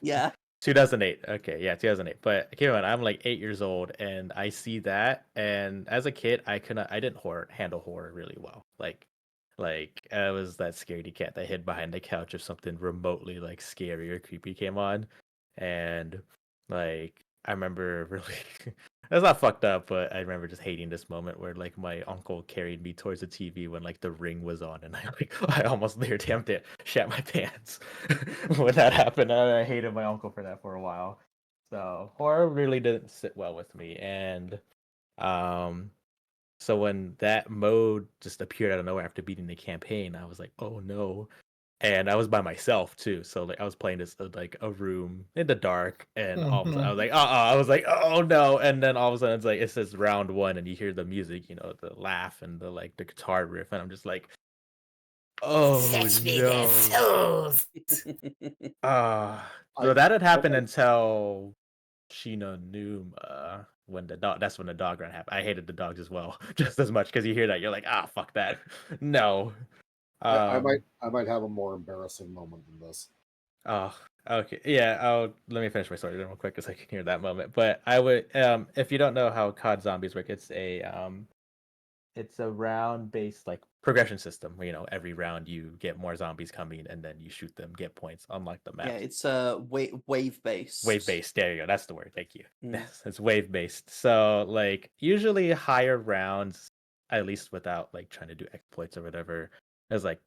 Yeah. 2008. Okay, yeah, 2008. But keep in mind, I'm like 8 years old, and I see that. And as a kid, I didn't handle horror really well. Like I was that scaredy cat that hid behind the couch if something remotely like scary or creepy came on, and like I remember really. That's not fucked up, but I remember just hating this moment where like my uncle carried me towards the TV when like The Ring was on, and I almost near damn it shat my pants when that happened. I hated my uncle for that for a while. So horror really didn't sit well with me, and um, so when that mode just appeared out of nowhere after beating the campaign, I was like, oh no. And I was by myself too, so like I was playing this like a room in the dark, and all of a sudden I was like, I was like, oh no, and then all of a sudden it's like it says round one, and you hear the music, the laugh and the guitar riff, and I'm just like, oh no. So I that had happened until Shinonuma, when the dog. That's when the dog run happened. I hated the dogs as well, just as much because you hear that you're like, fuck that, no. I might have a more embarrassing moment than this. Oh, okay. Yeah, let me finish my story real quick because I can hear that moment. But I would, if you don't know how COD Zombies work, it's a round based like progression system where every round you get more zombies coming and then you shoot them, get points, unlock the Yeah, map. it's wave based. Wave based. There you go. That's the word. Thank you. Mm. It's wave based. So like usually higher rounds, at least without like trying to do exploits or whatever, is like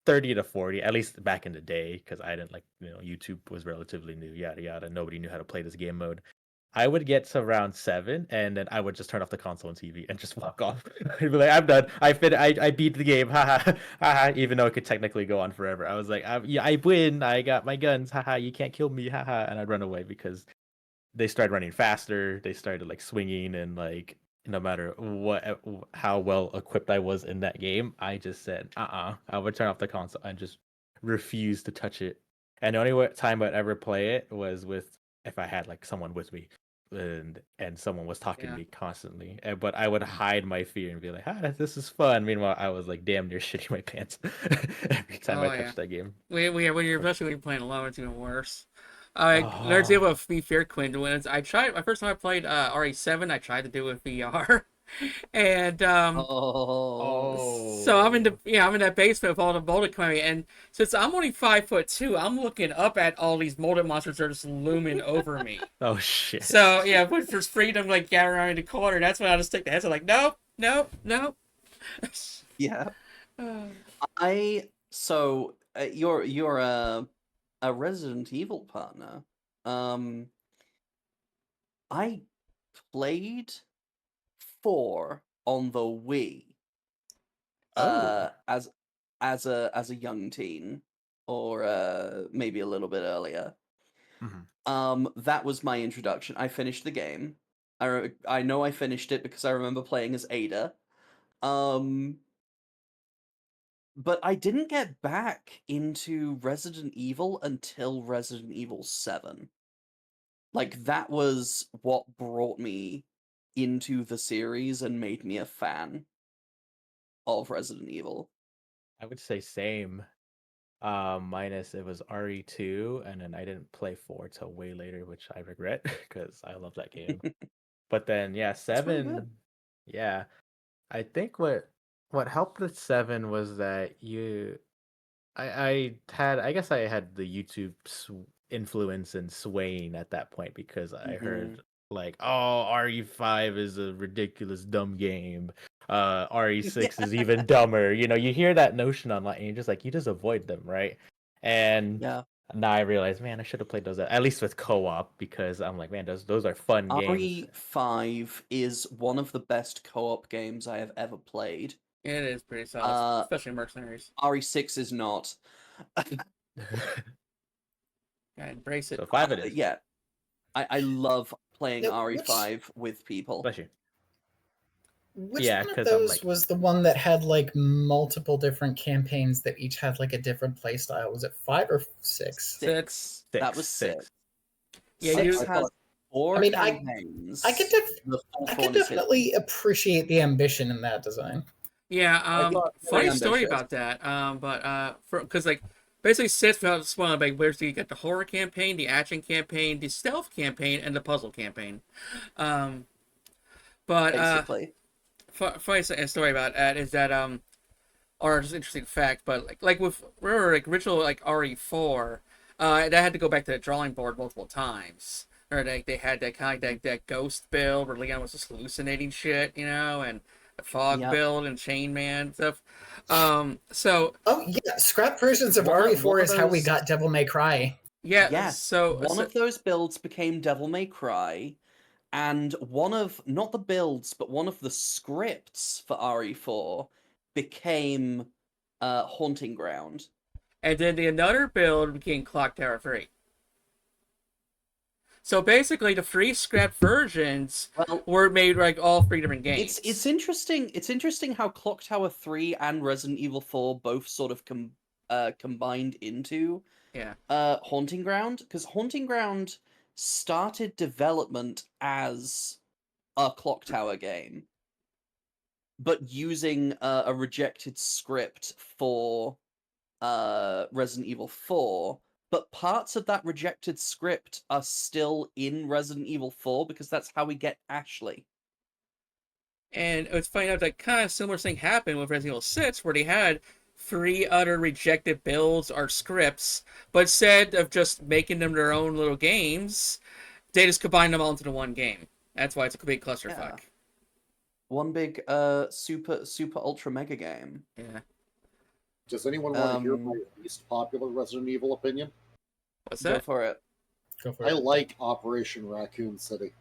30 to 40, at least back in the day, because I didn't like, YouTube was relatively new, yada yada. Nobody knew how to play this game mode. I would get to round 7, and then I would just turn off the console and TV and just walk off. I'd be like, I'm done. I beat the game, haha, haha. Even though it could technically go on forever, I was like, I win. I got my guns, haha. You can't kill me, haha. And I'd run away because they started running faster. They started like swinging, and like no matter how well equipped I was in that game, I just said, I would turn off the console and just refuse to touch it. And the only time I'd ever play it was if I had like someone with me, and someone was talking to me constantly. But I would hide my fear and be like, this is fun. Meanwhile, I was like damn near shitting my pants every time I touched that game. When you're especially when you're playing alone, it's even worse. Oh. There's able to be fair, Quinn. When I tried my first time I played RE7, I tried to do it with VR, and so I'm in that basement with all the molded coming, and since I'm only 5'2", I'm looking up at all these molded monsters that are just looming over me. Oh shit. So yeah, but for freedom, like gathering around the corner, that's when I just stick the heads. I'm like, nope. Yeah. You're a Resident Evil partner. I played 4 on the Wii. As a young teen, or maybe a little bit earlier. Mm-hmm. That was my introduction. I finished the game. I know I finished it because I remember playing as Ada. But I didn't get back into Resident Evil until Resident Evil 7. Like, that was what brought me into the series and made me a fan of Resident Evil. I would say same. minus it was RE2, and then I didn't play 4 till way later, which I regret because I love that game. But then yeah, really 7, good. yeah. I think what helped with 7 was that I guess I had the YouTube influence and swaying at that point because I heard like, oh, RE5 is a ridiculous dumb game. RE6 is even dumber. You know, you hear that notion online and you're just like, you just avoid them, right? And Yeah. now I realize, man, I should have played those at least with co-op because I'm like, man, those are fun games. RE5 is one of the best co-op games I have ever played. It is pretty solid, especially Mercenaries. RE6 is not. Yeah, embrace it. So 5 it is. Yeah. I love playing Yeah, RE5 with people. Bless you. Which Yeah, one of 'cause I'm those like- was the one that had like multiple different campaigns that each had like a different play style? Was it 5 or 6? Six. That was 6. Yeah, Six you- has 4 I mean, campaigns. I could The fourth I one could is hidden. definitely appreciate the ambition in that design. Yeah, thought funny very story ambitious. about that. But because like basically Sith felt spawned like where's you get the horror campaign, the action campaign, the stealth campaign, and the puzzle campaign. But Basically. funny story about that is that or just interesting fact, but like with remember like original like RE4, that had to go back to the drawing board multiple times. Or they had that kind of like that ghost build where Leon was just hallucinating shit, you know, and the fog Yep. build and Chain Man stuff. So Oh yeah, scrap versions of One of RE4 is how we those- got Devil May Cry. yeah, Yes. so One of those builds became Devil May Cry, and one of not the builds, but one of the scripts for RE4 became Haunting Ground. and then the another build became Clock Tower 3. So basically, the free scrap versions Well, were made like all 3 different games. it's interesting. It's interesting how Clock Tower 3 and Resident Evil 4 both sort of combined into Yeah. Haunting Ground, because Haunting Ground started development as a Clock Tower game, but using a rejected script for Resident Evil 4. But parts of that rejected script are still in Resident Evil 4 because that's how we get Ashley. And it's funny enough that kind of similar thing happened with Resident Evil 6, where they had 3 other rejected builds or scripts, but instead of just making them their own little games, they just combined them all into the one game. That's why it's a big clusterfuck. Yeah. One big super ultra mega game. Yeah. Does anyone want to hear my least popular Resident Evil opinion? What's Go that? for it. Go for I it. like Operation Raccoon City.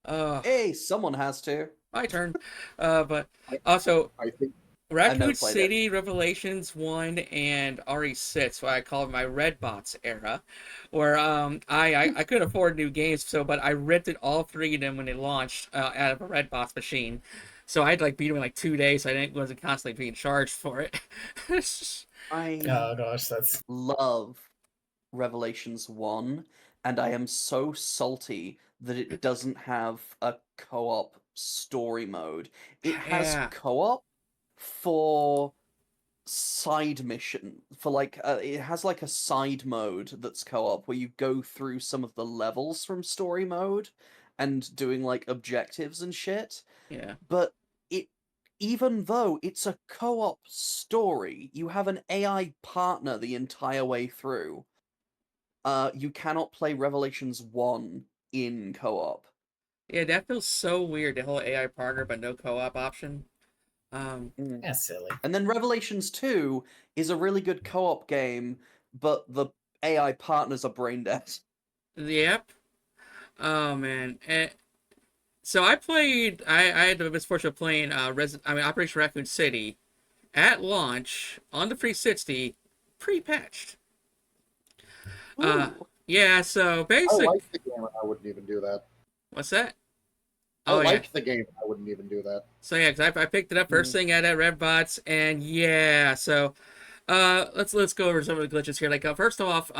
Hey, someone has to. My turn. But also, I think Raccoon played it. City, Revelations 1, and RE6, what I call my Red Bots era, where I couldn't afford new games, but I rented all 3 of them when they launched out of a Red Bots machine. So I had to like beat them in like 2 days, so wasn't constantly being charged for it. I Oh gosh, that's love Revelations 1, and I am so salty that it doesn't have a co-op story mode. It has Yeah. co-op for side mission, for like it has like a side mode that's co-op where you go through some of the levels from story mode and doing like objectives and shit. Yeah. But even though it's a co-op story, you have an AI partner the entire way through. You cannot play Revelations 1 in co-op. Yeah, that feels so weird, the whole AI partner but no co-op option. that's silly. And then Revelations 2 is a really good co-op game, but the AI partners are brain dead. Yep. Oh man. So I had the misfortune of playing Operation Raccoon City at launch on the 360, pre-patched. Ooh. Yeah, so I basically, like the game and I wouldn't even do that. what's that? I Oh yeah. like the game and I wouldn't even do that. So yeah, 'cause I picked it up first thing at Redbots, and yeah, so let's go over some of the glitches here. Like first off,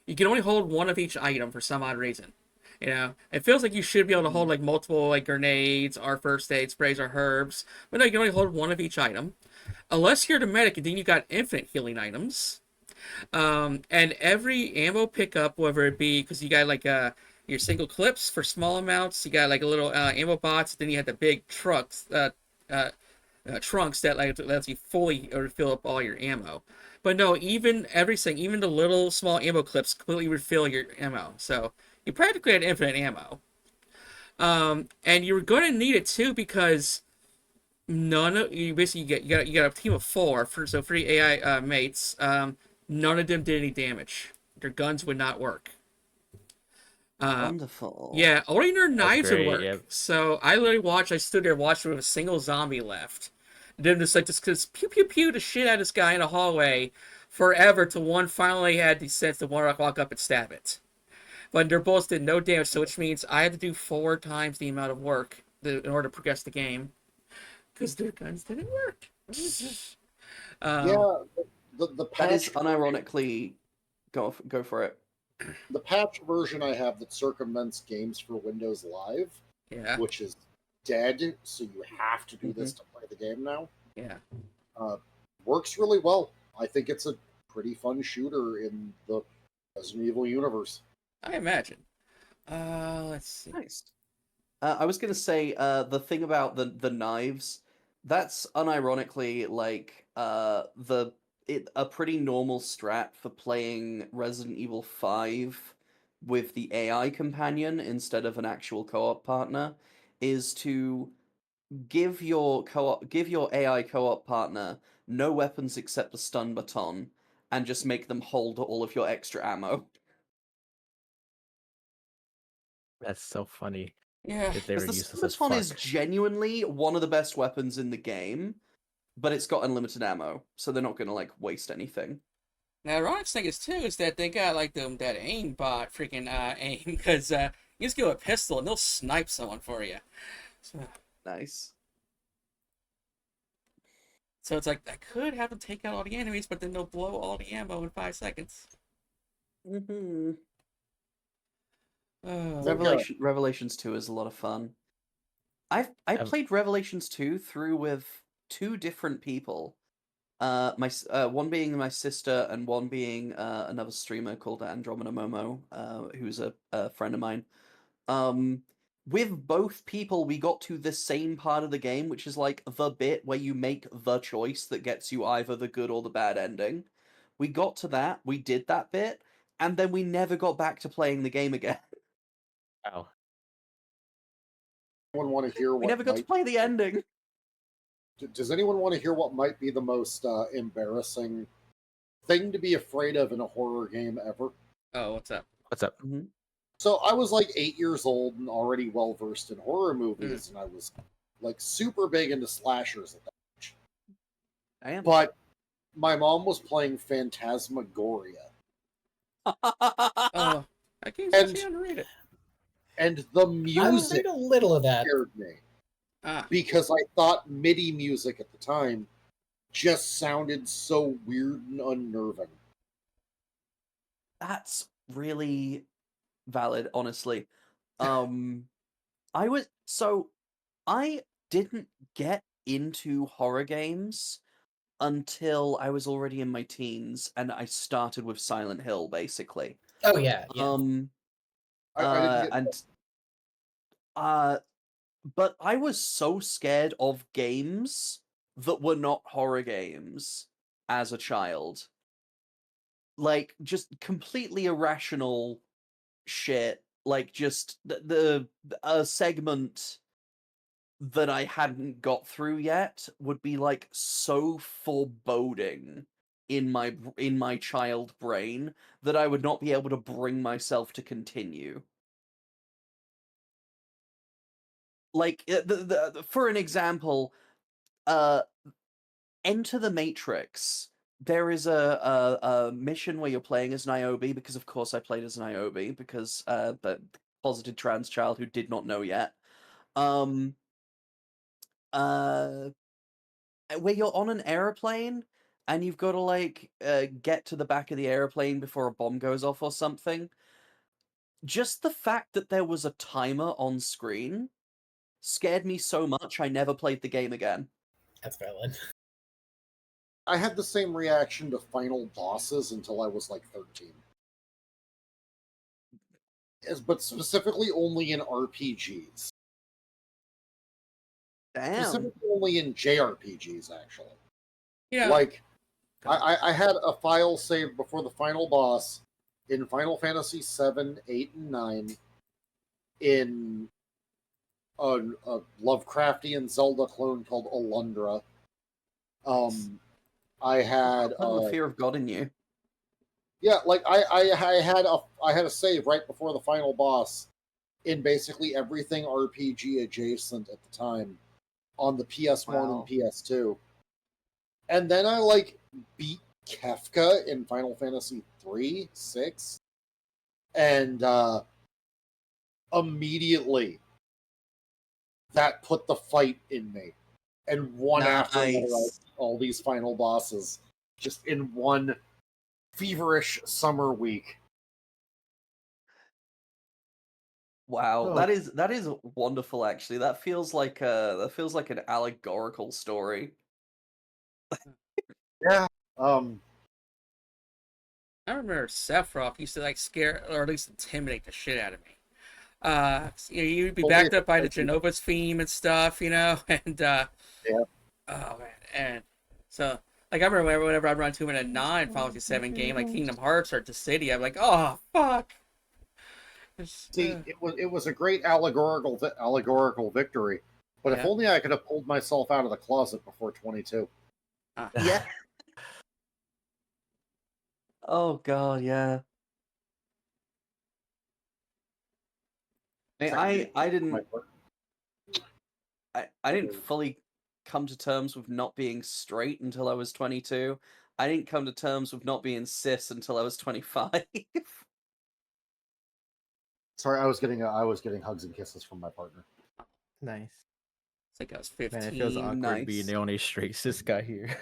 you can only hold one of each item for some odd reason. You know, it feels like you should be able to hold like multiple like grenades or first aid sprays or herbs, but no, you can only hold one of each item. Unless you're the medic, and then you got infinite healing items. And every ammo pickup, whether it be because you got like your single clips for small amounts, you got like a little ammo bots, then you have the big uh, trunks that like lets you fully refill up all your ammo. But no, even everything, even the little small ammo clips, completely refill your ammo. So you practically had infinite ammo. And you're going to need it too because none of you basically you got a team of four for so three AI mates. None of them did any damage. Their guns would not work. Wonderful. Yeah, only their That's knives would great. work. Yep. So I literally watched. I stood there watching with a single zombie left. Then just pew pew pew the shit out of this guy in the hallway forever till one finally had the sense to walk up and stab it. But their bullets did no damage, so which means I had to do 4 times the amount of work in order to progress the game because their guns didn't work. um, Yeah, the That is patch unironically go for it. the patch version I have that circumvents games for Windows Live, yeah, which is dead, so you have to do Mm-hmm. this to play the game now. yeah. Works really well. I think it's a pretty fun shooter in the Resident Evil universe. I imagine. Let's see. Nice. I was gonna say the thing about the knives, that's unironically like a pretty normal strat for playing Resident Evil 5 with the AI companion instead of an actual co-op partner, is to give your AI co-op partner no weapons except the stun baton and just make them hold all of your extra ammo. That's so funny Yeah. if they Because were the useless stun as baton is fuck. genuinely one of the best weapons in the game, but it's got unlimited ammo, so they're not gonna like waste anything. Now, the ironic thing is too is that they got like that aim bot freaking aim because you just give a pistol and they'll snipe someone for you. So, Nice. so it's like I could have them take out all the enemies, but then they'll blow all the ammo in 5 seconds. Hmm. Oh, Think, Revelations 2 is a lot of fun. I Um, played Revelations 2 through with 2 different people. One being my sister and one being another streamer called Andromeda Momo, who's a friend of mine. Um, with both people, we got to the same part of the game, which is like the bit where you make the choice that gets you either the good or the bad ending. We got to that, we did that bit, and then we never got back to playing the game again. wow. anyone want to hear We what never got to might? play the ending. Does anyone want to hear what might be the most embarrassing thing to be afraid of in a horror game ever? oh, what's up? What's up? So I was like 8 years old and already well versed in horror movies, and I was like super big into slashers at that age. I am. But my mom was playing Phantasmagoria, Oh, that game's actually underrated. and the I music played a little of that. scared me Ah, because I thought MIDI music at the time just sounded so weird and unnerving. That's really valid, honestly. Um, I didn't get into horror games until I was already in my teens, and I started with Silent Hill, basically. Oh yeah, yeah. I didn't get And uh, but I was so scared of games that were not horror games as a child. Like, just completely irrational shit. Like, just a segment that I hadn't got through yet would be like so foreboding in my child brain that I would not be able to bring myself to continue. Like for an example, uh Enter the Matrix. There is a mission where you're playing as Niobe, because of course I played as Niobe because the closeted trans child who did not know yet. Um uh where you're on an airplane and you've got to like get to the back of the airplane before a bomb goes off or something. Just the fact that there was a timer on screen scared me so much I never played the game again. That's valid. I had the same reaction to final bosses until I was like 13. But specifically only in RPGs. Damn. Specifically only in JRPGs, actually. Yeah. Like, I had a file saved before the final boss in Final Fantasy 7, 8, and 9 in a Lovecraftian Zelda clone called Alundra. I had the fear of God in you. yeah, like I had a save right before the final boss in basically everything RPG adjacent at the time on the PS1 Wow. and PS2. And then I like beat Kefka in Final Fantasy 3, 6, and immediately that put the fight in me. And one after another, Nice. all these final bosses just in one feverish summer week. Wow, Oh. that is wonderful. Actually, that feels like an allegorical story. Yeah. I remember Sephiroth used to like scare or at least intimidate the shit out of me. You'd be backed up by the Genova's theme and stuff, and Yeah. oh man, and so like I remember whenever I run into him in a non-Final Fantasy 7 game like Kingdom Hearts or The City, I'm like, oh fuck. See, it was a great allegorical victory, but if Yeah. only I could have pulled myself out of the closet before 22. Yeah. Oh god, yeah. I didn't I didn't fully come to terms with not being straight until I was 22. I didn't come to terms with not being cis until I was 25. Sorry, I was getting hugs and kisses from my partner. Nice. It's like I was Man, it feels 15. awkward being Nice. the only straight cis guy here.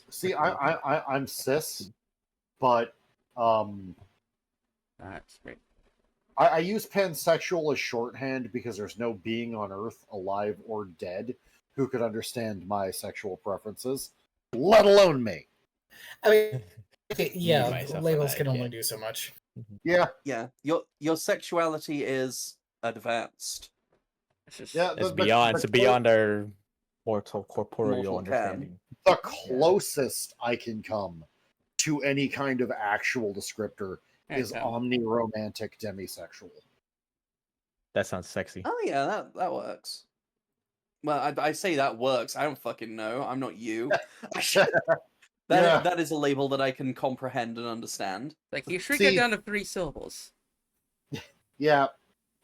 See, I'm cis, but That's great. I use pansexual as shorthand because there's no being on Earth, alive or dead, who could understand my sexual preferences, let alone me. I mean, okay, Me, yeah, myself, labels and I can only can't. do so much. Yeah, Yeah, your sexuality is advanced. It's just yeah. It's beyond our corporeal Mortal can. understanding. The closest I can come to any kind of actual descriptor is omniromantic demisexual. That sounds sexy. Oh yeah, that works. Well, I say that works. I don't fucking know. I'm not you. Yeah. That is a label that I can comprehend and understand. like you shrink See- it down to 3 syllables. Yeah,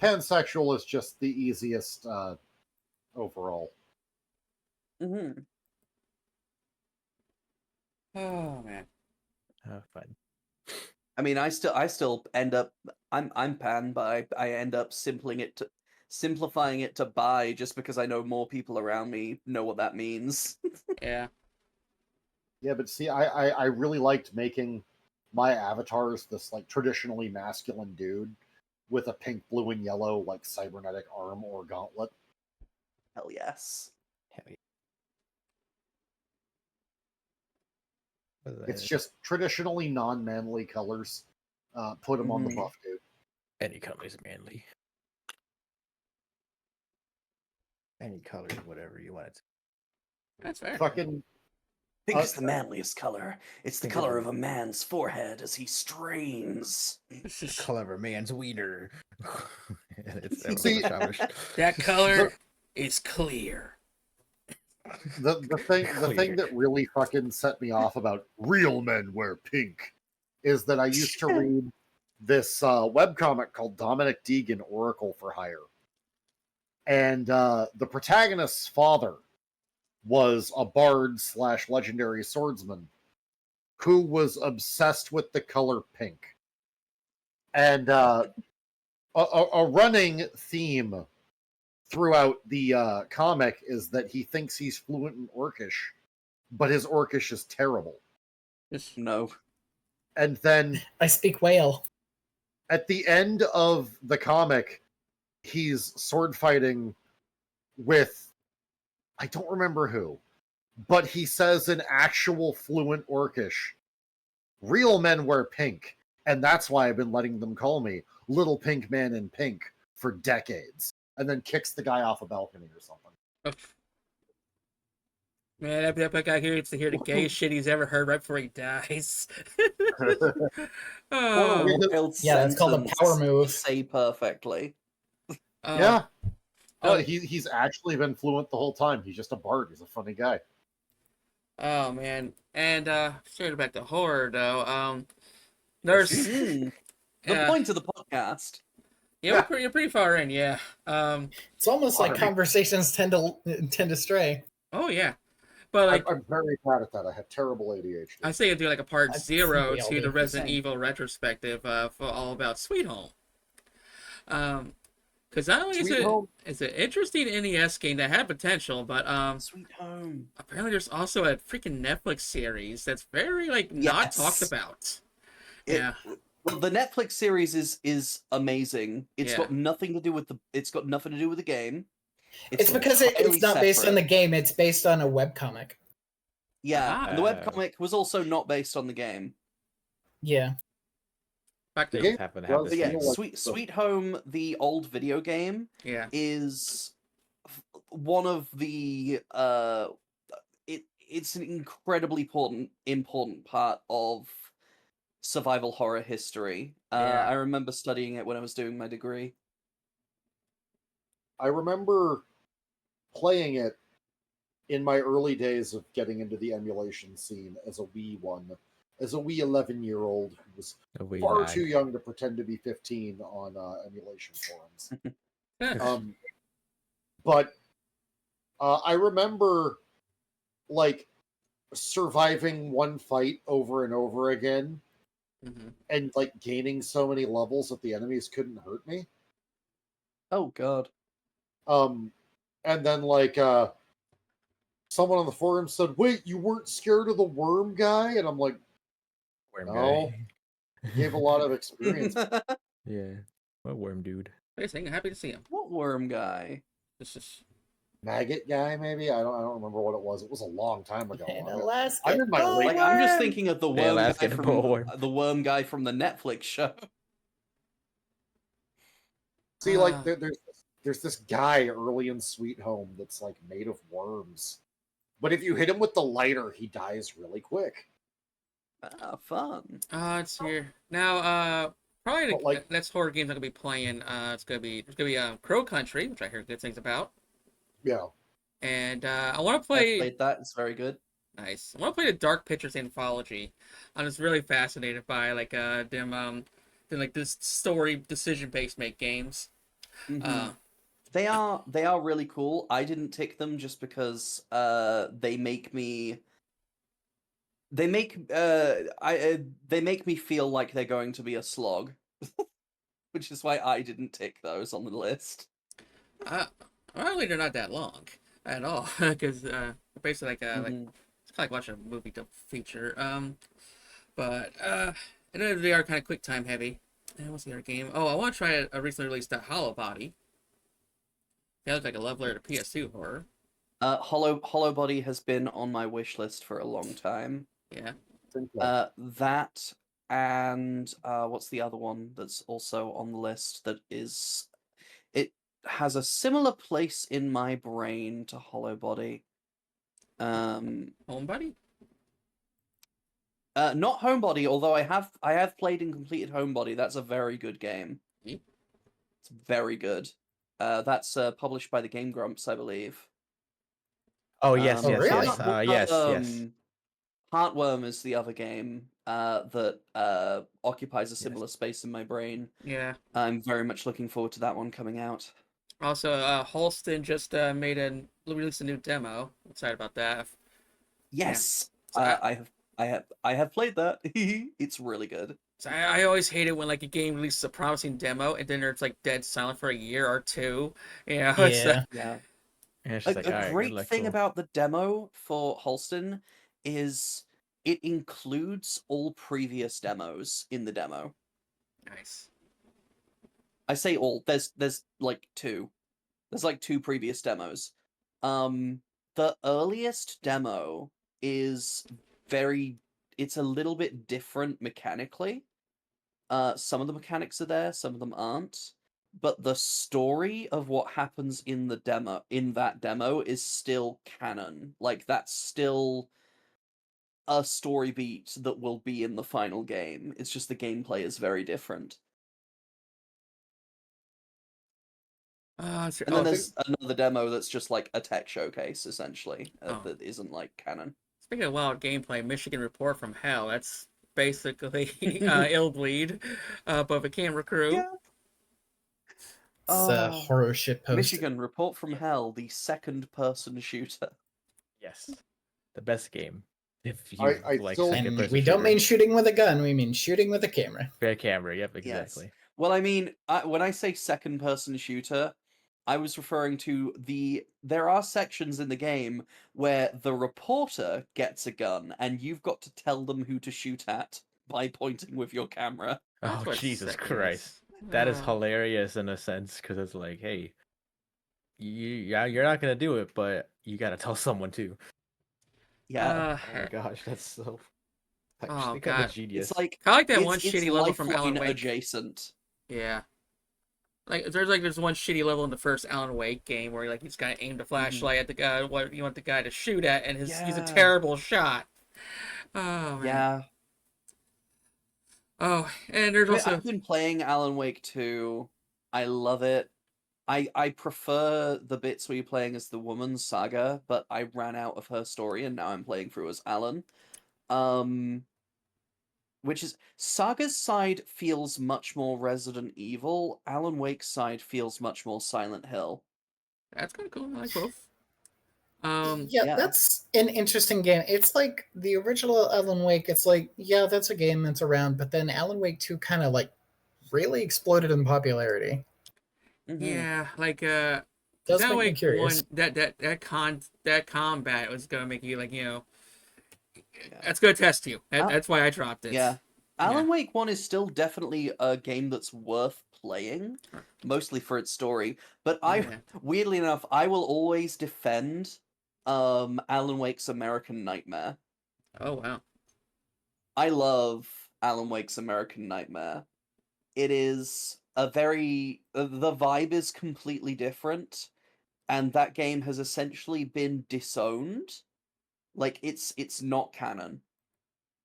pansexual is just the easiest overall. Mm-hmm. Oh man. Oh, fun. I mean, I still end up I'm pan, but I end up simplifying it to bi just because I know more people around me know what that means. Yeah. Yeah, but see, I really liked making my avatars this like traditionally masculine dude with a pink, blue, and yellow like cybernetic arm or gauntlet. Hell yes. Hell yeah. It's just traditionally non-manly colors. Put them on the Mhm. buff, dude. Any color is manly. Any color, whatever you want it to. That's fair. Fucking Pink is the manliest color. It's the Pink is color the- of a man's forehead as he strains. It's The just, color of a man's wiener. See- that color is clear. the thing that really fucking set me off about real men wear pink is that I used to read this webcomic called Dominic Deegan Oracle for Hire. And the protagonist's father was a bard / legendary swordsman who was obsessed with the color pink. And a running theme throughout the comic is that he thinks he's fluent in Orcish, but his Orcish is terrible. Just, No. And then I speak whale. at the end of the comic, he's sword fighting with, I don't remember who, but he says in actual fluent Orcish, "Real men wear pink, and that's why I've been letting them call me Little Pink Man in Pink for decades." And then kicks the guy off a balcony or something. Man, that guy here gets to hear the gayest shit he's ever heard right before he dies. What a Oh, wild Yeah, that's called a sentence power to move. say perfectly. Yeah. Oh, He's actually been fluent the whole time. He's just a bard. He's a funny guy. oh man. And straight back to horror though. There's The Yeah. point of the podcast. Yeah, you're pretty far in, yeah. It's almost like Alright. conversations tend to stray. Oh yeah. But like I'm very bad at that. I have terrible ADHD. I say I do like a part I 0 think we all to do. the Resident Same. Evil retrospective for all about Sweet Home. Because not only Sweet Home? it's an interesting NES game that had potential, but Sweet home. apparently there's also a freaking Netflix series that's very like not Yes. talked about. It- Yeah. Well, the Netflix series is amazing. It's Yeah. got nothing to do with the game. It's because entirely it's not based on separate. the game. It's based on a webcomic. Yeah, Ah. and the webcomic was also not based on the game. Yeah. Back The to game Happen to have was the But yeah, same. like Sweet Home, the old video game, yeah. is one of the it's an incredibly important part of survival horror history. Yeah. I remember studying it when I was doing my degree. I remember playing it in my early days of getting into the emulation scene as a wee 11-year-old who was A wee far lad. too young to pretend to be 15 on emulation forums. But I remember like surviving one fight over and over again Mhm. and like gaining so many levels that the enemies couldn't hurt me. Oh god. And then like someone on the forum said, "Wait, you weren't scared of the worm guy?" And I'm like, Worm no. guy. It gave a lot of experience. Yeah. What worm dude? Amazing. Happy to see him. What worm guy? This is Maggot guy, maybe? I don't remember what it was. It was a long time ago. And I'm Alaska. I'm in my late- Like I'm just thinking of the The worm guy Alaskan from bullworm. the worm guy from the Netflix show. See, like Ah. there's this guy early in Sweet Home that's like made of worms. But if you hit him with the lighter, he dies really quick. Ah, fun. it's here. Now probably the But, like- next horror games I'm gonna be playing, there's gonna be Crow Country, which I hear good things about. Yeah. And I wanna I play played that. It's very good. Nice. I want to play the Dark Pictures anthology. I'm just really fascinated by like them like this story decision based make games. Mhm. They are really cool. I didn't tick them just because they make me they make me feel like they're going to be a slog, which is why I didn't tick those on the list. Apparently they're not that long at all because basically like Mhm. it's kind of like watching a movie to feature. But and then they are kind of quick time heavy. And what's the other game? Oh, I want to try a recently released Hollow Body. That looks like a love letter to PS2 horror. Hollow Body has been on my wish list for a long time. Yeah. That and what's the other one that's also on the list that is it has a similar place in my brain to Hollow Body. Homebody? Not Homebody, although I have played and completed Homebody. That's a very good game. Yeah. It's very good. That's published by the Game Grumps, I believe. Oh yes, Oh, yes, really? yes. Yes. Heartworm is the other game that occupies a similar space in my brain. Yeah. I'm very much looking forward to that one coming out. Also, Halston just released a new demo. I'm excited about that. Yes, So I have played that. It's really good. So I always hate it when like a game releases a promising demo and then it's like dead silent for a year or two. You know, it's, Yeah. Yeah. And it's A, just like, a alright, great good luck, thing cool. about the demo for Halston is it includes all previous demos in the demo. nice. I say all. There's like two. There's like two previous demos. the earliest demo is it's a little bit different mechanically. Some of the mechanics are there, some of them aren't. But the story of what happens in that demo is still canon. Like, that's still a story beat that will be in the final game. It's just the gameplay is very different. And then Oh, there's another demo that's just like a tech showcase, essentially, Oh. that isn't like canon. speaking of wild gameplay, Michigan Report from Hell. That's basically Illbleed, but a camera crew. Yeah. It's a Oh, horror shit post. Michigan Report from Hell, the second-person shooter. Yes, the best game. If you I like still- second And person we don't shooter. mean shooting with a gun, we mean shooting with a camera. Fair camera. Yep, Yes. exactly. Well, I mean, when I say second-person shooter, I was referring to there are sections in the game where the reporter gets a gun, and you've got to tell them who to shoot at by pointing with your camera. That's Oh what Jesus second Christ, is. that is Oh. hilarious in a sense because it's like, hey, you're not gonna do it, but you gotta tell someone too. Yeah, Oh my gosh, that's so Oh Actually, kind of god, genius. it's like I like that it's one it's shitty level from Alan Lifeline Wake. adjacent. Yeah, there's one shitty level in the first Alan Wake game where like he's kind of aimed a flashlight at the guy, what you want the guy to shoot at, and he's a Yeah. terrible shot. Oh man. Yeah, Oh, and there's also I've been playing Alan Wake 2. I love it. I prefer the bits where you're playing as the woman Saga, but I ran out of her story and now I'm playing through as Alan. Which is Saga's side feels much more Resident Evil. Alan Wake's side feels much more Silent Hill. that's kind of cool. I like both. Yeah, Yeah. that's an interesting game. It's like the original Alan Wake. It's like, yeah, that's a game that's around, but then Alan Wake 2 kind of like really exploded in popularity. Mhm. Yeah, like Does that make me like curious. one that combat was gonna make you like Yeah. that's gonna test you. Al- That's why I dropped it. Yeah. Alan Wake 1 is still definitely a game that's worth playing, Sure. mostly for its story. But Yeah. weirdly enough, I will always defend Alan Wake's American Nightmare. Oh wow. I love Alan Wake's American Nightmare. It is a very the vibe is completely different, and that game has essentially been disowned. Like it's not canon.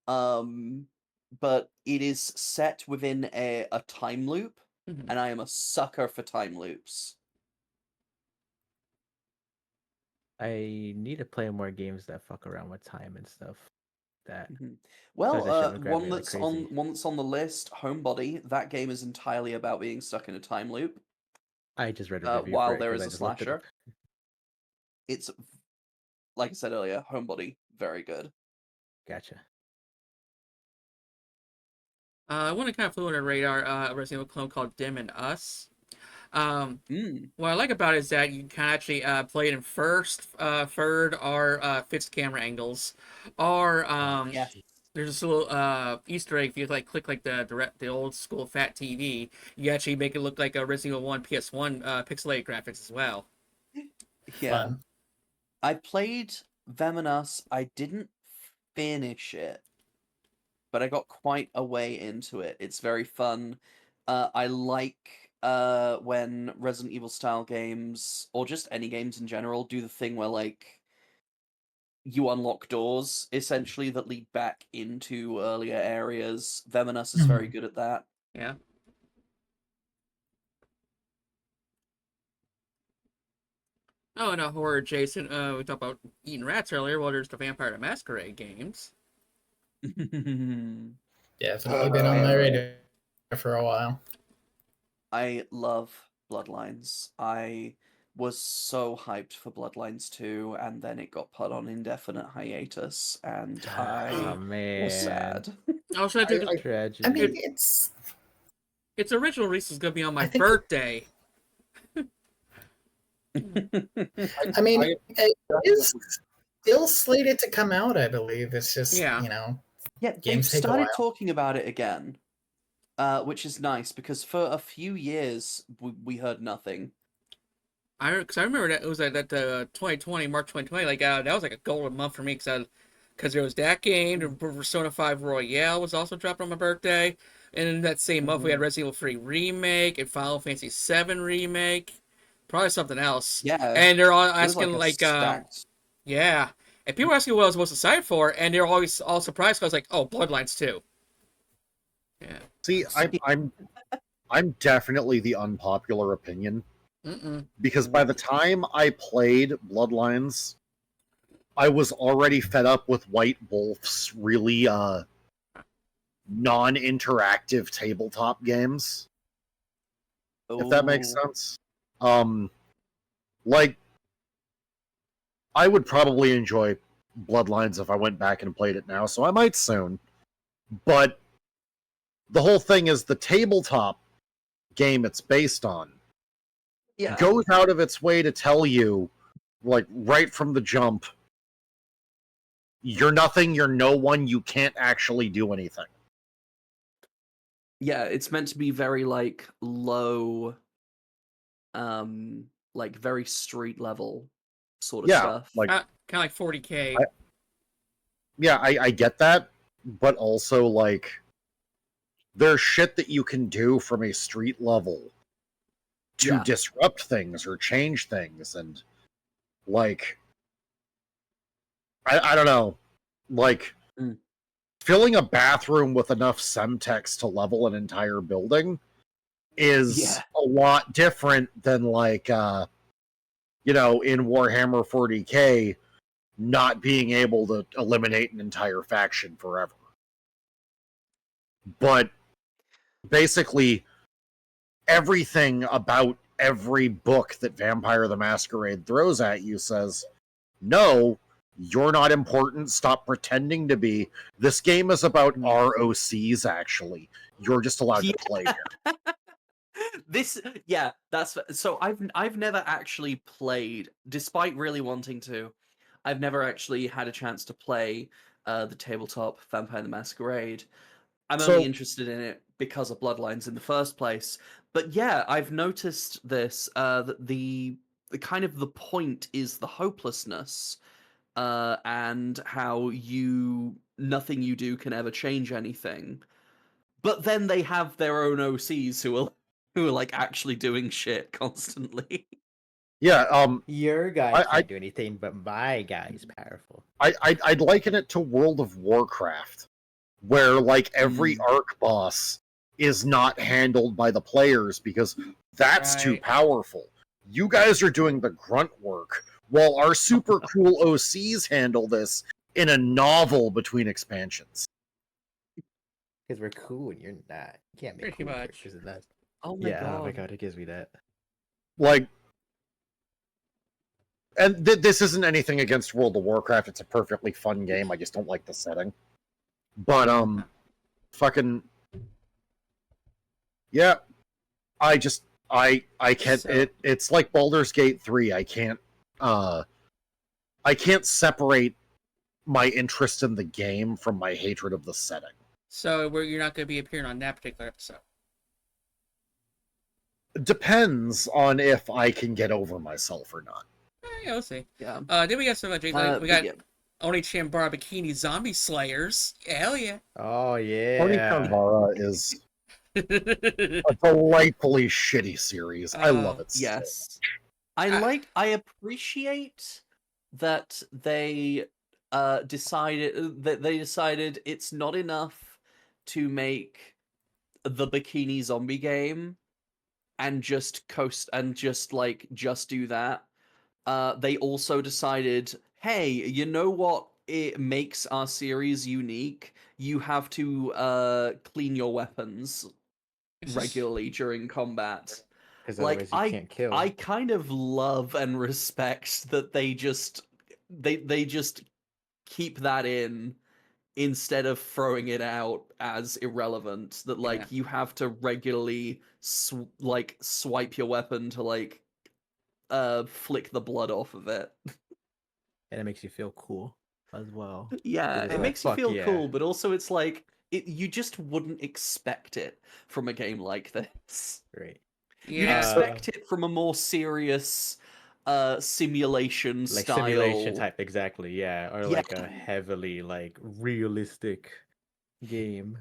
But it is set within a time loop, Mhm. and I am a sucker for time loops. I need to play more games that fuck around with time and stuff. That Well, that shit would grab one me like that's crazy. on the list, Homebody. That game is entirely about being stuck in a time loop. I just read a review While for it there 'cause is I a just looked it up. slasher. It's like I said earlier, Homebody, very good. Gotcha. I want to kind of flew under the radar. A Resident Evil clone called Dim and Us. What I like about it is that you can actually play it in first, third, or fixed camera angles, or Yes. there's this little Easter egg. If you like click like the old school fat TV, you actually make it look like a Resident Evil 1 PS1 pixelated graphics as well. Yeah. Fun. I played Them and Us. I didn't finish it, but I got quite a way into it. It's very fun. I like when Resident Evil style games, or just any games in general, do the thing where like you unlock doors essentially that lead back into earlier areas. Them and Us is very good at that. Yeah. Oh, and a horror adjacent. We talked about eating rats earlier. Well, there's the Vampire the Masquerade games. Definitely been on my radar for a while. I love Bloodlines. I was so hyped for Bloodlines 2, and then it got put on indefinite hiatus, and Oh I man. was sad. Also, I think Tragedy. I mean, It- it's. its original release is gonna be on my I think- birthday. I mean, it is still slated to come out. I believe it's just Yeah. Yeah, they've Games take a started while. talking about it again, which is nice because for a few years we heard nothing. Because I remember that it was that 2020 March 2020, like that was like a golden month for me because there was that game, the Persona 5 Royale was also dropped on my birthday, and in that same month we had Resident Evil 3 remake and Final Fantasy 7 remake, probably something else, Yeah, and they're all it was asking like a like stacked. yeah, and people were asking what I was most excited for, and they're always all surprised because I was like, oh, Bloodlines 2. Yeah. See, I'm definitely the unpopular opinion Mm-mm. because by the time I played Bloodlines, I was already fed up with White Wolf's really non-interactive tabletop games. If that makes Oh. sense. Like I would probably enjoy Bloodlines if I went back and played it now, so I might soon. But the whole thing is the tabletop game it's based on Yeah. goes out of its way to tell you, like right from the jump, you're nothing, you're no one, you can't actually do anything. Yeah, it's meant to be very like low, like very street level sort of Yeah, stuff. like Kind of like 40K. I get that, but also like there's shit that you can do from a street level to Yeah. disrupt things or change things, and like I don't know, like filling a bathroom with enough semtex to level an entire building is Yeah. a lot different than like in Warhammer 40K not being able to eliminate an entire faction forever. But basically everything about every book that Vampire the Masquerade throws at you says, no, you're not important. Stop pretending to be. This game is about ROCs, actually. You're just allowed to play here. That's so I've never actually played, despite really wanting to. I've never actually had a chance to play the tabletop Vampire the Masquerade. I'm only interested in it because of Bloodlines in the first place. But yeah, I've noticed this that the kind of the point is the hopelessness and how nothing you do can ever change anything. But then they have their own OCs who are like actually doing shit constantly. Yeah, Your guy can't do anything, but my guy is powerful. I'd liken it to World of Warcraft, where like every arc boss is not handled by the players because that's too powerful. You guys are doing the grunt work, while our super cool OCs handle this in a novel between expansions. Because we're cool and you're not. You can't make Pretty cool much. characters in that. Oh my god. Oh my god, it gives me that. Like, and this isn't anything against World of Warcraft. It's a perfectly fun game. I just don't like the setting. But fucking yeah, I can't. It's like Baldur's Gate 3. I can't separate my interest in the game from my hatred of the setting. So you're not going to be appearing on that particular episode. Depends on if I can get over myself or not. Yeah, we'll see. Yeah. Then we got some we got Oni Chambara Bikini Zombie Slayers. Hell yeah. Oh yeah. Oni Chambara is a delightfully shitty series. I love it. Yes. I appreciate that they decided it's not enough to make the Bikini Zombie game and just do that. They also decided, hey, you know what it makes our series unique? You have to clean your weapons regularly during combat. Because Like otherwise you can't kill. I kind of love and respect that they just keep that in instead of throwing it out as irrelevant. That like you have to regularly swipe your weapon to like flick the blood off of it. And it makes you feel cool as well. Yeah, It is it like, makes you fuck feel yeah. cool, but also it's like you just wouldn't expect it from a game like this. Right. You'd expect it from a more serious simulation Like style. simulation type, exactly, yeah, or Yeah. like a heavily like realistic game.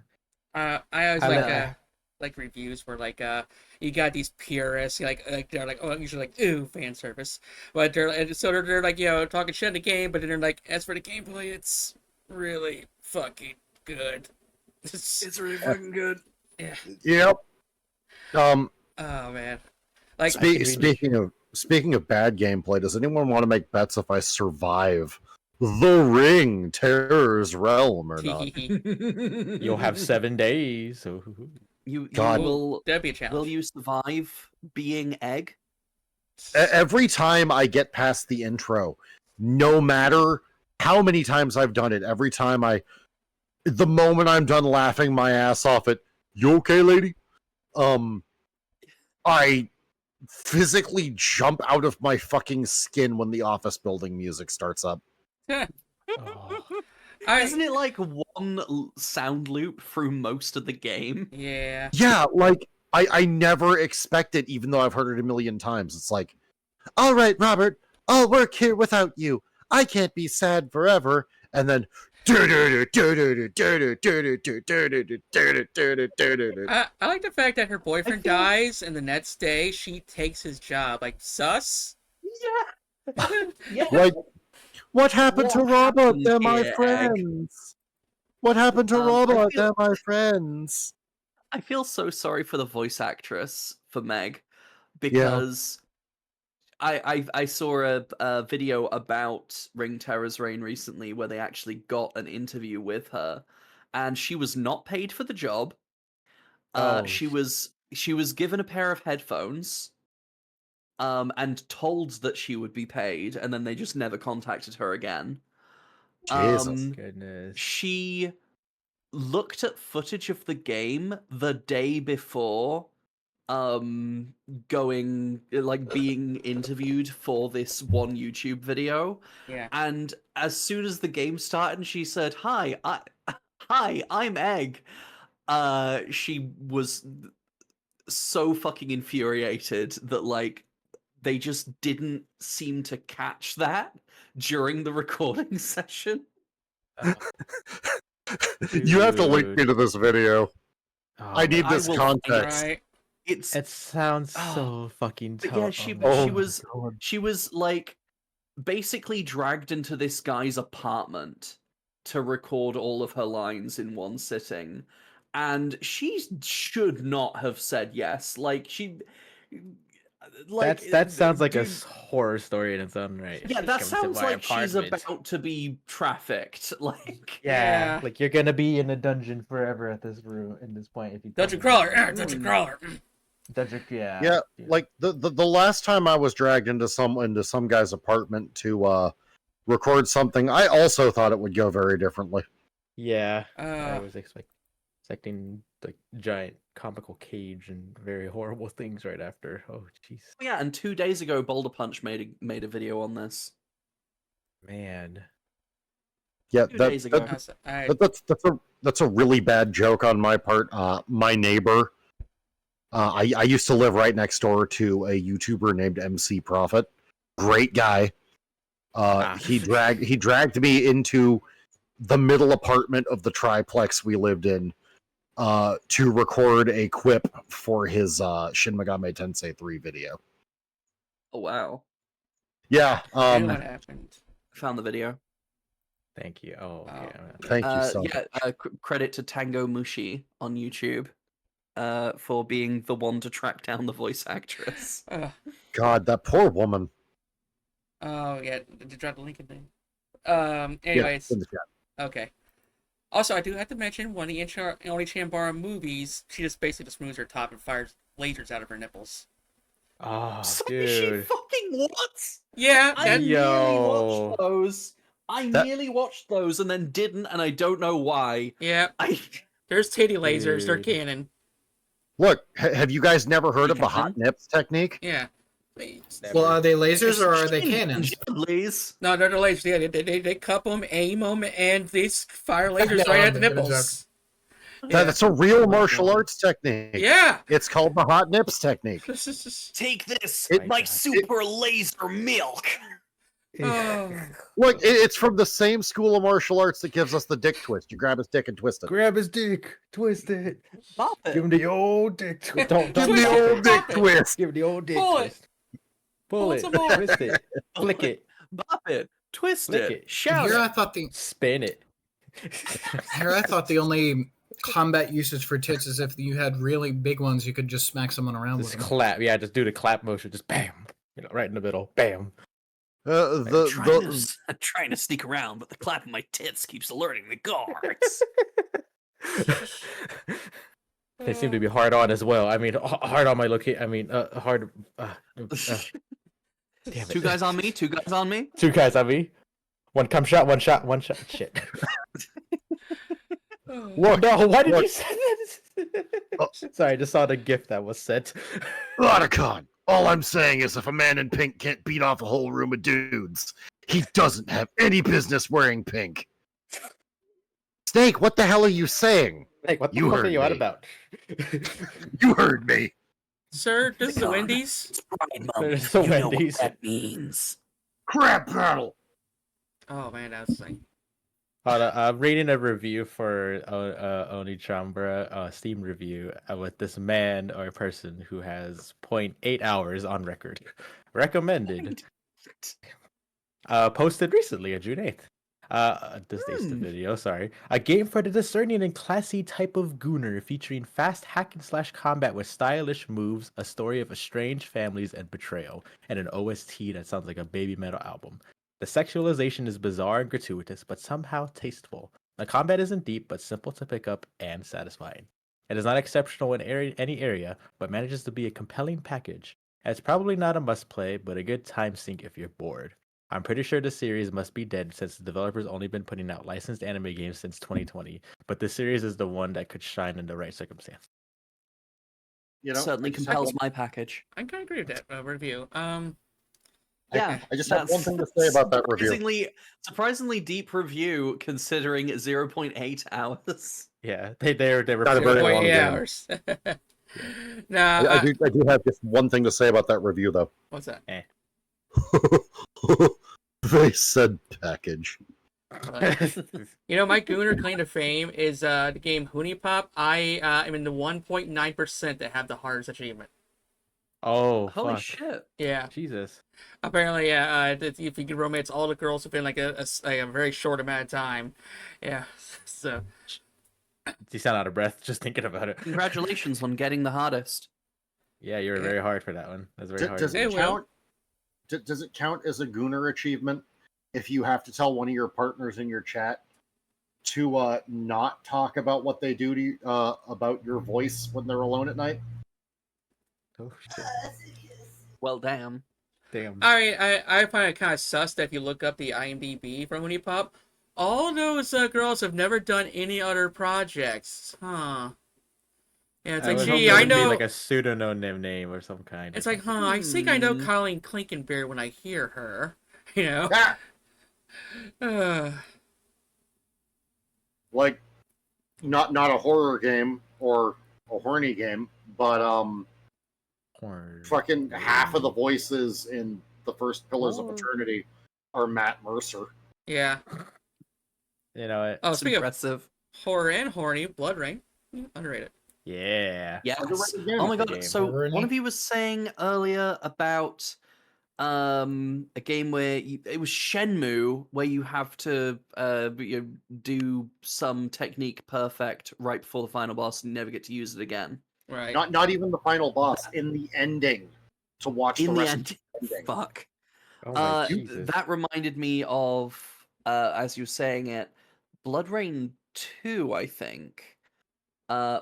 I always I like reviews where you got these purists like they're like, oh, usually like, ooh, fan service, but they're like, talking shit in the game, but then they're like, as for the gameplay, it's really fucking good. It's really fucking good. Yeah. Yep. Oh man. Like Speaking of bad gameplay, does anyone want to make bets if I survive the Ring Terror's Realm or not? You'll have 7 days. So You God. will. that'd be a challenge. Will you survive being egg? Every time I get past the intro, no matter how many times I've done it, every time the moment I'm done laughing my ass off at, you okay, lady? I physically jump out of my fucking skin when the office building music starts up. oh, Isn't it like one sound loop through most of the game? Yeah. Yeah, like I never expect it, even though I've heard it a million times. It's like, all right, Robert, I'll work here without you. I can't be sad forever. And then I like the fact that her boyfriend dies, and the next day she takes his job. Like, sus? Yeah. Yeah. like, what happened to What Robert? happened They're my here, Egg? friends. What happened to I Robert? feel- They're my friends. I feel so sorry for the voice actress for Meg because I saw a video about Ring Terror's Reign recently where they actually got an interview with her, and she was not paid for the job. Oh, She was given a pair of headphones, and told that she would be paid, and then they just never contacted her again. Jesus. goodness. She looked at footage of the game the day before being interviewed for this one YouTube video, Yeah. and as soon as the game started and she said, hi, I'm Egg, she was so fucking infuriated that like they just didn't seem to catch that during the recording session. You have to link me to this video. Oh, I need I this will context. Right. It's It sounds Oh, so fucking but tough. yeah, she Oh was my God. she was like basically dragged into this guy's apartment to record all of her lines in one sitting, and she should not have said yes. Like that sounds like a dude, horror story in its own right. yeah, She that comes to sounds my like she's apartment. about to be trafficked. Like, Yeah. Like you're gonna be in a dungeon forever at this room in this point if you Dungeon come crawler. in. Dungeon crawler. Dungeon, yeah. Yeah, like the last time I was dragged into some guy's apartment to record something, I also thought it would go very differently. Yeah. I Uh, was expecting the giant comical cage and very horrible things right after. Oh jeez. yeah, and 2 days ago, Boulder Punch made a video on this. Man. Yeah, 2 days ago. that's a really bad joke on my part. My neighbor, I used to live right next door to a YouTuber named MC Prophet. Great guy. He dragged me into the middle apartment of the triplex we lived in to record a quip for his Shin Megami Tensei 3 video. Oh wow, Yeah. and what happened? found the video. Thank you. Oh, okay. Thank you so Yeah, much. credit to Tango Mushi on YouTube for being the one to track down the voice actress. God, that poor woman. Oh yeah, did you drop the link in thing? Yeah, Anyways, in the chat. okay. Also, I do have to mention one of the Oni Chambara movies. She just basically just moves her top and fires lasers out of her nipples. Oh, Sorry, she dude. fucking what? Yeah, I that, nearly Yo. watched those. I That- nearly watched those and then didn't, and I don't know why. yeah. I There's titty lasers. They're Dude. canon. Look, have you guys never heard of the hot Canon? nips technique? Yeah. Well, are they lasers or are they cannons? Please. No, they're the lasers. Yeah, they cup them, aim them, and they fire lasers No, right at the I'm gonna nipples. Yeah. That's a real martial arts technique. Yeah. It's called the hot nips technique. Take this, It- my God. super laser milk. Oh. Look, it's from the same school of martial arts that gives us the dick twist. You grab his dick and twist it. Grab his dick, twist it. Bop it. Give him the old dick twist. Don't Give him the Twist it, old dick pop it. twist. Give him the old dick Pull it. twist. Pull Pull it, some more. twist it, flick it, Bop it. Twist flick it. it, shout Here I it, thought the spin it. only combat usage for tits is if you had really big ones, you could just smack someone around with Just them. clap, yeah, just do the clap motion, just bam, right in the middle, bam. I'm trying to sneak around, but the clap of my tits keeps alerting the guards. They seem to be hard on as well. I mean, hard on my location. I mean, hard. Damn it. Two guys on me. Two guys on me. Two guys on me. One come shot. One shot. One shot. Shit. Look, No, why did look. you say that? Sorry, I just saw the gift that was sent. Otacon, all I'm saying is if a man in pink can't beat off a whole room of dudes, he doesn't have any business wearing pink. Snake, what the hell are you saying? Like, what the You fuck are heard you on me. about? You heard me. Sir, this is the God. Wendy's. It's Pride There's Month. the You know what Wendy's. that means. Crab battle. Oh man, that's like. I'm reading a review for Onichambra, Steam review, with this man or person who has 0.8 hours on record. Recommended. Posted recently on June 8th. This dates the video, sorry. A game for the discerning and classy type of gooner featuring fast hack and slash combat with stylish moves, a story of estranged families and betrayal, and an OST that sounds like a baby metal album. The sexualization is bizarre and gratuitous, but somehow tasteful. The combat isn't deep, but simple to pick up and satisfying. It is not exceptional in any area, but manages to be a compelling package. And it's probably not a must-play, but a good time sink if you're bored. I'm pretty sure the series must be dead since the developer's only been putting out licensed anime games since 2020, but this series is the one that could shine in the right circumstance. You know, Certainly I just compels have my package. I kind of agree with that review. Yeah, I just have one thing to say about that review. Surprisingly deep review considering 0.8 hours. Yeah, they were Not a very long 0.8 game. hours. Nah, I do have just one thing to say about that review, though. what's that? They said package. You know, my Gooner claim to fame is the game Hoonie Pop. I am in the 1.9% that have the hardest achievement. Oh, Holy fuck. shit. Yeah, Jesus. apparently, yeah. If you can romance all the girls within like a very short amount of time, yeah. So You sound out of breath just thinking about it. Congratulations on getting the hardest. Yeah, you were very hard for that one. That's very hard. Does It it will. count? Does it count as a Gooner achievement if you have to tell one of your partners in your chat to not talk about what they do to you, about your voice when they're alone at night? Oh, shit. Well, damn. Damn. I find it kind of sus that if you look up the IMDb for Hoonie Pop, all those girls have never done any other projects, huh? Yeah, it's I like, would hope gee, it I would be know. like a pseudonym name or some kind. It's like, huh? I think I know Hmm. Colleen Clinkenbeard when I hear her. You know. Ah! Like, not a horror game or a horny game, but fucking half of the voices in the first Pillars of Eternity are Matt Mercer. Yeah. You know what? Oh, It's speaking of impressive. horror and horny, Blood Rain, underrated. Yeah. Yes. Underrated game. Oh my Good god. game. So Horror one any? of you was saying earlier about a game where it was Shenmue where you have to do some technique perfect right before the final boss and never get to use it again. Right. Not even the final boss, in the ending to watch In the the rest end, of the ending. fuck. Oh my Jesus. That reminded me of as you were saying it, Blood Rain 2, I think.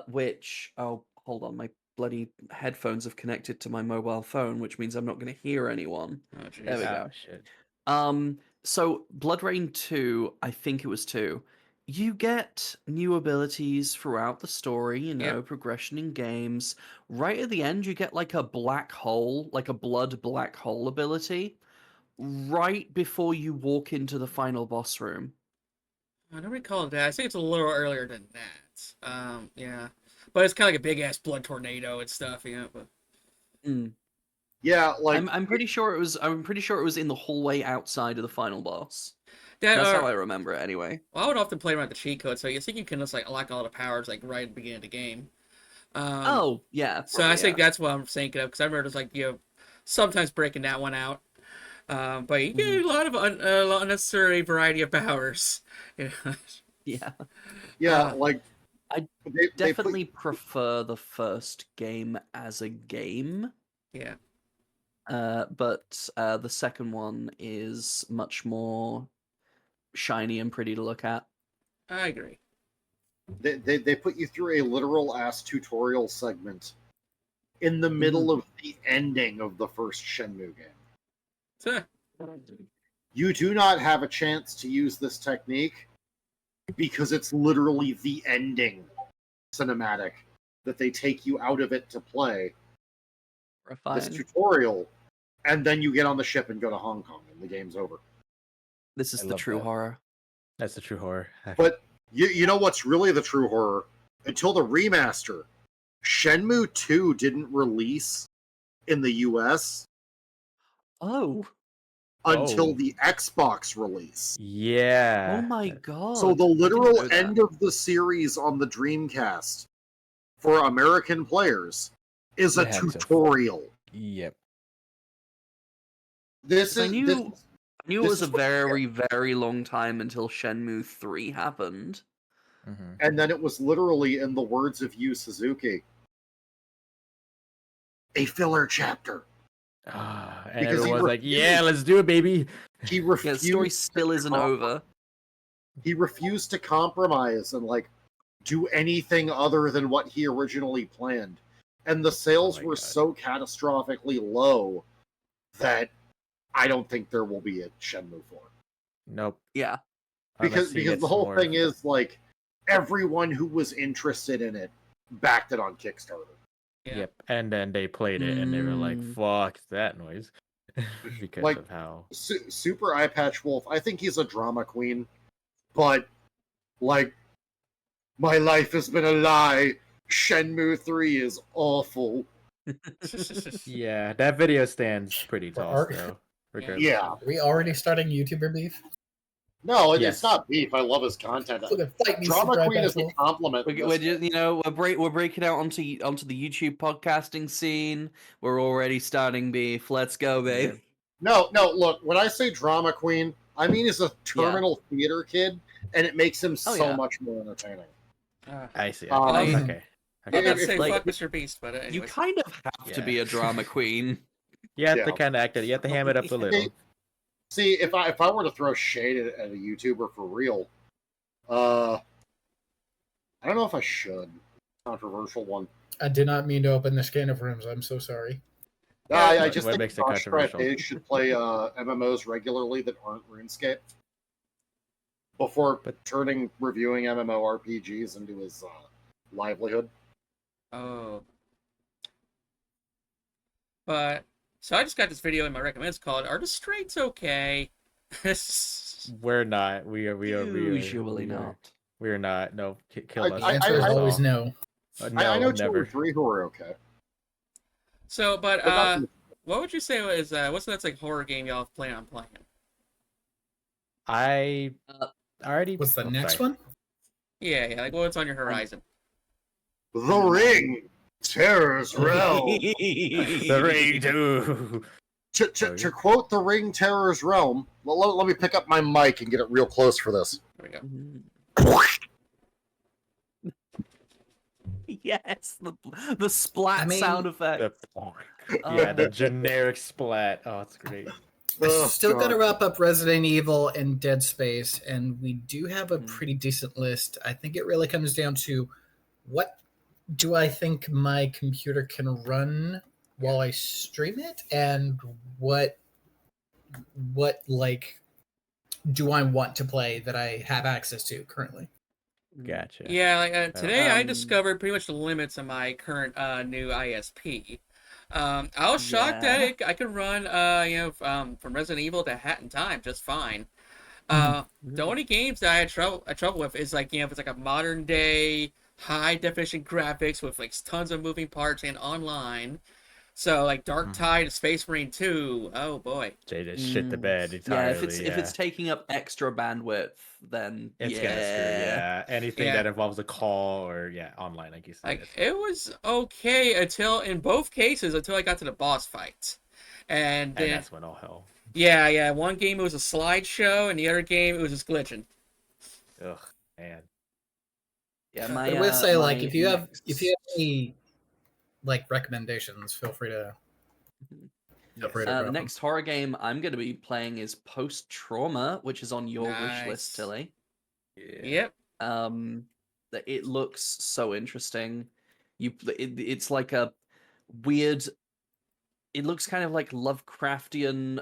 Which hold on, my bloody headphones have connected to my mobile phone, which means I'm not going to hear anyone. Oh, jeez. There we go. Oh, shit. So Blood Rain 2, I think it was 2. You get new abilities throughout the story, you know, progression in games. Right at the end, you get like a black hole, like a blood black hole ability, right before you walk into the final boss room. I don't recall that. I think it's a little earlier than that. Yeah, but it's kind of like a big ass blood tornado and stuff. But Yeah, like I'm pretty sure it was. I'm pretty sure it was in the hallway outside of the final boss. that That's are. how I remember it, anyway. Well, I would often play around the cheat code, so I think you can just like unlock all the powers like right at the beginning of the game. Oh yeah. So I probably, think yeah. that's what I'm thinking of because I remember just like sometimes breaking that one out. But you get a lot of unnecessary variety of powers. Yeah. yeah, like I they definitely prefer the first game as a game. Yeah. But the second one is much more shiny and pretty to look at. I agree. they put you through a literal ass tutorial segment in the middle of the ending of the first Shenmue game. So, You do not have a chance to use this technique because it's literally the ending cinematic that they take you out of it to play this Refined. tutorial, and then you get on the ship and go to Hong Kong, and the game's over. This is I the love true that. horror. That's the true horror. But you know what's really the true horror? Until the remaster, Shenmue 2 didn't release in the US Oh. until Oh. the Xbox release. Yeah. Oh my god. So the I didn't literal know that. end of the series on the Dreamcast for American players is a They had to- tutorial. Yep. This I is knew- this, I knew it this was a is what- very, very long time until Shenmue 3 happened. Mm-hmm. and then it was literally, in the words of Yu Suzuki, a filler chapter. And Because he everyone's like, refused. "Yeah, let's do it, baby." He Yeah, the refused. story still isn't over. He refused to compromise and do anything other than what he originally planned. And the sales my were God. so catastrophically low that I don't think there will be a Shenmue 4. Nope. Yeah. Because Unless he because gets the whole more- thing is everyone who was interested in it backed it on Kickstarter. Yeah. Yep. And then they played it, and they were like, Mm. "Fuck that noise," because Like- of how. Super Eye Patch Wolf, I think he's a drama queen, but my life has been a lie. Shenmue 3 is awful. Yeah, that video stands pretty tall Art- still. Regardless. Yeah. Are we already starting YouTuber beef? No, Yes. it's not beef. I love his content. Look at fight me, Drama Super queen is a Wolf. compliment. We're just, we're breaking out onto the YouTube podcasting scene. We're already starting beef. Let's go, babe. No, look, when I say drama queen, I mean he's a terminal theater kid, and it makes him Oh, so yeah. much more entertaining. I see. Um, Okay. I'm not If- say like- fuck Mr. Beast, but You anyways. kind of have to be Yeah. a drama queen. You have to Yeah. kind of act it. You have to ham it up a little. See, if I were to throw shade at a YouTuber for real, I don't know if I should. Controversial one. I did not mean to open this can of worms. I'm so sorry. I What- just what think makes it Josh controversial? Page should play MMOs regularly that aren't RuneScape before turning reviewing MMORPGs into his livelihood. Oh. But so I just got this video in my recommends called "Are the Straights Okay?" We're not. We are. Usually not. We are not. No, kill I- us. The answer is I- always no. No, I know two never. or three who are okay. So, but But not- what would you say is what's the next like horror game y'all plan on playing? I Uh, already. What's the oh, next sorry. one? Yeah, like what's on your horizon? The Ring, Terror's Realm. The Ring 2. To quote The Ring, Terror's Realm, let me pick up my mic and get it real close for this. There we go. Yes, the splat I mean- sound effect. Yeah, the generic splat. Oh, it's great. Oh, Still God. got to wrap up Resident Evil and Dead Space, and we do have a Mm. pretty decent list. I think it really comes down to what do I think my computer can run while I stream it, and what like do I want to play that I have access to currently? Gotcha. Yeah, like today I Um, discovered pretty much the limits of my current new ISP. I was shocked that Yeah. I could run from Resident Evil to Hat in Time just fine. The only games that I had trouble with is like, if it's like a modern day high definition graphics with like tons of moving parts and online. So like Dark Tide and Space Marine 2, oh boy. Jay just shit the bed Yeah, entirely. if it's taking up extra bandwidth, then it's gonna screw. Yeah, anything Yeah. that involves a call or online, like you said. Like it was okay in both cases until I got to the boss fight. And then, that's when all hell. Yeah. One game it was a slideshow, and the other game it was just glitching. Ugh, man. Yeah, I would say, like, if you have any like recommendations, feel free to. The next horror game I'm going to be playing is Post Trauma, which is on your wish list, Tilly. Yeah. Yep. It looks so interesting. It's like a weird. It looks kind of like Lovecraftian,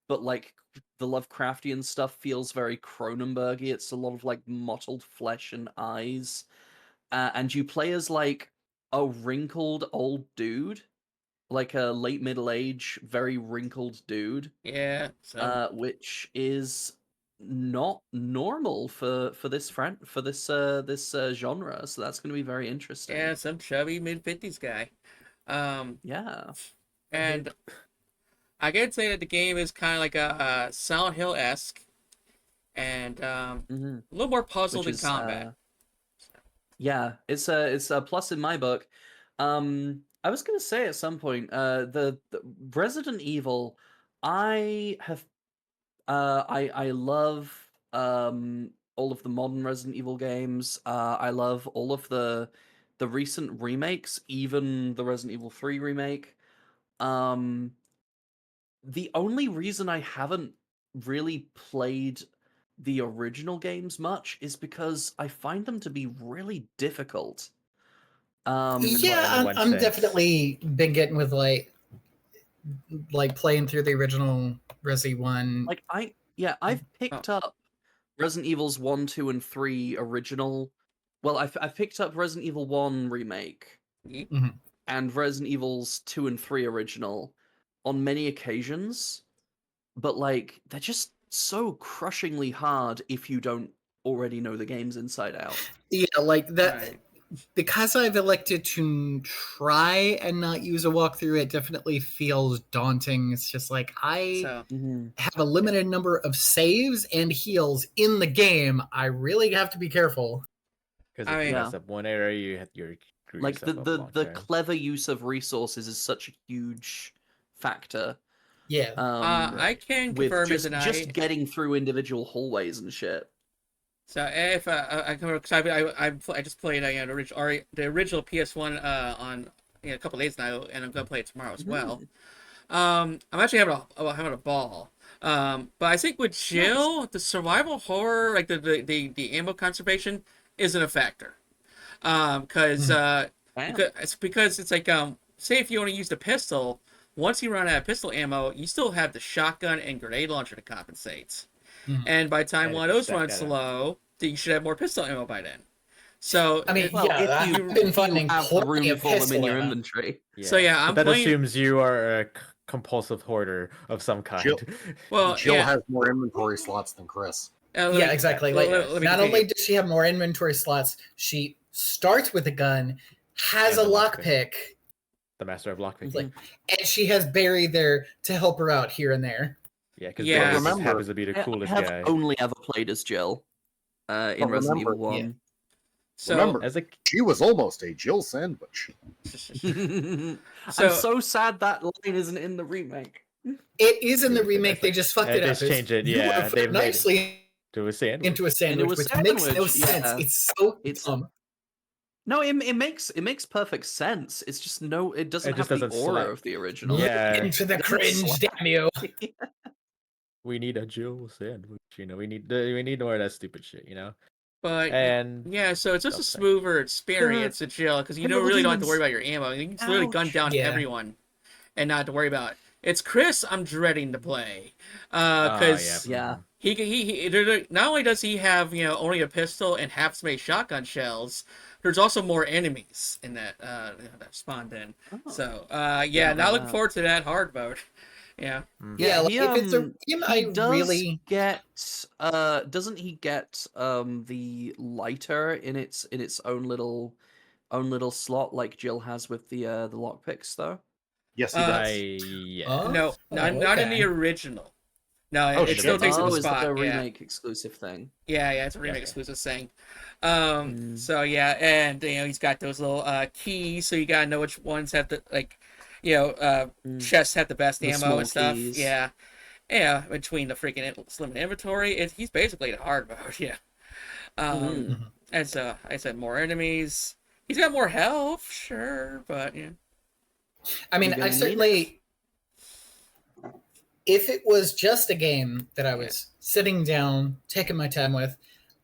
but like the Lovecraftian stuff feels very Cronenbergy. It's a lot of like mottled flesh and eyes, and you play as like a wrinkled old dude, like a late middle age, very wrinkled dude. Yeah. So. Which is not normal for this genre. So that's going to be very interesting. Yeah, some chubby mid-50s guy. Yeah. And I gotta say that the game is kind of like a Silent Hill-esque, and a little more puzzle than combat. Yeah, it's a plus in my book. I was gonna say at some point, the Resident Evil, I love all of the modern Resident Evil games. I love all of the recent remakes, even the Resident Evil 3 remake. The only reason I haven't really played the original games much is because I find them to be really difficult. Yeah, I'm definitely been getting with like playing through the original Resi 1. Like I've picked up Resident Evils 1, 2, and 3 original. Well, I've picked up Resident Evil 1 remake and Resident Evils 2 and 3 original on many occasions, but like they're just so crushingly hard if you don't already know the games inside out. Yeah, like that. Right. Because I've elected to try and not use a walkthrough, it definitely feels daunting. It's just like I have a limited number of saves and heals in the game. I really have to be careful. Because if you mess up one area, you're like the clever use of resources is such a huge factor. Yeah, I can confirm just getting through individual hallways and shit. So if I just played the original PS1 on a couple days now, and I'm gonna play it tomorrow as well. I'm actually having a ball. But I think with Jill, the survival horror, like the ammo conservation, isn't a factor. Because it's like say if you only use the pistol, once you run out of pistol ammo, you still have the shotgun and grenade launcher to compensate. And by the time one of those runs slow, you should have more pistol ammo by then. So I mean, I've been finding plenty of pistol in your inventory. Yeah. So yeah, that assumes you are a compulsive hoarder of some kind. Jill has more inventory slots than Chris. Yeah, exactly. Not only does she have more inventory slots, she starts with a gun, has a lockpick. The master of lockpick. And she has Barry there to help her out here and there. Yeah, because Barry happens to be the coolest guy. I have only ever played as Jill in Resident Evil 1. Yeah. So, remember, she was almost a Jill sandwich. I'm so sad that line isn't in the remake. It is in the remake. They just fucked it up. They changed it. Yeah, they've nicely into a sandwich. Which makes no sense. It's so dumb. No, it makes perfect sense. It's just it doesn't have the aura of the original. Yeah, into the cringe, damn you. We need a Jill sandwich. We need more of that stupid shit. But so it's just a smoother experience to Jill because you really don't have to worry about your ammo. You can literally gun down everyone and not have to worry about it. It's Chris I'm dreading to play because he not only does he have only a pistol and half as many shotgun shells, there's also more enemies in that spawned in. So now looking forward to that hard mode. Yeah. Yeah, like, he, if it's a game he I does really get doesn't he get the lighter in its own little slot like Jill has with the lockpicks though? Yes, he Uh, does. Oh, No, not in the okay. original. No, Oh, it shit. still takes up a Oh, is that spot. a Yeah. remake exclusive thing? Yeah, it's a remake Okay. exclusive thing. Mm. So yeah, and he's got those little keys, so you gotta know which ones have the Mm. chests have the best The ammo small and stuff. keys. Yeah, between the freaking slim inventory, he's basically the hard mode. Yeah. Mhm. Mhm. And so I said more enemies. He's got more health, sure, but yeah. I mean, You're I gonna need it. certainly, if it was just a game that I Yeah. was sitting down, taking my time with,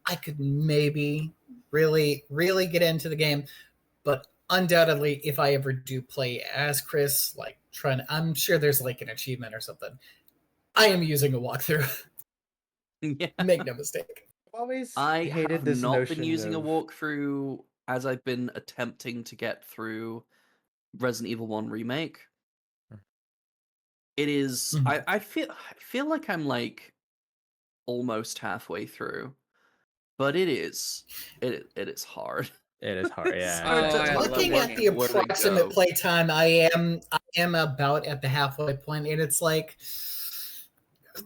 I could maybe really, really get into the game. But undoubtedly, if I ever do play as Chris, like I'm sure there's like an achievement or something. I am using a walkthrough. Yeah. Make no mistake. I've always I hated have this not notion been using of... a walkthrough as I've been attempting to get through Resident Evil 1 Remake. It is Mhm. I feel like I'm like almost halfway through, but it is hard. It is hard, It's yeah. hard Oh, to I love Looking that at game. the where to approximate go. playtime, I am about at the halfway point, and it's like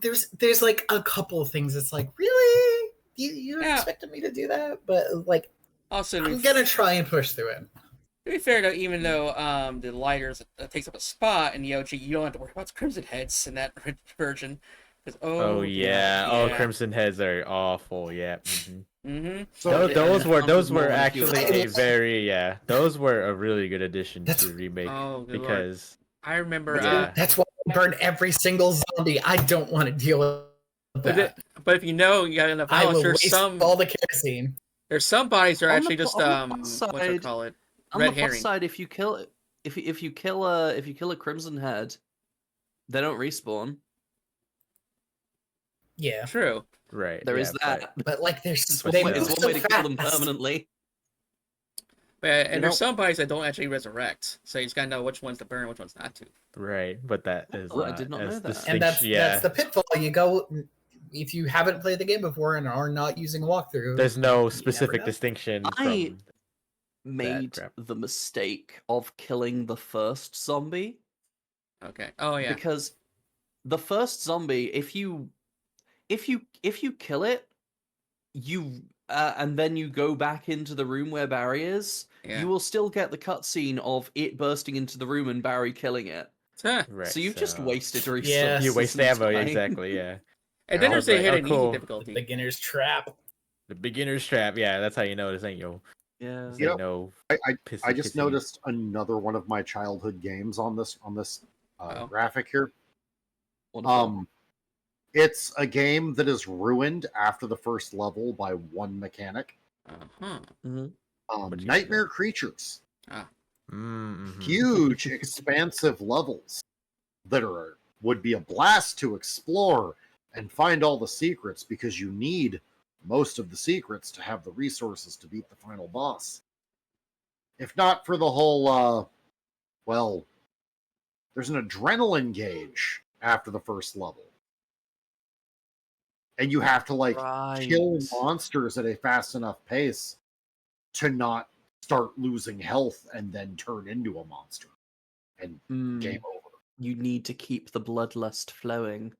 there's like a couple of things. It's like, really, you Yeah. expected me to do that, but like Also, I'm gonna try and push through it. to be fair though, even though the lighters takes up a spot in the OG, you don't have to worry about Crimson Heads in that version. Because Oh yeah. Oh, yeah. Crimson Heads are awful. Yeah. Mm-hmm. So Those, Yeah, those and were Fountains those of were Mourning Fuel actually a Road. very those were a really good addition That's- to remake Oh, good lord. because I remember. Yeah. That's why I burn every single zombie. I don't want to deal with that. But if you know you got enough I knowledge, will there's waste some all the kerosene. bodies that are On the actually pl- just on the plus what you side- call it, On red the plus herring. side, if you kill a Crimson Head, they don't respawn. Yeah, True. right. There yeah, is that. but like It's But they one, still. it's move one so way to kill them fast. permanently. And You there's know- some bodies that don't actually resurrect, so you just gotta know which ones to burn, which ones not to. Right, but that is Oh, I not did not as know that. distinct. And that's yeah. the pitfall. You go if you haven't played the game before and are not using a walkthrough. There's no never specific know. distinction I from made crap. the mistake of killing the first zombie Okay. Oh yeah. because the first zombie, if you kill it, you and then you go back into the room where Barry is, Yeah. you will still get the cutscene of it bursting into the room and Barry killing it. Huh. Right. So you've just wasted resources. Yes. You waste and ammo, time. exactly, yeah. And then I there's was the like, hidden oh, cool. easy The difficulty. beginner's trap. The beginner's trap, yeah, that's how you know this ain't Yeah. this You ain't know, no I just pissy. noticed another one of my childhood games on this Uh-oh. graphic here. Wonderful. It's a game that is ruined after the first level by one mechanic. Uh-huh. What'd you Nightmare Creatures. Mm-hmm. Huge, expansive levels that would be a blast to explore and find all the secrets because you need most of the secrets to have the resources to beat the final boss. If not for the whole, there's an adrenaline gauge after the first level. And you have to kill Right. monsters at a fast enough pace to not start losing health and then turn into a monster. And Mm, game over. you need to keep the bloodlust flowing.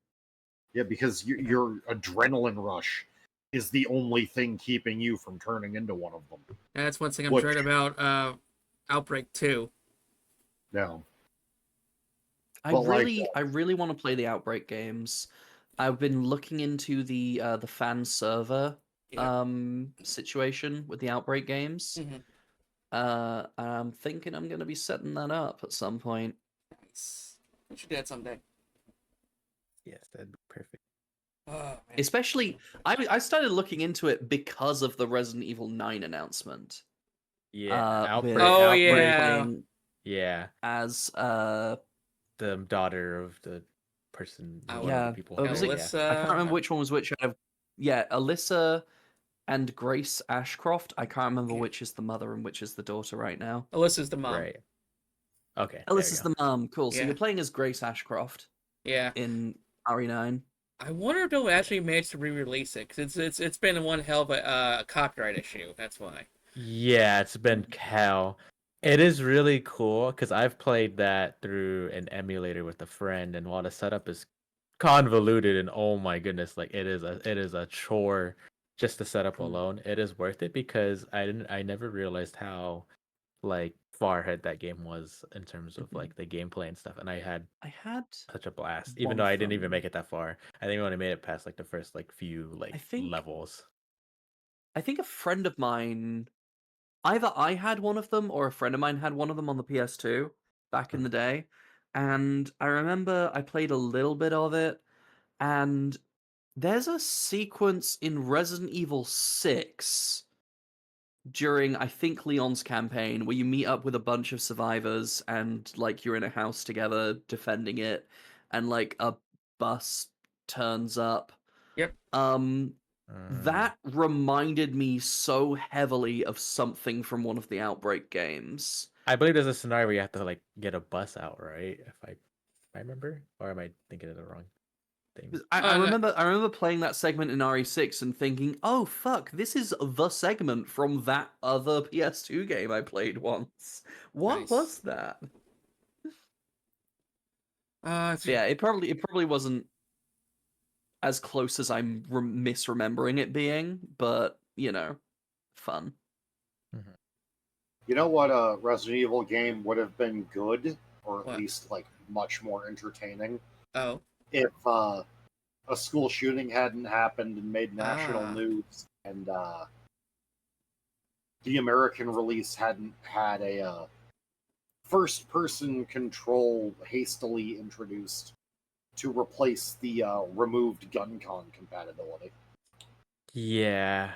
Yeah, because your adrenaline rush is the only thing keeping you from turning into one of them. And that's one thing I'm Which- dreading about Outbreak 2. No. I But, like, really want to play the Outbreak games. I've been looking into the fan server Yeah. situation with the Outbreak games. Mhm. I'm thinking I'm going to be setting that up at some point. Nice. We should do that someday. Yes, that'd be perfect. Oh, man. Especially, I started looking into it because of the Resident Evil 9 announcement. Yeah, with Outbreak. Oh, Outbreak, yeah. playing yeah, as the daughter of the person. Oh, one of yeah. the people. Was it- Alyssa. I can't remember which one was which. Alyssa and Grace Ashcroft. I can't remember Yeah. which is the mother and which is the daughter right now. Alyssa's the mom. Right. Okay. Alyssa's the mom. Cool. So Yeah. you're playing as Grace Ashcroft. Yeah. in RE9. I wonder if they'll actually manage to re-release it because it's been one hell of a copyright issue. That's why. Yeah, it's been hell. It is really cool because I've played that through an emulator with a friend, and while the setup is convoluted and oh my goodness, like it is a chore just to set up alone. It is worth it because I never realized how like far ahead that game was in terms of like the gameplay and stuff, and I had I had such a blast, even one though I didn't from. even make it that far. I think we only made it past like the first like few I like think levels. I think a friend of mine, either I had one of them or a friend of mine had one of them on the PS2 back in the day, and I remember I played a little bit of it, and there's a sequence in Resident Evil 6 during, I think, Leon's campaign where you meet up with a bunch of survivors and like you're in a house together defending it, and like a bus turns up. Yep. That reminded me so heavily of something from one of the Outbreak games. I believe there's a scenario where you have to like get a bus out, right? If I remember, or am I thinking of the wrong thing? I No. remember playing that segment in RE6 and thinking, "Oh fuck, this is the segment from that other PS2 game I played once. What Nice. was that?" Uh, Yeah, it probably wasn't as close as I'm misremembering it being, but you know, fun. You know what a Resident Evil game would have been good, or at What? least like much more entertaining, oh. if a school shooting hadn't happened and made national Ah. news, and the American release hadn't had a first-person control hastily introduced to replace the removed GunCon compatibility. Yeah,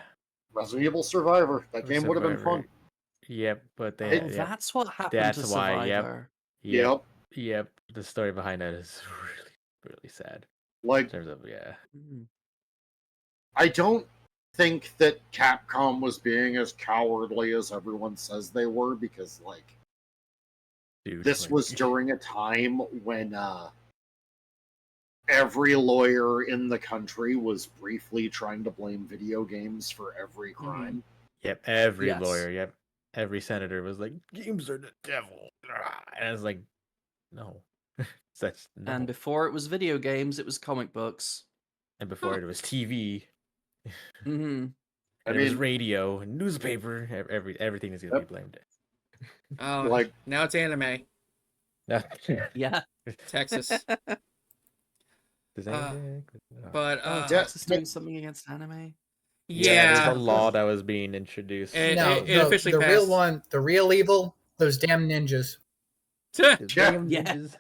Resident Evil Survivor. That game would have been fun. Survivor. Yep, but Oh, they yep, that's what happened that's to why. Yep, Survivor. yep, yep. The story behind that is really sad in Like, terms of yeah. Mm. I don't think that Capcom was being as cowardly as everyone says they were, because like Dude, this like, was during a time when every lawyer in the country was briefly trying to blame video games for every crime. yep, every Yes. lawyer, yep, every senator was like, games are the devil, and I was like, no, that's no. And before it was video games, it was comic books. And before it was TV, Mm-hmm. and it was radio, and newspaper, everything is gonna be blamed. Oh, Like, now it's anime. Yeah. Texas. Does Uh, anything? But Oh, Yeah, Texas but- doing something against anime? Yeah, there's yeah. a law that was being introduced. It- No, it officially the real passed. one, the real evil, those damn ninjas. Damn Yeah. ninjas.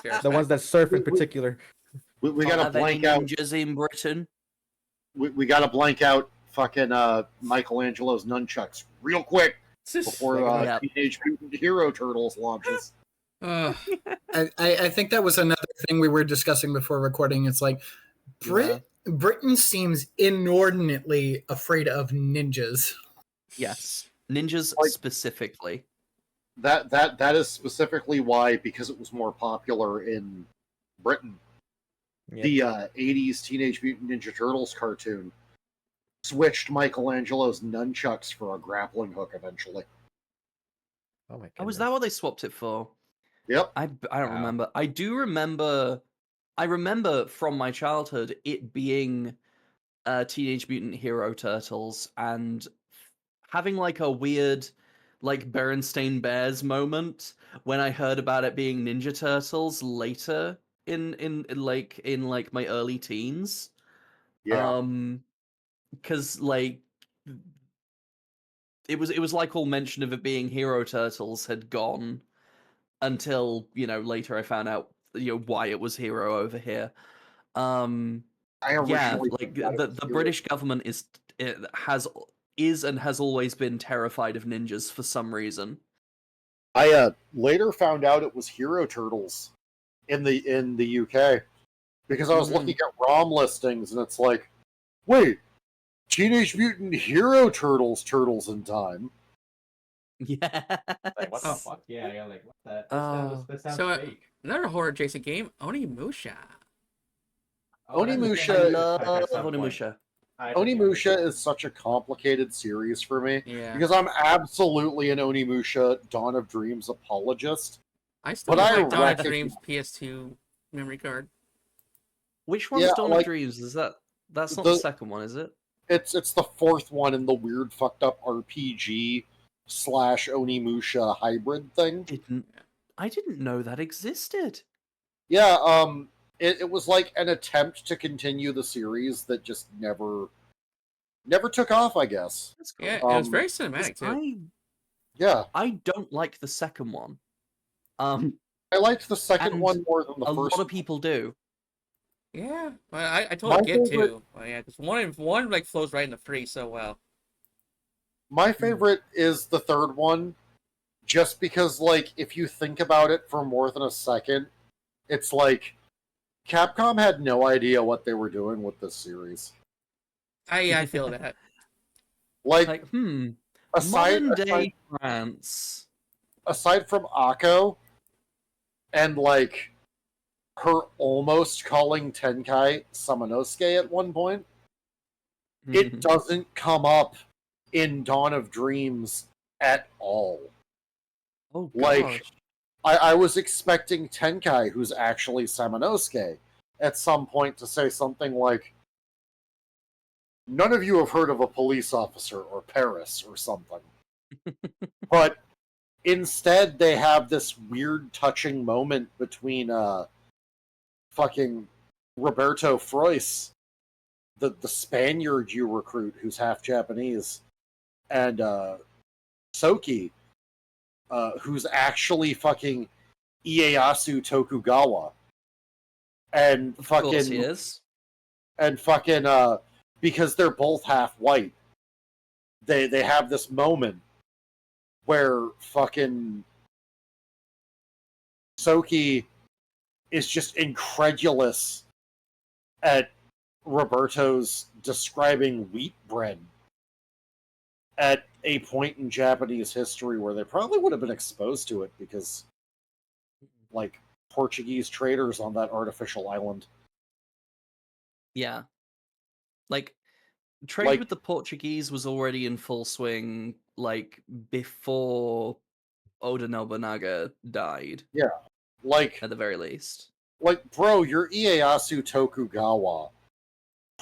Next The ones that surf in particular. we got to Have any blank out. ninjas in Britain? We got to blank out fucking Michelangelo's nunchucks real quick before Yep. Teenage Mutant Hero Turtles launches. Ugh. I think that was another thing we were discussing before recording. It's like Britain seems inordinately afraid of ninjas. Yes. Ninjas Like- specifically. That is specifically why, because it was more popular in Britain. Yep. The 80s Teenage Mutant Ninja Turtles cartoon switched Michelangelo's nunchucks for a grappling hook eventually. Oh my god. Oh, was that what they swapped it for? Yep. I don't Wow. remember. I do remember. I remember from my childhood it being Teenage Mutant Hero Turtles and having like a weird, like Berenstain Bears moment when I heard about it being Ninja Turtles later in my early teens. Yeah. Because like it was like all mention of it being Hero Turtles had gone until later I found out why it was Hero over here. I Yeah, originally like thought it the was the Hero. British government is and has always been terrified of ninjas for some reason. I later found out it was Hero Turtles in the UK, because I was Mhm. looking at ROM listings and it's like, wait, Teenage Mutant Hero Turtles in Time. Yeah. Like, what the Oh. fuck? Yeah, like what that? Oh. That sounds So, fake. Another horror adjacent game, Onimusha. Oh, that's the game Onimusha- I I need to love check at some point. Onimusha. I have to check it. Onimusha is such a complicated series for me Yeah. because I'm absolutely an Onimusha Dawn of Dreams apologist. I still But have I my Dawn of reckon- Dreams PS2 memory card. Which one's Yeah, Dawn like, of Dreams? Is that's not the- the second one, is it? It's the fourth one in the weird fucked up RPG / Onimusha hybrid thing. I didn't know that existed. Yeah, it was like an attempt to continue the series that just never took off, I guess. That's cool. Yeah, it was very 'Cause cinematic too. Yeah, I don't like the second one. I liked the second And one more than the a first lot of people do. Yeah, well, I My totally get favorite- two. Well, yeah, because one like flows right into three so well. My favorite is the third one, just because, like, if you think about it for more than a second, it's like Capcom had no idea what they were doing with this series. I feel that. Like, Like, aside, modern day France. aside from Akko and, like, her almost calling Tenkai Samanosuke at one point, it doesn't come up in Dawn of Dreams at all. Oh like, gosh. I was expecting Tenkai, who's actually Samanosuke, at some point to say something like, "None of you have heard of a police officer or Paris or something." But instead, they have this weird, touching moment between fucking Roberto Frois, the Spaniard you recruit who's half Japanese, and Soki, who's actually fucking Ieyasu Tokugawa. And Of course he fucking is. because they're both half white, they have this moment where fucking Soki is just incredulous at Roberto's describing wheat bread at a point in Japanese history where they probably would have been exposed to it because, like, Portuguese traders on that artificial island. Yeah. Like, trade Like- with the Portuguese was already in full swing, like, before Oda Nobunaga died, Like, at the very least. bro, you're Ieyasu Tokugawa.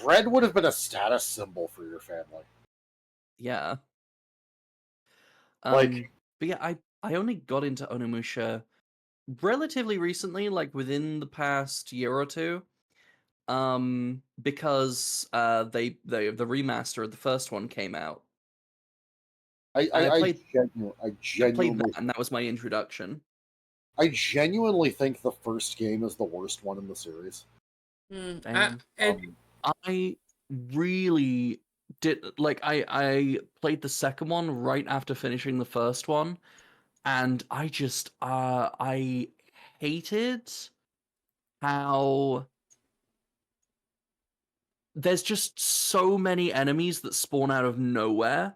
Bread would have been a status symbol for your family. Yeah. Like- But yeah, I only got into Onimusha relatively recently, like within the past year or two. Because the remaster of the first one came out. I played genuinely, that, and that was my introduction. I genuinely think the first game is the worst one in the series. Damn. And I really did I played the second one right after finishing the first one, and I just I hated how there's just so many enemies that spawn out of nowhere.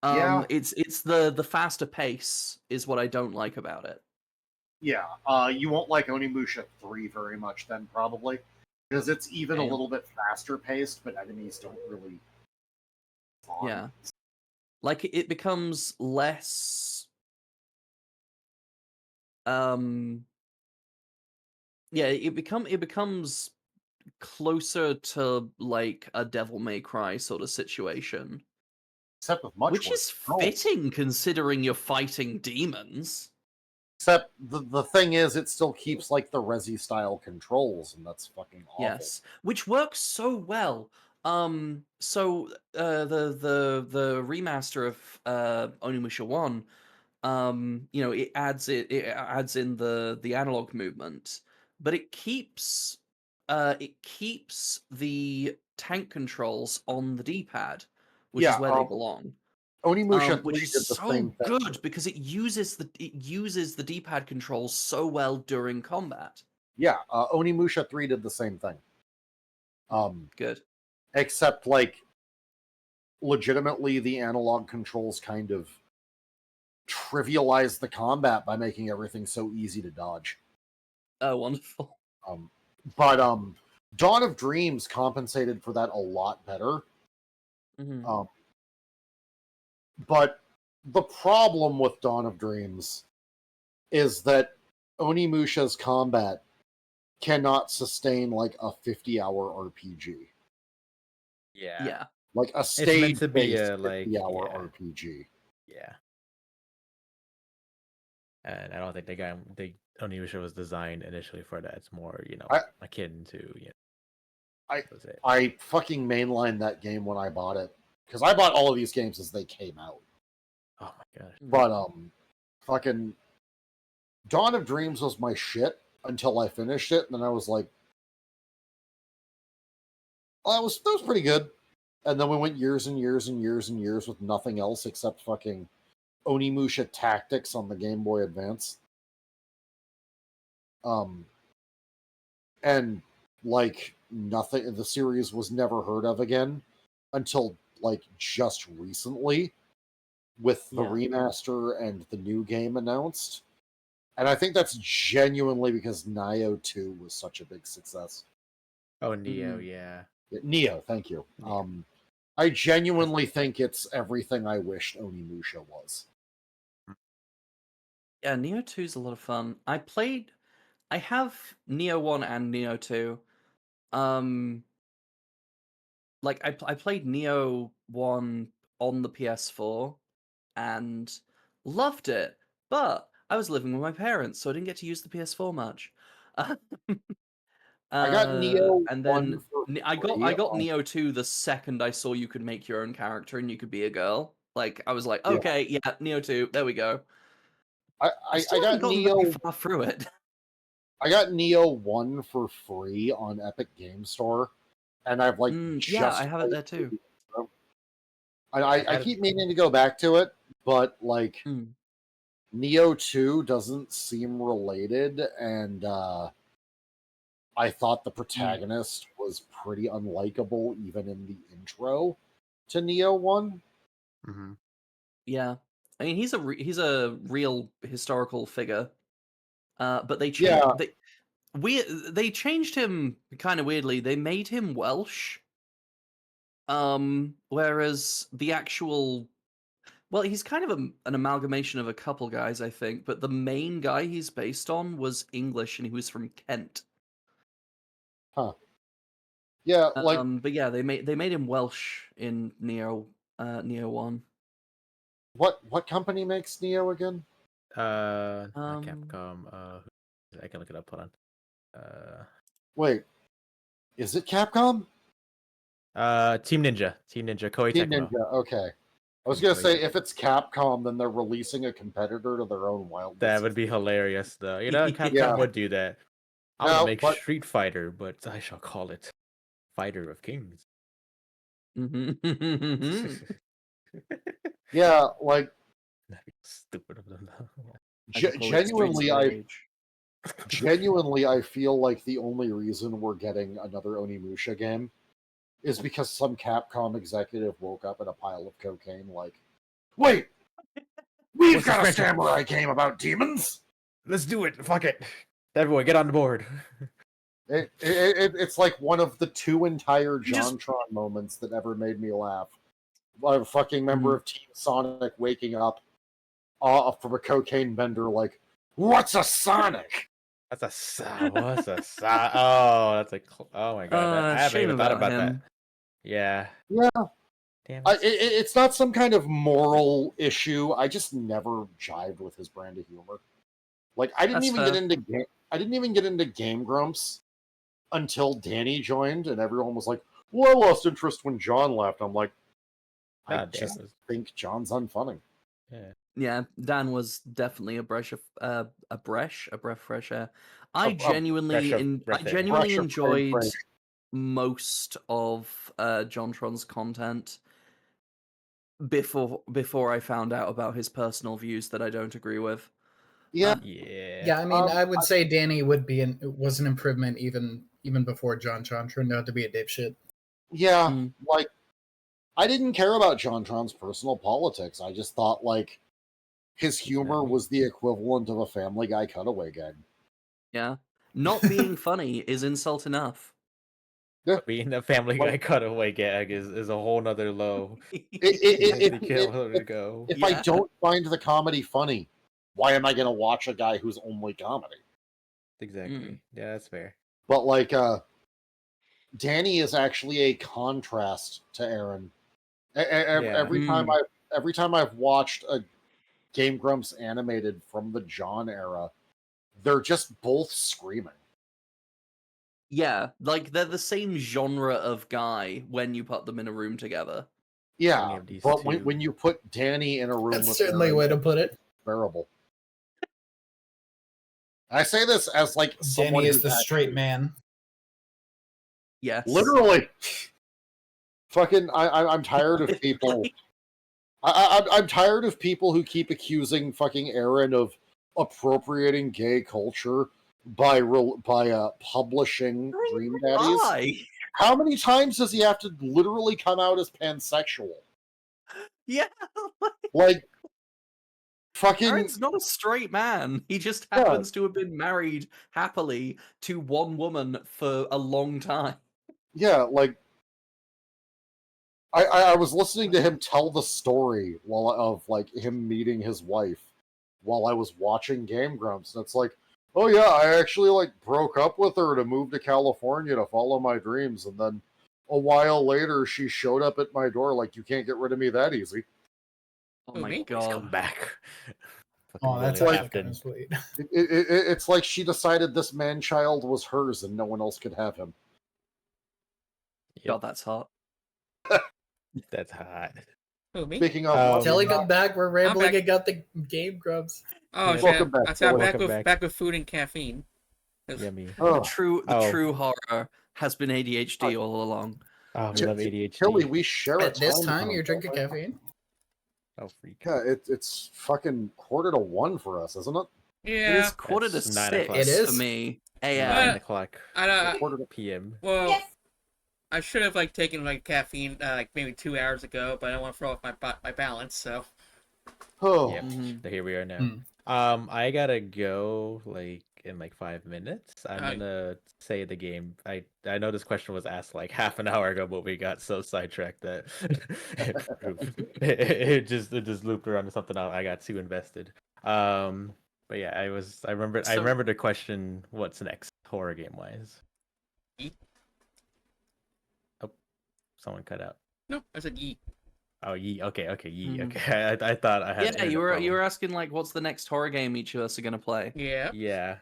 Yeah. It's the faster pace is what I don't like about it. Yeah, you won't like Onimusha 3 very much then, probably. Because it's even a Damn. little bit faster paced, but enemies don't really spawn. Yeah. Like it becomes less yeah, it becomes closer to like a Devil May Cry sort of situation. Except with much Which worse is controls. fitting considering you're fighting demons. Except the thing is, it still keeps like the Resi style controls, and that's fucking awful. Yes, which works so well. So the remaster of Onimusha 1, you know, it adds in the analog movement, but it keeps the tank controls on the D-pad, which is Yeah, where they belong. Onimusha 3 Which did is the so same thing. good because it uses the D-pad controls so well during combat. Yeah, Onimusha 3 did the same thing. Good. Except, like, legitimately the analog controls kind of trivialized the combat by making everything so easy to dodge. Oh, wonderful. But Dawn of Dreams compensated for that a lot better. Mm-hmm. But the problem with Dawn of Dreams is that Onimusha's combat cannot sustain like a 50-hour RPG. Yeah. Like a It's meant to be stage-based a like 50-hour yeah, RPG. yeah. And I don't think the Onimusha was designed initially for that. It's more, akin to, what's it? I fucking mainlined that game when I bought it. Because I bought all of these games as they came out. Oh my gosh. But fucking Dawn of Dreams was my shit until I finished it, and then I was like, oh, that was pretty good. And then we went years and years and years and years with nothing else except fucking Onimusha Tactics on the Game Boy Advance. And like nothing, the series was never heard of again until like just recently with the remaster and the new game announced. And I think that's genuinely because Nioh 2 was such a big success. Oh, Neo, yeah. Neo, thank you. Neo. I genuinely think it's everything I wished Onimusha was. Yeah, Neo 2 is a lot of fun. I have Neo 1 and Neo 2. Like I played Neo 1 on the PS4 and loved it, but I was living with my parents, so I didn't get to use the PS4 much. I got Neo And 1 then for I free got on- Neo 2 the second I saw you could make your own character and you could be a girl. Like I was like, Yeah. okay, yeah, Neo 2, there we go. I still got haven't gotten Neo. very far through it. I got Neo 1 for free on Epic Game Store, and I've like yeah, just I have it there too. I keep meaning to go back to it, but like Mm. Neo 2 doesn't seem related, and I thought the protagonist was pretty unlikable even in the intro to Neo 1. Mm-hmm. Yeah, I mean he's a real historical figure, but they Yeah. they changed him kind of weirdly. They made him Welsh, whereas the actual he's kind of an amalgamation of a couple guys, I think, but the main guy he's based on was English and he was from Kent. Huh. Yeah, like but yeah, they made him Welsh in Neo 1. what company makes Neo again? Not Capcom. I can look it up. Hold on. Wait, is it Capcom? Team Ninja. Koei Team Tecmo. Ninja. Okay, I was gonna say if it's Capcom, then they're releasing a competitor to their own Wild. That would be hilarious, though. Capcom Yeah. would do that. I No, will make but- Street Fighter, but I shall call it Fighter of Kings. Mhm. Yeah, like That'd be stupid of them, though. I could call it Streets genuinely, of I Rage. genuinely feel like the only reason we're getting another Onimusha game is because some Capcom executive woke up in a pile of cocaine. Like, wait, we've What's got a this franchise? samurai game about demons. Let's do it. Fuck it. Everyone, get on the board. It's like one of the two entire You just- JonTron moments that ever made me laugh. A fucking member of Team Sonic waking up from a cocaine bender like, what's a Sonic? What's a oh, that's a oh my god. I haven't shame even thought about him. that. Yeah. Yeah. Damn It's not some kind of moral issue. I just never jived with his brand of humor. Like I didn't That's even fair. get into Game Grumps until Danny joined, and everyone was like, "Well, I lost interest when John left." I'm like, I God damn just it. think John's unfunny. Yeah. Yeah, Dan was definitely a breath of fresh air. I A genuinely, breath of I fresh air. genuinely Fresh of enjoyed fresh. most of JonTron's content before I found out about his personal views that I don't agree with. Yeah, Yeah. Yeah, I mean, Um, I would say Danny was an improvement even before John turned out to be a dipshit. yeah. Mm. Like, I didn't care about JonTron's personal politics. I just thought, like, his humor was the equivalent of a Family Guy cutaway gag. Yeah. Not being funny is insult enough. Being a Family Guy Like- cutaway gag is a whole nother low. If, You can't let it go. if I Yeah. don't find the comedy funny, why am I going to watch a guy who's only comedy? Exactly. Yeah, that's fair. But like, Danny is actually a contrast to Aaron. Every time I've watched a Game Grumps animated from the John era, they're just both screaming. Yeah, like they're the same genre of guy when you put them in a room together. We Yeah, have these but two. when you put Danny in a room That's with certainly a Aaron, way to put it. it's bearable. I say this as like someone Danny is who's the straight actually- man. Yes. Literally. Fucking, I'm tired of people. I'm tired of people who keep accusing fucking Aaron of appropriating gay culture by publishing Dream Daddies. Why? How many times does he have to literally come out as pansexual? Yeah. Like, fucking Aaron's not a straight man. He just Yeah. happens to have been married happily to one woman for a long time. yeah, like I was listening to him tell the story of like him meeting his wife while I was watching Game Grumps, and it's like, oh yeah, I actually like broke up with her to move to California to follow my dreams, and then a while later she showed up at my door like, you can't get rid of me that easy. Oh Who, my me? Please come god. back. Oh, that's William actually kind Afton. of sweet. It's like she decided this man-child was hers and no one else could have him. God, that's hot. That's hot. Who, me? Speaking of, Telly, fucking, come back. We're rambling back. and got the Game Grumps. Oh, Yeah. shit. Welcome back, That's I'm welcome back. back with food and caffeine. Yummy. oh, The Oh. true horror has been ADHD all along. Oh, we Ch- love ADHD. Tilly, we share At a this time time, zone, you're don't drinking we? caffeine? Oh, freak. Yeah, it's fucking 1:45 for us, isn't it? It Yeah. is quarter to It's 9 6 o'clock. It is. for me. 9 AM. o'clock I Quarter to- p.m. well, I should have like taken like caffeine like maybe 2 hours ago, but I don't want to throw off my balance. So Oh, Yep. Mhm. So here we are now. Hmm. I gotta go like in like 5 minutes. I'm Uh, gonna say the game. I know this question was asked like half an hour ago, but we got so sidetracked that it just looped around to something else. I got too invested. But yeah, I So- remember the question. What's next, horror game wise? Yeet. Oh, someone cut out. no, I said yeet. Oh, Yee. Okay, Yee. Mhm. Okay, I thought I had. Yeah, internet you were problem. asking like what's the next horror game each of us are gonna play. Yeah. Yeah.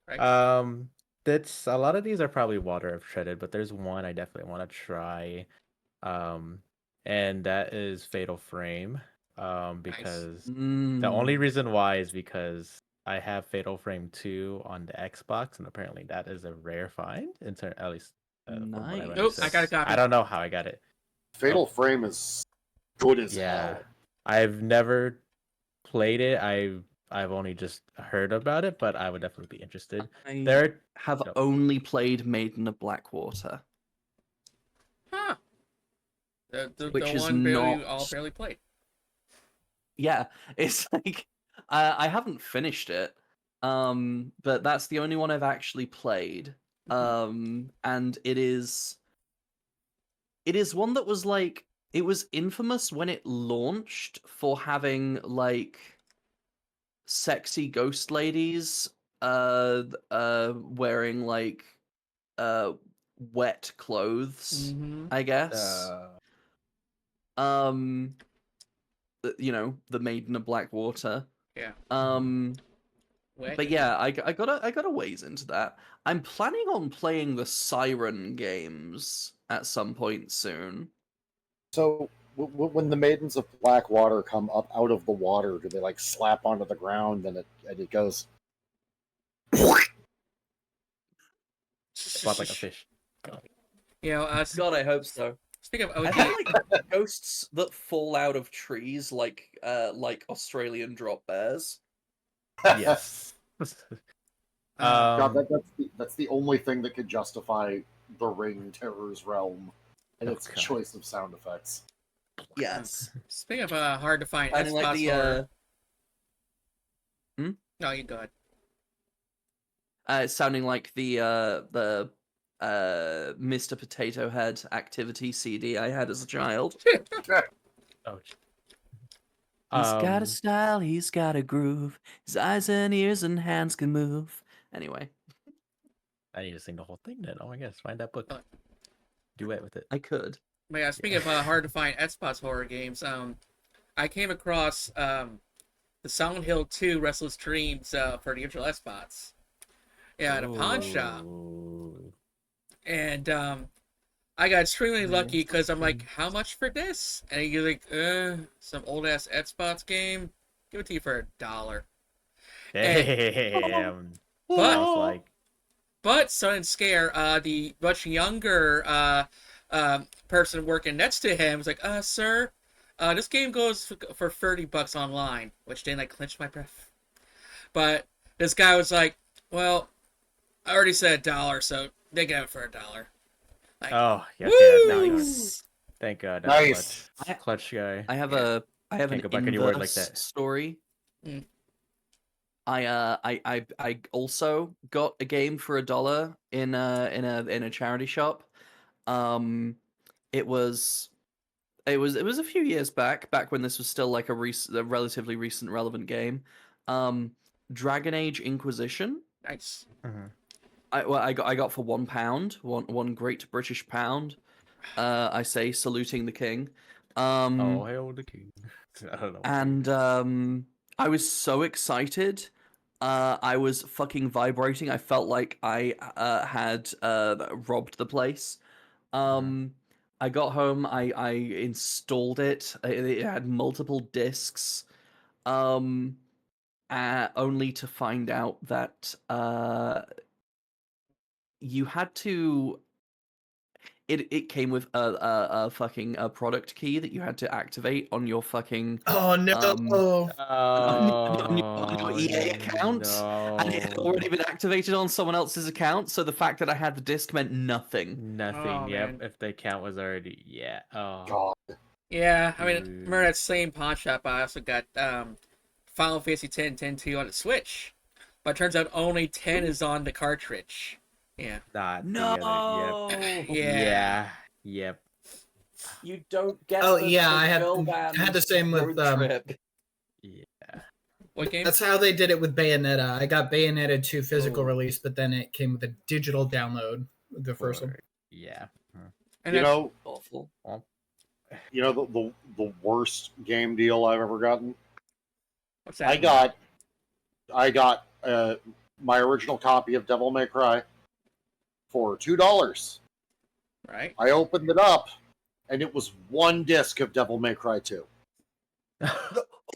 Right. That's a lot of these are probably water I've treaded, but there's one I definitely want to try. And that is Fatal Frame. Because the only Mm. reason why is because I have Fatal Frame 2 on the Xbox, and apparently that is a rare find, at least from what I Nice. read. Nope, I got a copy. I don't know how I got it. Fatal Frame is good as Yeah. hell. I've never played it. I've only just heard about it, but I would definitely be interested. I There have no. only played Maiden of Blackwater. Huh. The Which is one barely not- all barely played. Yeah, it's like I haven't finished it, but that's the only one I've actually played. And it is one that was like it was infamous when it launched for having like sexy ghost ladies wearing like wet clothes, Mm-hmm. I guess. You know, the Maiden of Blackwater. Yeah. But yeah, I got a ways into that. I'm planning on playing the Siren games at some point soon. So when the Maidens of Blackwater come up out of the water, do they like slap onto the ground and it goes? Flop like a fish. You know, God, I hope so. speaking of I OG, feel like ghosts that fall out of trees, like Australian drop bears. Yes. God, that's the only thing that could justify the Ring Terror's realm and Oh, its God. choice of sound effects. Yes, speaking of hard to find finding like spots the for No, you go ahead. It's sounding like the Mr. Potato Head activity CD I had as a child. Oh, He's got a um, style, he's got a groove. His eyes and ears and hands can move. Anyway, I need to sing the whole thing then. Oh my gosh, find that book. Uh, Duet with it. I could. But yeah, speaking of hard to find Xbox horror games, I came across the Silent Hill 2 Restless Dreams for the original Xbox. Yeah, at a pawn shop. Ooh. And I got extremely lucky because I'm like, Interesting. how much for this? And he's like, some old ass Xbox game. Give it to you for $1. Damn. But Sounds like but sudden scare, the much younger person working next to him was like, sir, this game goes for $30 online, which didn't like clinch my breath. But this guy was like, well, I already said $1, so they get it for $1. Like, oh yeah, woo! okay, Nice. thank God. Nice. Clutch guy. I have Yeah. I have Can't an go back any word like inverse that. story. Mm. I also got a game for $1 in a charity shop. It was a few years back when this was still like a relatively recent relevant game. Dragon Age Inquisition. Nice. Mhm. I got for £1, one great British pound. I say saluting the king. Oh, hail the king. I don't know. And I was so excited. I was fucking vibrating. I felt like I had robbed the place. I got home. I installed it. It had multiple discs. Only to find out that you had to. It came with a fucking product key that you had to activate on your fucking Oh no! on your Oh EA account, and it had already no. been activated on someone else's account. So the fact that I had the disc meant nothing. Nothing. Oh, Yep. man. If the account was already, yeah. Oh. God. Yeah, I mean, Dude. remember that same pawn shop? I also got Final Fantasy 10 on the Switch, but it turns out only 10 is on the cartridge. Yeah. Not the other. No, Yep. Yeah. Yep. you don't get. Oh yeah, I had the same with Yeah. What game? That's how they did it with Bayonetta. I got Bayonetta 2 physical Oh. release, but then it came with a digital download. The first one. Yeah. And You that's- know, Awful. the worst game deal I've ever gotten. what's that? I got my original copy of Devil May Cry for $2. Right? I opened it up, and it was one disc of Devil May Cry 2.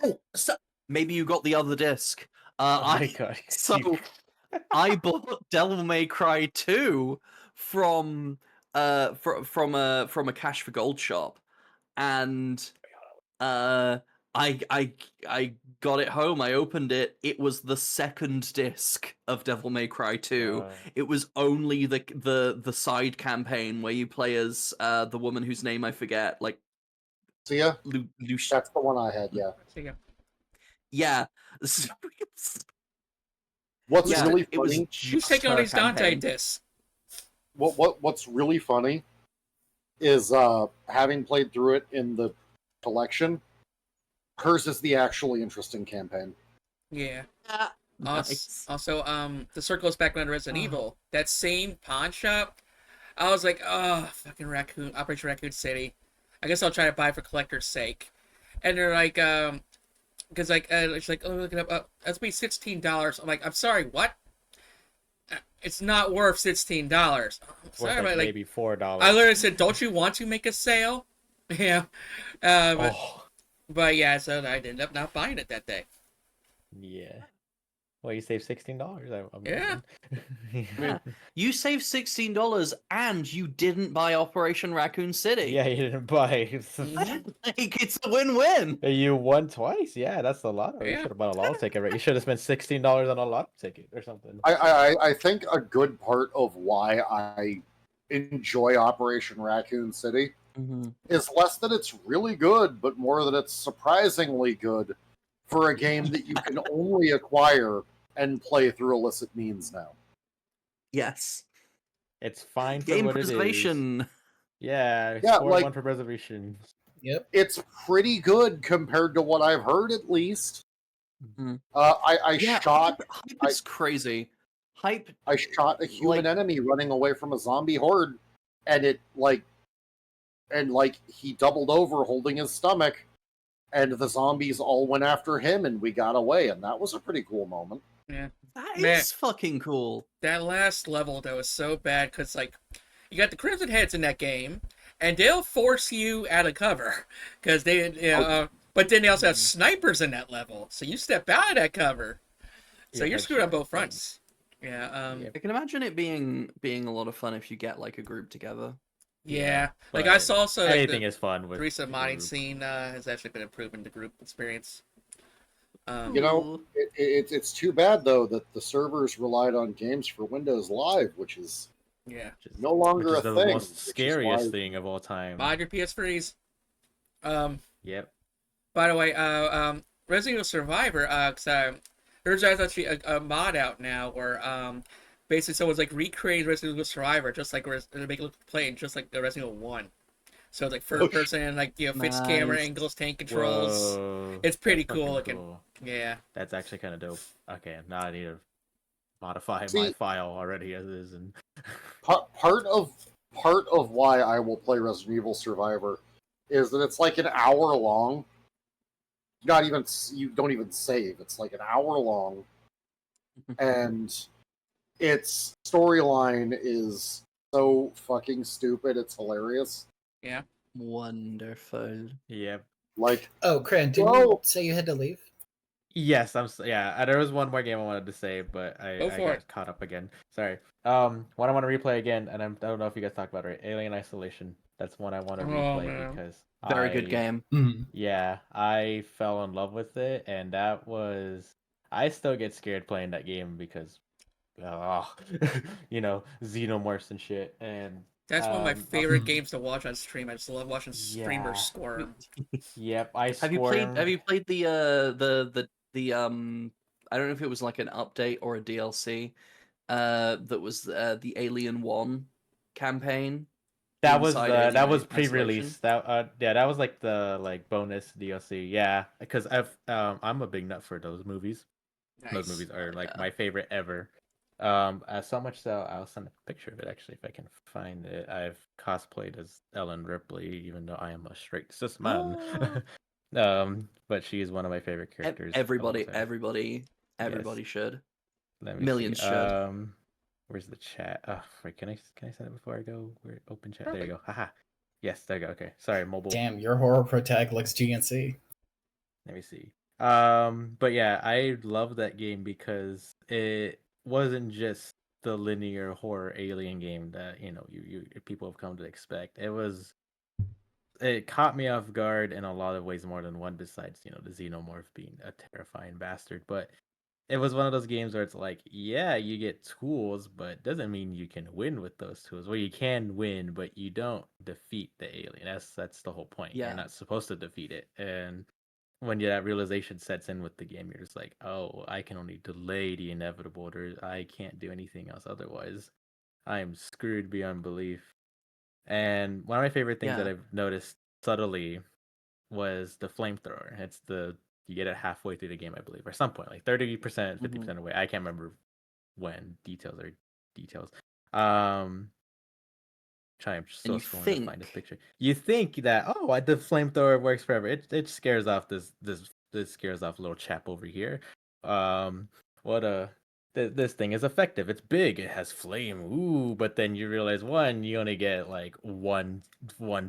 Oh, so maybe you got the other disc. Oh my God. So I bought Devil May Cry 2 from from a Cash for Gold shop, and I got it home. I opened it. It was the second disc of Devil May Cry 2. It was only the side campaign where you play as the woman whose name I forget, like See ya? Lucia. That's the one I had, yeah. There you go. Yeah. What's Yeah, really it was funny? Who's taking on her these Dante campaign. discs? What's really funny is having played through it in the collection, hers is the actually interesting campaign. Yeah. Nice. Also, the circles back around Resident Evil. That same pawn shop, I was like, oh, fucking Operation Raccoon City. I guess I'll try to buy it for collector's sake. And they're like, because like, it's like, oh, look it up. That's be $16. I'm like, I'm sorry, what? It's not worth $16. Sorry, Worth but like, maybe $4. I literally said, don't you want to make a sale? Yeah. But yeah, so I ended up not buying it that day. Yeah. Well, you saved $16. I'm Yeah. Yeah. You saved $16 and you didn't buy Operation Raccoon City. Yeah, you didn't buy. Like, it's a win-win. You won twice. Yeah, that's a lotto. You Yeah. should have bought a lotto ticket, right? You should have spent $16 on a lotto ticket or something. I think a good part of why I enjoy Operation Raccoon City is less that it's really good, but more that it's surprisingly good for a game that you can only acquire and play through illicit means now. Yes. It's fine for Game what it is. preservation. Yeah, Yeah, score like- one for preservation. Yep. It's pretty good compared to what I've heard, at least. Mhm. I Yeah, shot hype is crazy. Hype. I shot a human Like- enemy running away from a zombie horde, and he doubled over holding his stomach, and the zombies all went after him, and we got away, and that was a pretty cool moment. That Man. is fucking cool. That last level though is so bad because like you got the Crimson Heads in that game, and they'll force you out of cover because but then they also have snipers in that level, so you step out of that cover, so Yeah, you're screwed on headshot both thing. fronts. Yeah. Yep. I can imagine it being a lot of fun if you get like a group together. Yeah. Like I but saw also like anything the is fun with recent the modding group. scene has actually been improving the group experience. You know, Ooh. it's too bad though that the servers relied on games for Windows Live, which is Yeah. Which is, no longer which a is the thing. most which is scariest why- thing of all time. Mod your PS3s. Yep. By the way, Resident Evil Survivor, there's actually a mod out now where basically someone's like recreating Resident Evil Survivor just like to make it look playing just like the Resident Evil 1. So it's like first person, like fixed camera Nice. angles, tank controls. Whoa, It's pretty that's cool fucking looking. cool. Yeah. That's actually kind of dope. Okay, now I need to modify my See- file already as is, and part of why I will play Resident Evil Survivor is that it's like an hour long. You don't even save. It's like an hour long, and its storyline is so fucking stupid. It's hilarious. Wonderful. yep. Like, Oh, Cran, didn't Whoa. you say you had to leave? Yes, yeah. There was one more game I wanted to say, but I Go for got it. caught up again. Sorry. One I want to replay again, and I don't know if you guys talked about it. Alien Isolation. That's one I want to Oh, replay man. because Very good game. Mhm. Yeah, I fell in love with it, and that was. I still get scared playing that game because, xenomorphs and shit, and That's one of my Um, favorite games to watch on stream. I just love watching Yeah. streamers squirm. yep. I Have you played squirmed. the I don't know if it was like an update or a DLC that was the Alien 1 campaign? That was inside that Alien was Isolation? pre-release. That was like the bonus DLC. Yeah, because I'm a big nut for those movies. Those Nice. movies are like Yeah. my favorite ever. So much so I'll send a picture of it actually if I can find it. I've cosplayed as Ellen Ripley, even though I am a straight cis man. But she is one of my favorite characters. of all Everybody, time. everybody Yes. should. Let me Millions see. should. Where's the chat? Oh, wait, can I send it before I go? Where open chat? There you go. Haha. Yes, there you go. Okay. Sorry, mobile. Damn, your horror protag looks GNC. Let me see. But yeah, I love that game because it wasn't just the linear horror alien game that you people have come to expect. It caught me off guard in a lot of ways more than one. Besides, the xenomorph being a terrifying bastard, but it was one of those games where it's like, yeah, you get tools, but doesn't mean you can win with those tools. Well, you can win, but you don't defeat the alien. That's the whole point. Yeah. You're not supposed to defeat it, and when that realization sets in with the game, you're just like, oh, I can only delay the inevitable, or I can't do anything else otherwise. I am screwed beyond belief. And one of my favorite things that Yeah. I've noticed subtly was the flamethrower. You get it halfway through the game, I believe, or some point, like 30%, 50% away. I can't remember when. Details are details. I'm so you scrolling to find this think- picture. You think that the flamethrower works forever. It scares off this scares off little chap over here. This thing is effective. It's big. It has flame. Ooh, but then you realize you only get like one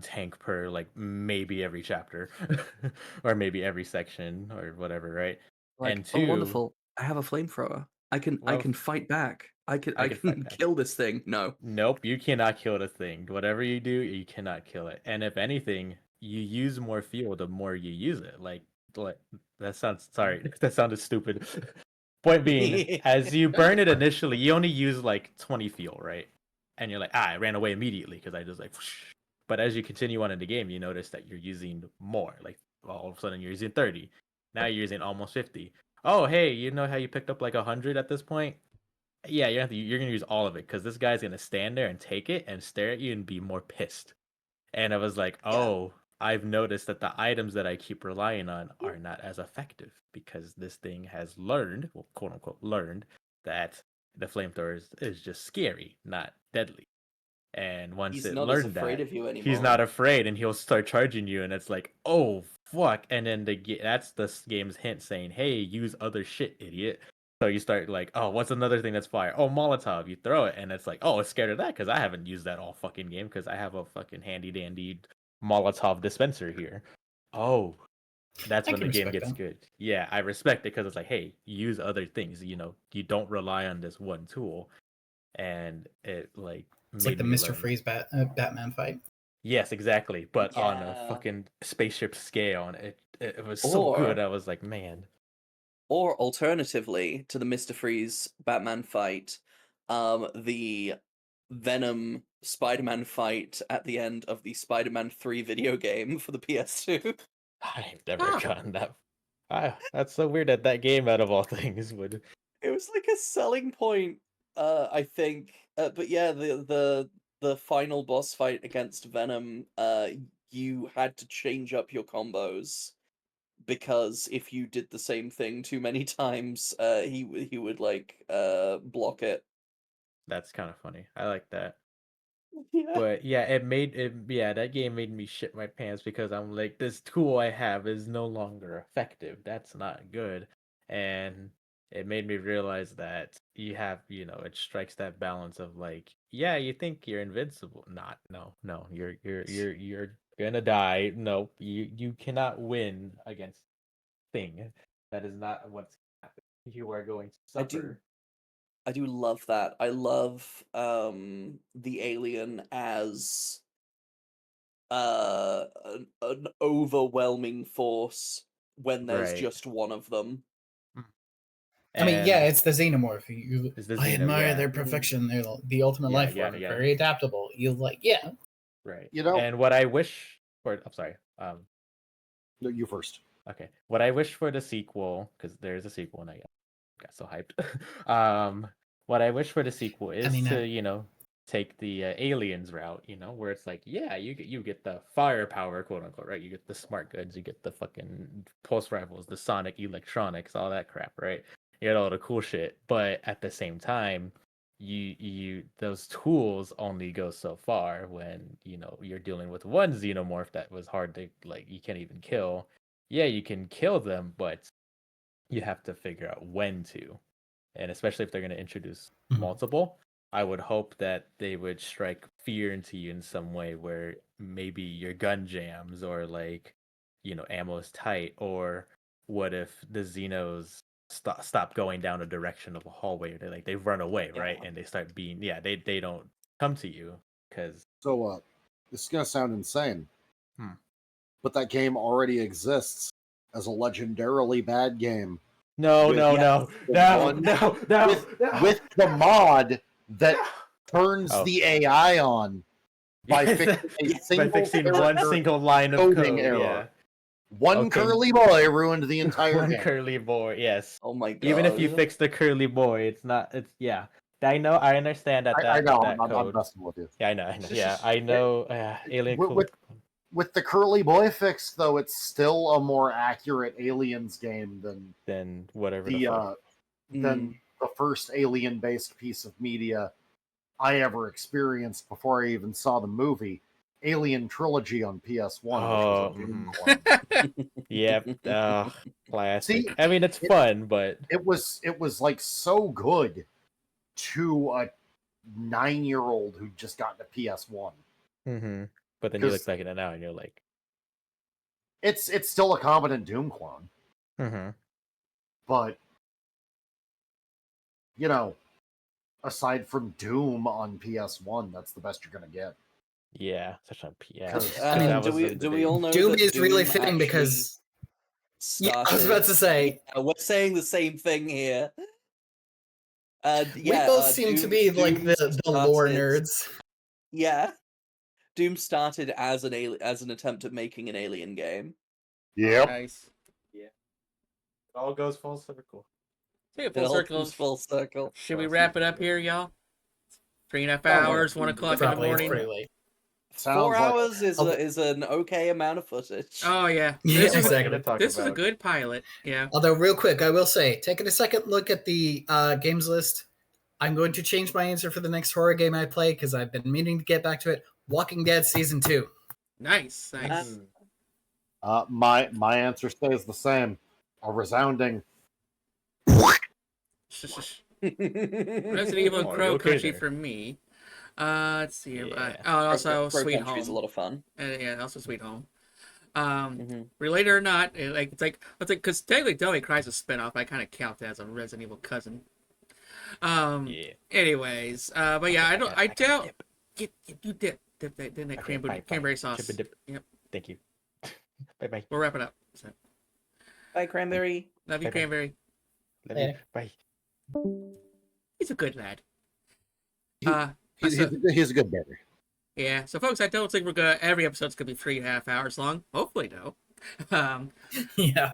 tank per like maybe every chapter, or maybe every section or whatever, right? Like, And oh, two, wonderful! I have a flamethrower. I can Well, fight back. I can fight back. kill this thing. No. Nope, you cannot kill the thing. Whatever you do, you cannot kill it. And if anything, you use more fuel the more you use it. Like that sounds sorry, that sounded stupid. Point being, as you burn it initially, you only use like 20 fuel, right? And you're like, I ran away immediately because I just like whoosh. But as you continue on in the game, you notice that you're using more. Like all of a sudden you're using 30. Now you're using almost 50. Oh, hey, you know how you picked up like 100 at this point? Yeah, you're gonna use all of it because this guy's gonna stand there and take it and stare at you and be more pissed. And I was like, Yeah. oh, I've noticed that the items that I keep relying on are not as effective because this thing has learned, well, quote unquote, learned that the flamethrower is just scary, not deadly. And once He's it not as learned afraid that, of you he's anymore. not afraid, and he'll start charging you, and it's like, oh fuck! And then that's the game's hint saying, hey, use other shit, idiot. So you start like, oh, what's another thing that's fire? Oh, Molotov. You throw it, and it's like, oh, it's scared of that because I haven't used that all fucking game because I have a fucking handy dandy Molotov dispenser here. Oh, that's I when can the game respect gets that. good. Yeah, I respect it because it's like, hey, use other things. You don't rely on this one tool, and it like It's like made the me Mr. learn. Freeze Batman fight. Yes, exactly. But on a Yeah. fucking spaceship scale, and it was so Or good. I was like, man, Or alternatively to the Mr. Freeze Batman fight, the Venom Spider-Man fight at the end of the Spider-Man 3 video game for the PS2. I've never Huh. gotten that. That's so weird that that game, out of all things, would. It was like a selling point, I think. But yeah, the final boss fight against Venom, you had to change up your combos because if you did the same thing too many times, he would like block it. That's kind of funny. I like that. Yeah. But yeah, it made it. Yeah, that game made me shit my pants because I'm like, this tool I have is no longer effective. That's not good, and it made me realize that you have, it strikes that balance of like, yeah, you think you're invincible. Not, no, no, you're gonna die. No, you cannot win against thing. That is not what's happening. You are going to I do suffer. I do love that. I love the alien as an overwhelming force when there's Right. just one of them. I mean, yeah, And it's the xenomorph. it's the I Xeno, admire yeah. their perfection. They're the ultimate Yeah, life yeah, form. yeah. Very adaptable. You like, yeah. Right. You know, And what I wish for, I'm sorry. no, you first. Okay. What I wish for the sequel, because there's a sequel and I got so hyped. What I wish for the sequel is mean, to, take the aliens route, where it's like, yeah, you get the firepower, quote unquote, right? You get the smart goods, you get the fucking pulse rifles, the sonic electronics, all that crap, right? You get all the cool shit, but at the same time, you those tools only go so far when you're dealing with one xenomorph that was hard to, like, you can't even kill. Yeah, you can kill them, but you have to figure out when to. And especially if they're going to introduce Mhm. multiple, I would hope that they would strike fear into you in some way where maybe your gun jams, or like, ammo is tight, or what if the Xenos stop going down a direction of a hallway, or they run away, right? Yeah. And they start being, yeah, they don't come to you because So, this is gonna sound insane, Hmm. but that game already exists as a legendarily bad game no, With- no, Yes, no, the no, one- no, no, with no. with the mod that turns Oh. the AI on by Yes, fixing a yes, single by fixing one character single line of coding code. error. Yeah. One Okay. curly boy ruined the entire One game. curly boy, yes. Oh my god. Even if you fix the curly boy, it's not. It's yeah. I know. I understand that. I know. that I'm code. messing with you. Yeah, I know. I know. Yeah, I know. Alien With- cool. with- With the curly boy fix, though, it's still a more accurate Aliens game than Then whatever the fuck. than the first Alien-based piece of media I ever experienced before I even saw the movie. Alien Trilogy on PS1, which was a Doom clone. Yep. Classic. See, I mean, it's fun, but It was like so good to a 9-year-old who just got the PS1. but then you look 'Cause- back at it now and you're like, It's still a competent Doom clone, but aside from Doom on PS1, that's the best you're gonna get. yeah, such a yeah. I mean, that do was we the do we big- all know Doom that is really Doom fitting actually because started... I was about to say we're saying the same thing here. we both seem to be like Doom the lore started- nerds. Yeah, Doom started as an attempt at making an alien game. Yep. Nice. all goes full circle. Take a It full all circle. comes full circle. Should we wrap it up here, y'all? 3.5 hours, 1 o'clock in the Probably it's morning. pretty late. 4 Sounds like hours is Although- is an okay amount of footage. Oh yeah, Yeah, this was exactly. this was a good pilot. Yeah. Although, real quick, I will say, taking a second look at the games list, I'm going to change my answer for the next horror game I play because I've been meaning to get back to it. Walking Dead Season 2. Nice. my answer stays the same. A resounding. Resident Evil and Oh, Crow you okay Country there? for me. Let's see. Yeah. Also Crow Sweet Country's Home. a lot of fun. Yeah, also Sweet Home. Mhm. Related or not, it's like because technically Devil May Cry is a spinoff. I kind of count that as a Resident Evil cousin. Yeah. Anyways, but yeah, I doubt. Dip. You dip that Okay, cranberry bye. sauce. Chip and dip. Yep. Thank you. Bye bye. We'll wrap it up. So, Bye, Cranberry. love you, Bye-bye. cranberry. Love you. Bye. He's a good lad. He's a good baby. Yeah. So, folks, I don't think every episode's gonna be 3.5 hours long. Hopefully, no. Yeah.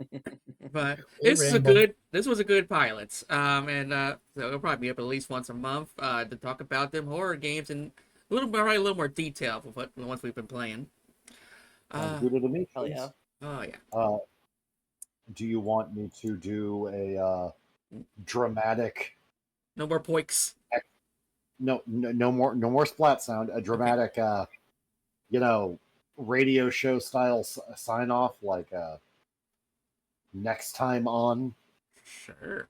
But We this rambled. was a good pilot. And so it'll probably be up at least once a month to talk about them horror games and a little more detail of what the ones we've been playing. Sounds good to me. Hell yeah. Oh yeah. Do you want me to do a dramatic? No more poiks. No more splat sound. A dramatic, radio show style sign off, like next time on. Sure.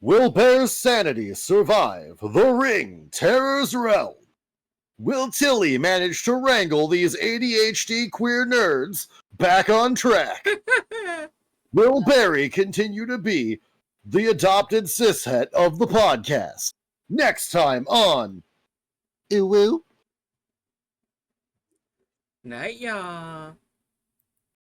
Will Bear's sanity survive the Ring Terror's realm? Will Tilly manage to wrangle these ADHD queer nerds back on track? Will Barry continue to be the adopted cishet of the podcast? Next time on Ooh. Night, y'all.